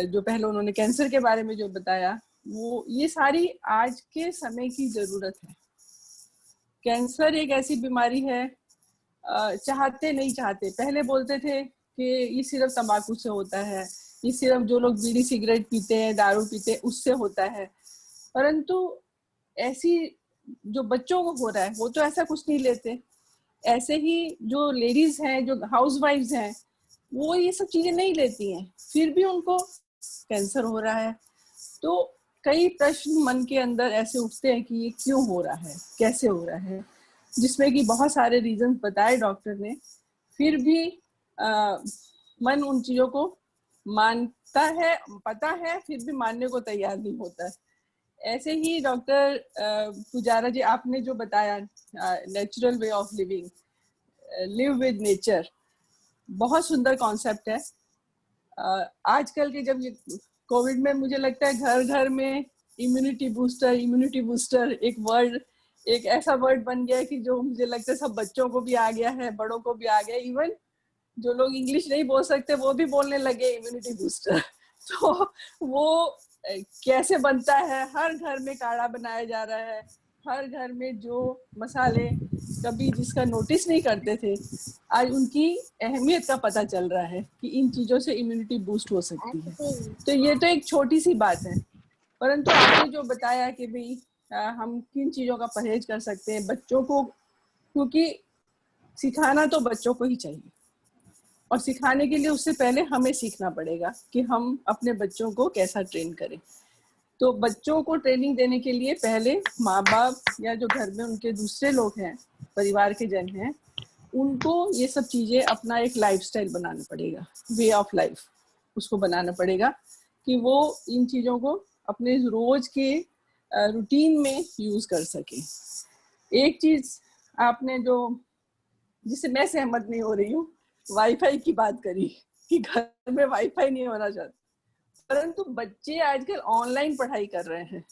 जो पहले उन्होंने कैंसर के बारे में जो बताया, वो ये सारी आज के समय की ज़रूरत है। कैंसर एक ऐसी बीमारी है, चाहते नहीं चाहते, पहले बोलते थे कि ये सिर्फ तंबाकू से होता है, ये सिर्फ जो लोग बीड़ी सिगरेट पीते हैं, दारू पीते हैं, उससे होता है। परंतु ऐसी जो बच्चों को हो रहा है वो तो ऐसा कुछ नहीं लेते। ऐसे ही जो लेडीज हैं, जो हाउसवाइफ्स हैं, वो ये सब चीजें नहीं लेती हैं, फिर भी उनको कैंसर हो रहा है। तो कई प्रश्न मन के अंदर ऐसे उठते हैं कि ये क्यों हो रहा है, कैसे हो रहा है, जिसमें कि बहुत सारे रीजन बताए डॉक्टर ने। फिर भी मन उन चीजों को मानता है, पता है, फिर भी मानने को तैयार नहीं होता है। ऐसे ही डॉक्टर पुजारा जी, आपने जो बताया natural way of living, live with nature, बहुत सुंदर कॉन्सेप्ट है। आजकल के जब ये कोविड में मुझे लगता है घर घर में इम्यूनिटी बूस्टर एक वर्ड, एक ऐसा वर्ड बन गया है कि जो मुझे लगता है सब बच्चों को भी आ गया है, बड़ों को भी आ गया, इवन जो लोग इंग्लिश नहीं बोल सकते वो भी बोलने लगे इम्यूनिटी बूस्टर। तो वो कैसे बनता है, हर घर में काढ़ा बनाया जा रहा है, हर घर में जो मसाले कभी जिसका नोटिस नहीं करते थे, आज उनकी अहमियत का पता चल रहा है कि इन चीजों से इम्यूनिटी बूस्ट हो सकती है। तो ये तो एक छोटी सी बात है, परंतु आपने जो बताया कि भाई हम किन चीजों का परहेज कर सकते हैं बच्चों को, क्योंकि सिखाना तो बच्चों को ही चाहिए, और सिखाने के लिए उससे पहले हमें सीखना पड़ेगा कि हम अपने बच्चों को कैसा ट्रेन करें। तो बच्चों को ट्रेनिंग देने के लिए पहले माँ बाप या जो घर में उनके दूसरे लोग हैं, परिवार के जन हैं, उनको ये सब चीजें अपना एक लाइफस्टाइल बनाना पड़ेगा, वे ऑफ लाइफ उसको बनाना पड़ेगा कि वो इन चीजों को अपने रोज के रूटीन में यूज कर सके। एक चीज आपने जो, जिससे मैं सहमत नहीं हो रही हूँ, वाईफाई की बात करी कि घर में वाईफाई नहीं होना चाहता, परंतु बच्चे आजकल ऑनलाइन पढ़ाई कर रहे हैं,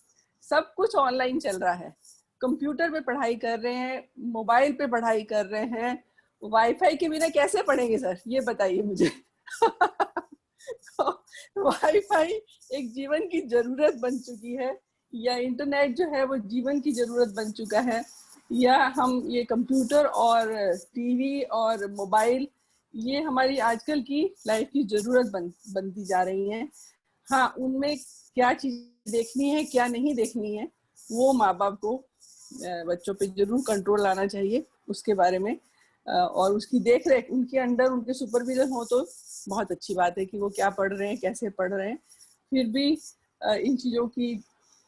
सब कुछ ऑनलाइन चल रहा है, कंप्यूटर पे पढ़ाई कर रहे हैं, मोबाइल पे पढ़ाई कर रहे हैं, वाईफाई के बिना कैसे पढ़ेंगे सर, ये बताइए मुझे। तो वाईफाई एक जीवन की जरूरत बन चुकी है, या इंटरनेट जो है वो जीवन की जरूरत बन चुका है, या हम ये कंप्यूटर और टीवी और मोबाइल ये हमारी आजकल की लाइफ की जरूरत बनती जा रही है। हाँ, उनमें क्या चीज देखनी है क्या नहीं देखनी है वो माँ बाप को बच्चों पे जरूर कंट्रोल लाना चाहिए उसके बारे में, और उसकी देख रेख उनके अंडर उनके सुपरविजन हो तो बहुत अच्छी बात है कि वो क्या पढ़ रहे हैं, कैसे पढ़ रहे हैं। फिर भी इन चीजों की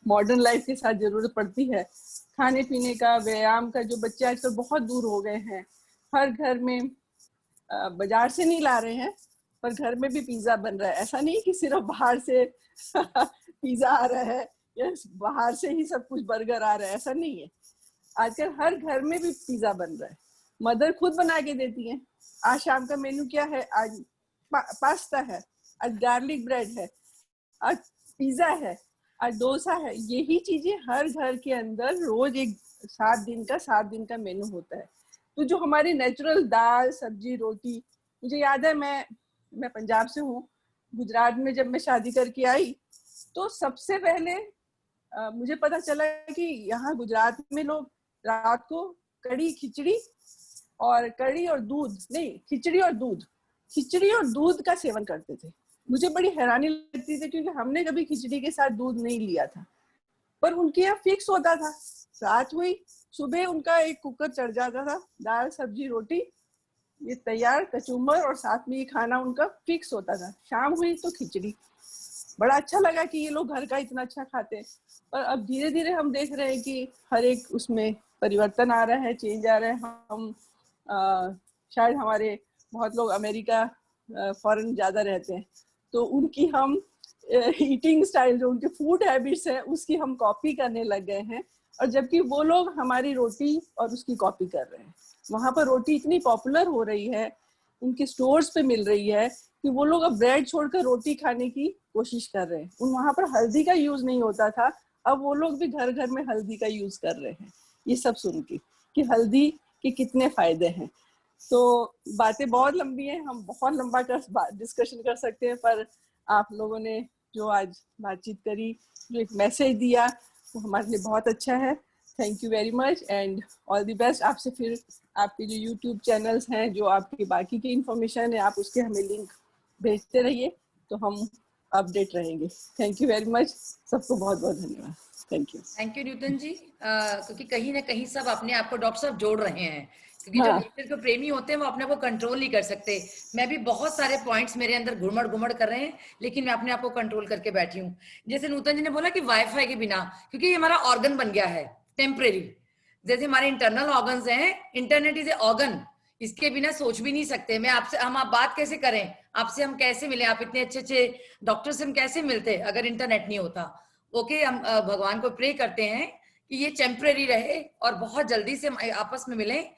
मॉडर्न लाइफ के साथ जरूरत पड़ती है। खाने पीने का, व्यायाम का, जो बच्चे आजकल बहुत दूर हो गए हैं, हर घर में बाजार से नहीं ला रहे हैं पर घर में भी पिज्जा बन रहा है। ऐसा नहीं कि सिर्फ बाहर से पिज्जा आ रहा है या बाहर से ही सब कुछ बर्गर आ रहा है, ऐसा नहीं है। आजकल हर घर में भी पिज्जा बन रहा है, मदर खुद बना के देती है। आज शाम का मेन्यू क्या है, आज पास्ता है, आज गार्लिक ब्रेड है, आज पिज्जा है, आज डोसा है। यही चीजें हर घर के अंदर रोज एक 7 दिन का मेन्यू होता है। तो जो हमारी नेचुरल दाल सब्जी रोटी, मुझे याद है मैं पंजाब से हूँ, गुजरात में जब मैं शादी करके आई तो सबसे पहले मुझे पता चला कि यहाँ गुजरात में लोग रात को कढ़ी और दूध, नहीं खिचड़ी और दूध, खिचड़ी और दूध का सेवन करते थे। मुझे बड़ी हैरानी लगती थी क्योंकि हमने कभी खिचड़ी के साथ दूध नहीं लिया था, पर उनके यहाँ फिक्स होता था। रात हुई, सुबह उनका एक कुकर चढ़ जाता था, दाल सब्जी रोटी ये तैयार, कचूमर और साथ में ये खाना उनका फिक्स होता था। शाम हुई तो खिचड़ी। बड़ा अच्छा लगा कि ये लोग घर का इतना अच्छा खाते हैं। और अब धीरे धीरे हम देख रहे हैं कि हर एक उसमें परिवर्तन आ रहा है, चेंज आ रहा है। हम शायद हमारे बहुत लोग अमेरिका फॉरेन ज्यादा रहते हैं, तो उनकी हम ईटिंग स्टाइल, जो उनके फूड हैबिट्स है, उसकी हम कॉपी करने लग गए हैं। और जबकि वो लोग हमारी रोटी और उसकी कॉपी कर रहे हैं। वहाँ पर रोटी इतनी पॉपुलर हो रही है, उनके स्टोर्स पे मिल रही है कि वो लोग अब ब्रेड छोड़कर रोटी खाने की कोशिश कर रहे हैं। वहाँ पर हल्दी का यूज नहीं होता था, अब वो लोग भी घर घर में हल्दी का यूज कर रहे हैं। ये सब सुन के कि हल्दी के कितने फायदे हैं। तो बातें बहुत लंबी हैं, हम बहुत लंबा डिस्कशन कर सकते हैं, पर आप लोगों ने जो आज बातचीत करी, जो एक मैसेज दिया, वो हमारे लिए बहुत अच्छा है। Thank you very much and all the best. आपसे फिर आपके जो यूट्यूब चैनल्स हैं, जो आपकी बाकी की इंफॉर्मेशन है, आप उसके हमें लिंक भेजते रहिए तो हम अपडेट रहेंगे। थैंक यू वेरी मच, सबको बहुत बहुत धन्यवाद। थैंक यू न्यूटन जी। क्योंकि कहीं ना कहीं सब अपने आप को डॉक्टर साहब जोड़ रहे हैं, क्योंकि जो हाँ। नेचर के प्रेमी होते हैं वो अपने को कंट्रोल नहीं कर सकते। मैं भी बहुत सारे पॉइंट्स मेरे अंदर घुमड़ घुमड़ कर रहे हैं, लेकिन मैं अपने आप को कंट्रोल करके बैठी हूँ। जैसे नूतन जी ने बोला कि वाईफाई के बिना, क्योंकि ये हमारा ऑर्गन बन गया है टेम्परेरी, जैसे हमारे इंटरनल ऑर्गन्स हैं, इंटरनेट इज ए ऑर्गन, इसके बिना सोच भी नहीं सकते। मैं आपसे, हम आप बात कैसे करें, आपसे हम कैसे मिले, आप इतने अच्छे अच्छे डॉक्टर से हम कैसे मिलते अगर इंटरनेट नहीं होता। ओके, हम भगवान को प्रे करते हैं कि ये टेम्परेरी रहे और बहुत जल्दी से हम आपस में मिलें।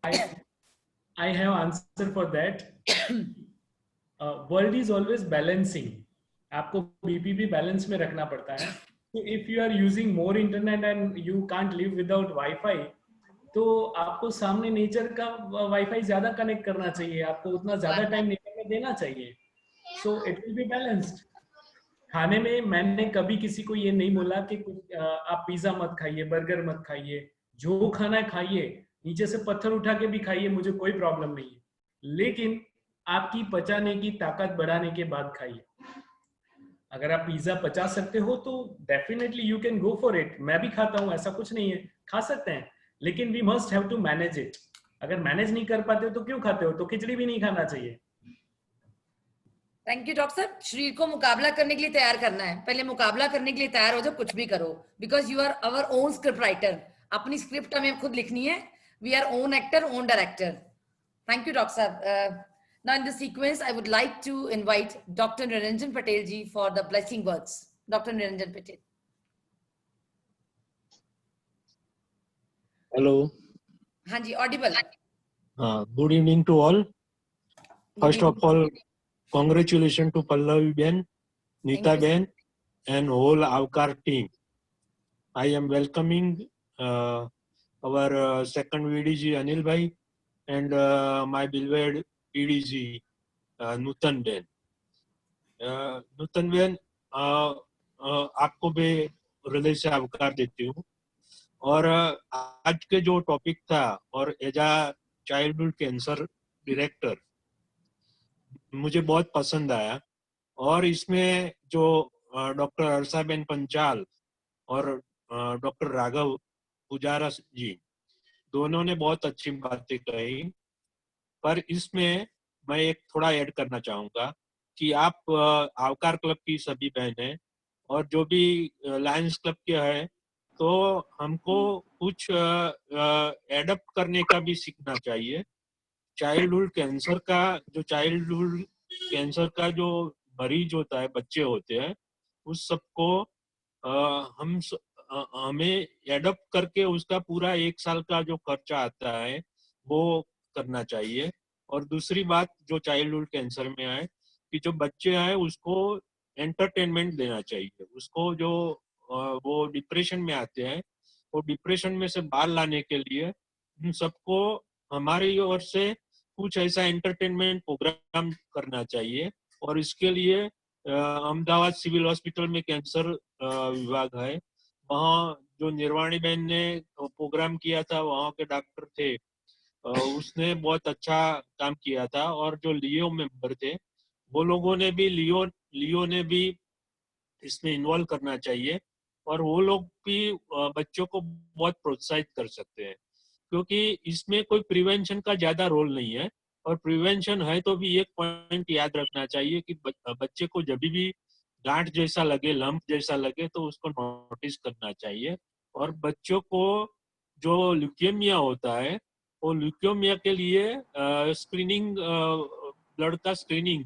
I have answer for that. World is always balancing. आपको बीपी भी बैलेंस में रखना पड़ता है। So if you are using more internet and you can't live without Wi-Fi, तो आपको सामने नेचर का वाईफाई ज्यादा कनेक्ट करना चाहिए, आपको उतना ज्यादा टाइम नेचर में देना चाहिए। So it will be balanced. खाने में मैंने कभी किसी को ये नहीं बोला कि कुछ आप पिज्जा मत खाइए, बर्गर मत खाइए, जो खाना है खाइए, नीचे से पत्थर उठा के भी खाइए, मुझे कोई प्रॉब्लम नहीं है, लेकिन आपकी पचाने की ताकत बढ़ाने के बाद खाइए। अगर आप पिज्जा पचा सकते हो तो definitely you can go for it. मैं भी खाता हूँ, ऐसा कुछ नहीं है, खा सकते हैं, लेकिन we must have to manage it. अगर मैनेज नहीं कर पाते हो तो क्यों खाते हो? तो खिचड़ी भी नहीं खाना चाहिए। थैंक यू डॉक्टर साहब। शरीर को मुकाबला करने के लिए तैयार करना है, पहले मुकाबला करने के लिए तैयार हो जाओ, कुछ भी करो, because you are our own script writer. अपनी स्क्रिप्ट हमें खुद लिखनी है। We are own actor, own director. Thank you doctor साहब। Now in the sequence, I would like to invite Dr. Niranjan Patel ji for the blessing words. Dr. Niranjan Patel. Hello. हाँ जी, audible. Good evening to all. First of all, congratulations to Pallavi Ben, Nita Ben, and whole Avkar team. I am welcoming our second VDG Anil Bhai and my beloved PDG Nutan Ben. Nutan Ben, आपको मैं हृदय से आभार देती हूँ। और आज के जो टॉपिक था, और as a childhood cancer director मुझे बहुत पसंद आया। और इसमें जो डॉक्टर हर्षाबेन पंचाल और डॉक्टर राघव पुजारा जी, दोनों ने बहुत अच्छी बातें कही। पर इसमें मैं एक थोड़ा ऐड करना चाहूंगा कि आप आवकार क्लब की सभी बहनें और जो भी लायंस क्लब के हैं, तो हमको कुछ एडप्ट करने का भी सीखना चाहिए। चाइल्डहुड कैंसर का जो मरीज होता है, बच्चे होते हैं, उस सबको हमें एडप्ट करके उसका पूरा 1 साल का जो खर्चा आता है वो करना चाहिए। और दूसरी बात जो चाइल्डहुड कैंसर में है कि जो बच्चे हैं उसको एंटरटेनमेंट देना चाहिए। उसको जो वो डिप्रेशन में आते हैं, वो डिप्रेशन में से बाहर लाने के लिए उन सबको हमारी ओर से कुछ ऐसा एंटरटेनमेंट प्रोग्राम करना चाहिए। और इसके लिए अहमदाबाद सिविल हॉस्पिटल में कैंसर विभाग है, वहाँ जो निर्वाणी बहन ने प्रोग्राम किया था, वहाँ के डॉक्टर थे उसने बहुत अच्छा काम किया था। और जो लियो मेंबर थे वो लोगों ने भी लियो ने भी इसमें इन्वॉल्व करना चाहिए, और वो लोग भी बच्चों को बहुत प्रोत्साहित कर सकते हैं, क्योंकि इसमें कोई प्रिवेंशन का ज्यादा रोल नहीं है। और प्रिवेंशन है तो भी एक पॉइंट याद रखना चाहिए कि बच्चे को जब भी गांठ जैसा लगे, लंप जैसा लगे, तो उसको नोटिस करना चाहिए। और बच्चों को जो ल्यूकेमिया होता है, वो ल्यूकेमिया के लिए स्क्रीनिंग, ब्लड का स्क्रीनिंग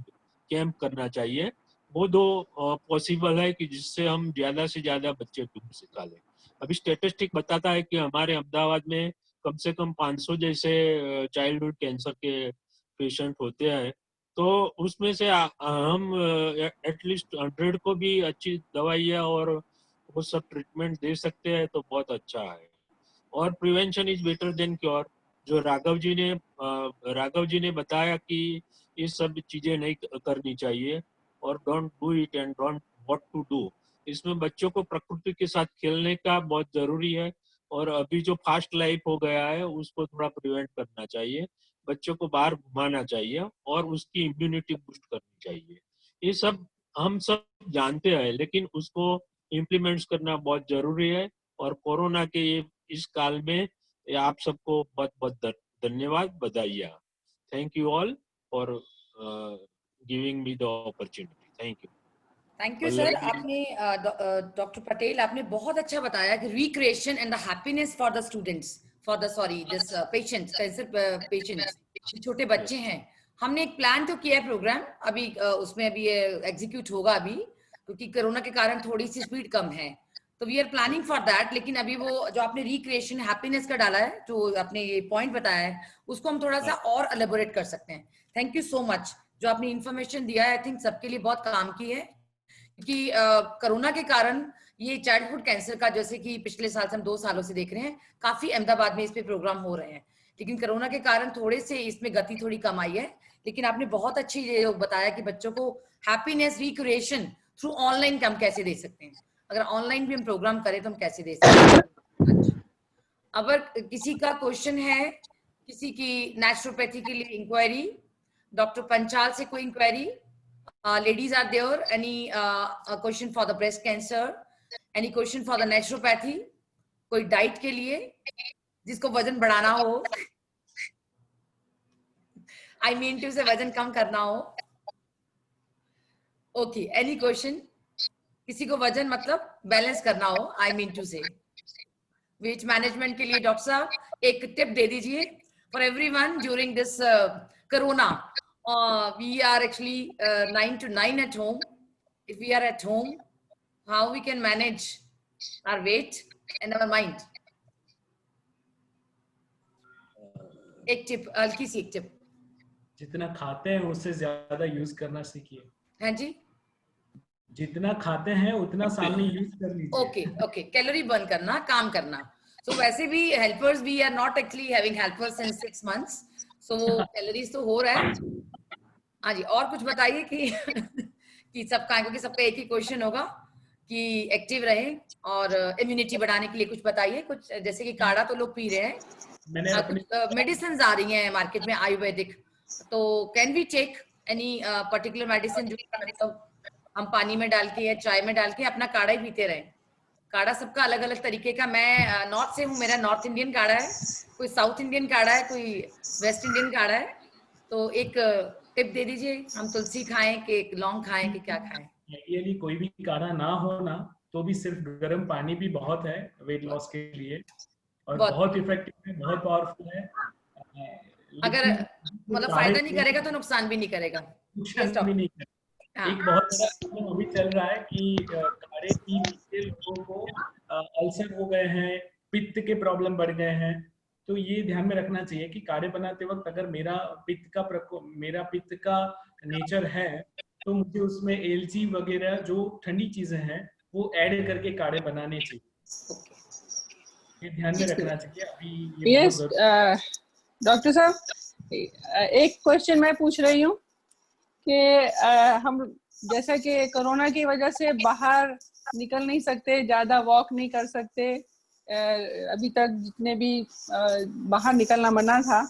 कैंप करना चाहिए। वो दो पॉसिबल है कि जिससे हम ज्यादा से ज्यादा बच्चे ढूंढ निकालें। अभी स्टेटिस्टिक बताता है कि हमारे अहमदाबाद में कम से कम 500 जैसे चाइल्डहुड कैंसर के पेशेंट होते हैं, तो उसमें से हम एटलीस्ट 100 को भी अच्छी दवाइयाँ और वो सब ट्रीटमेंट दे सकते हैं, तो बहुत अच्छा है। और prevention is better than cure, जो राघव जी ने बताया कि ये सब चीजें नहीं करनी चाहिए, और don't do it and don't what to do. इसमें बच्चों को प्रकृति के साथ खेलने का बहुत जरूरी है, और अभी जो फास्ट लाइफ हो गया है उसको थोड़ा प्रिवेंट करना चाहिए। बच्चों को बाहर घुमाना चाहिए और उसकी इम्यूनिटी बूस्ट करनी चाहिए। ये सब हम सब जानते हैं, लेकिन उसको इम्प्लीमेंट्स करना बहुत जरूरी है। और कोरोना के इस काल में आप सबको बहुत बहुत धन्यवाद, बधाइयाँ। Thank you all for giving me the opportunity. Thank you. Thank you sir. आपने डॉक्टर पटेल आपने बहुत अच्छा बताया कि recreation and the happiness for the students, for the sorry this patients, cancer patients, छोटे बच्चे हैं। हमने एक प्लान तो किया है प्रोग्राम, अभी उसमें अभी एग्जीक्यूट होगा अभी, क्योंकि कोरोना के कारण थोड़ी सी स्पीड कम है, तो we are planning for that. लेकिन अभी वो जो आपने रिक्रिएशन हैप्पीनेस का डाला है, जो आपने ये पॉइंट बताया है, उसको हम थोड़ा सा और एलेबोरेट कर सकते हैं। Thank you so much. जो आपने इंफॉर्मेशन दिया है, आई थिंक सबके लिए बहुत काम की है, क्योंकि कोरोना के कारण ये चाइल्डहुड कैंसर का, जैसे कि पिछले साल से हम 2 सालों से देख रहे हैं, काफी अहमदाबाद में इस पे प्रोग्राम हो रहे हैं, लेकिन कोरोना के कारण थोड़े से इसमें गति थोड़ी कम आई है। लेकिन आपने बहुत अच्छी ये बताया कि बच्चों को हैप्पीनेस रिक्रिएशन थ्रू ऑनलाइन हम कैसे दे सकते हैं। अगर ऑनलाइन भी हम प्रोग्राम करें तो हम कैसे दे सकते हैं। अगर किसी का क्वेश्चन है, किसी की नेचुरोपैथी के लिए इंक्वायरी, डॉक्टर पंचाल से कोई inquiry, ladies are there, any a question for the breast cancer, any question for the naturopathy, कोई डाइट के लिए जिसको वजन बढ़ाना हो, I mean to say वजन कम करना हो, okay, any question, किसी को वजन मतलब बैलेंस करना हो, I mean to say, weight management के लिए डॉक्टर साहब एक टिप दे दीजिए for everyone during this corona. We are actually 9 to 9 at home. If we are at home, how we can manage our weight and our mind? एक tip, हल्की सी एक tip. जितना खाते हैं उससे ज्यादा यूज करना सीखिए। हाँ जी, जितना खाते हैं उतना सामने यूज कर लीजिए। ओके ओके, कैलोरी बर्न करना, काम करना। So वैसे भी helpers, we are not actually having helpers since 6 months, so calories तो हो रहा है। हाँ जी, और कुछ बताइए कि सबका, क्योंकि सबका एक ही क्वेश्चन होगा कि एक्टिव रहे और इम्यूनिटी बढ़ाने के लिए कुछ बताइए। कुछ जैसे कि काढ़ा तो लोग पी रहे हैं, कुछ मेडिसिन आ रही हैं मार्केट में आयुर्वेदिक, तो can we take any particular medicine जो मतलब हम पानी में डाल के या चाय में डाल के अपना काढ़ा ही पीते रहें? काढ़ा सबका अलग अलग तरीके का, मैं नॉर्थ से हूँ, मेरा नॉर्थ इंडियन काढ़ा है, कोई साउथ इंडियन काढ़ा है, कोई वेस्ट इंडियन काढ़ा है, तो एक टिप दे दीजिए, हम तुलसी खाएं कि लौंग खाएं कि क्या खाएं? आइडियली कोई भी काढ़ा ना हो ना, तो भी सिर्फ गर्म पानी भी बहुत है वेट लॉस के लिए, और बहुत इफेक्टिव है, बहुत पावरफुल है। अगर मतलब फायदा नहीं करेगा तो नुकसान भी नहीं करेगा। नुकसान भी नहीं करेगा। एक बहुत बड़ा प्रॉब्लम अभी चल रहा है कि काढ़े पी के लोगों को अल्सर हो गए हैं, पित्त के प्रॉब्लम बढ़ गए हैं। तो ये ध्यान में रखना चाहिए कि काढ़े बनाते वक्त अगर मेरा पित्त का नेचर है, तो मुझे उसमें एलची वगैरह जो ठंडी चीजें हैं वो ऐड करके काढ़े बनाने चाहिए। ये ध्यान में रखना चाहिए। अभी यस डॉक्टर साहब, एक क्वेश्चन मैं पूछ रही हूँ कि हम जैसा कि कोरोना की वजह से बाहर निकल नहीं सकते, ज्यादा वॉक नहीं कर सकते, अभी तक जितने भी बाहर निकलना मना था,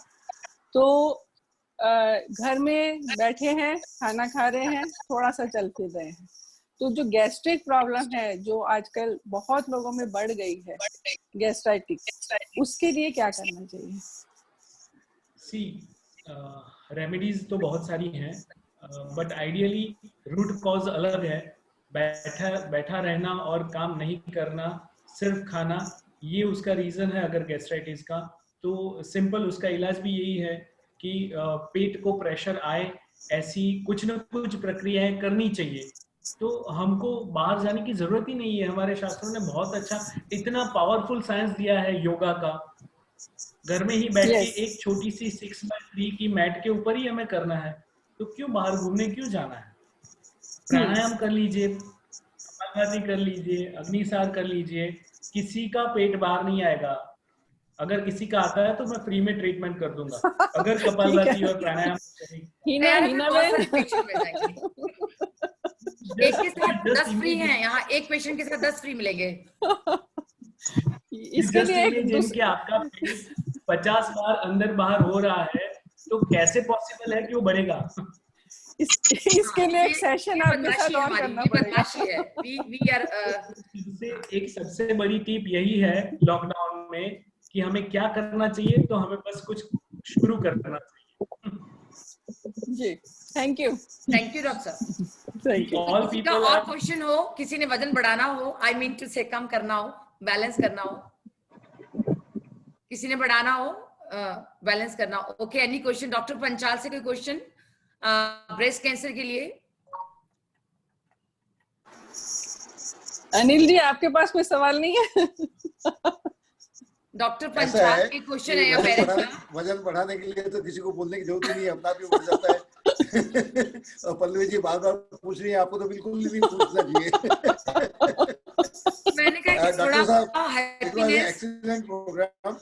तो घर में बैठे हैं, खाना खा रहे हैं, थोड़ा सा चल फिर रहे हैं, तो जो गैस्ट्रिक प्रॉब्लम है जो आजकल बहुत लोगों में बढ़ गई है, गैस्ट्राइटिस, उसके लिए क्या करना चाहिए? सी रेमेडीज तो बहुत सारी हैं, बट आइडियली रूट कॉज अलग है। बैठा रहना और काम नहीं करना, सिर्फ खाना, ये उसका रीजन है। अगर गैस्ट्राइटिस का तो सिंपल उसका इलाज भी यही है कि पेट को प्रेशर आए, ऐसी कुछ न कुछ प्रक्रियाएं करनी चाहिए। तो हमको बाहर जाने की जरूरत ही नहीं है। हमारे शास्त्रों ने बहुत अच्छा, इतना पावरफुल साइंस दिया है योगा का। घर में ही बैठ के एक छोटी सी 6x3 की मैट के ऊपर ही हमें करना है, तो क्यों बाहर घूमने क्यों जाना है? प्राणायाम कर लीजिए, कपालभाति कर लीजिए, अग्निसार कर लीजिए, किसी का पेट बाहर नहीं आएगा। अगर किसी का आता है तो मैं फ्री में ट्रीटमेंट कर दूंगा, अगर कपालभाति और प्राणायाम हीना एक के साथ 10 फ्री हैं यहाँ, एक पेशेंट के साथ 10 फ्री मिलेंगे। इसके लिए जिनके आपका पेट 50 बार अंदर बाहर हो रहा है, तो कैसे पॉसिबल है कि वो बढ़ेगा? इसके लिए एक सेशन आपके साथ और करना पड़ेगा। एक सबसे बड़ी टिप यही है लॉकडाउन में कि हमें क्या करना चाहिए, तो हमें बस कुछ शुरू करना चाहिए। जी, थैंक यू डॉक्टर साहब। किसी का और क्वेश्चन हो, किसी ने वजन बढ़ाना हो, आई मीन टू से कम करना हो, बैलेंस करना हो, किसी ने बढ़ाना हो, बैलेंस करना हो, okay, any question? Doctor Panchal से कोई क्वेश्चन ब्रेस्ट कैंसर के लिए? अनिल जी, आपके पास कोई सवाल नहीं है? डॉक्टर पंचाल के क्वेश्चन है या पेरेंट्स का? वजन बढ़ाने के लिए तो किसी को बोलने की जरूरत नहीं है, अपना भी बढ़ जाता है। और पल्लवी जी बार-बार पूछ रही है, आपको तो बिल्कुल नहीं पूछना चाहिए। मैंने कहा कि थोड़ा हैप्पीनेस, एक्सीलेंट प्रोग्राम।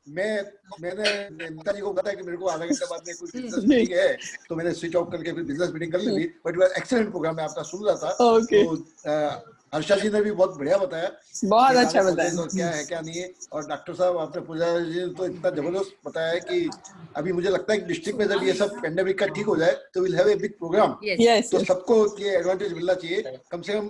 मैंने नेता जी को बताया कि मेरे को आधा घंटे बाद में कोई बिजनेस मीटिंग है, तो मैंने स्विच ऑफ करके फिर बिजनेस मीटिंग कर ली। बट एक्सीलेंट प्रोग्राम मैं आपका सुन रहा था। तो हर्षा जी ने भी बहुत बढ़िया बताया, बहुत अच्छा बताया क्या है क्या नहीं है। और डॉक्टर साहब आपने पूजा जी ने तो इतना जबरदस्त बताया है कि अभी मुझे लगता है कि डिस्ट्रिक्ट में जब ये सब पेंडेमिक का ठीक हो जाए तो will have a big program. तो सबको ये एडवांटेज मिलना चाहिए, कम से कम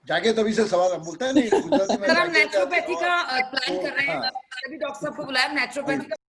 जागे तभी से सवाल हम बोलते हैं नहीं गुजराती में। हम नेचुरोपैथी का प्लान कर रहे हैं, अभी डॉक्टर साहब को बुलाया, नेचुरोपैथी का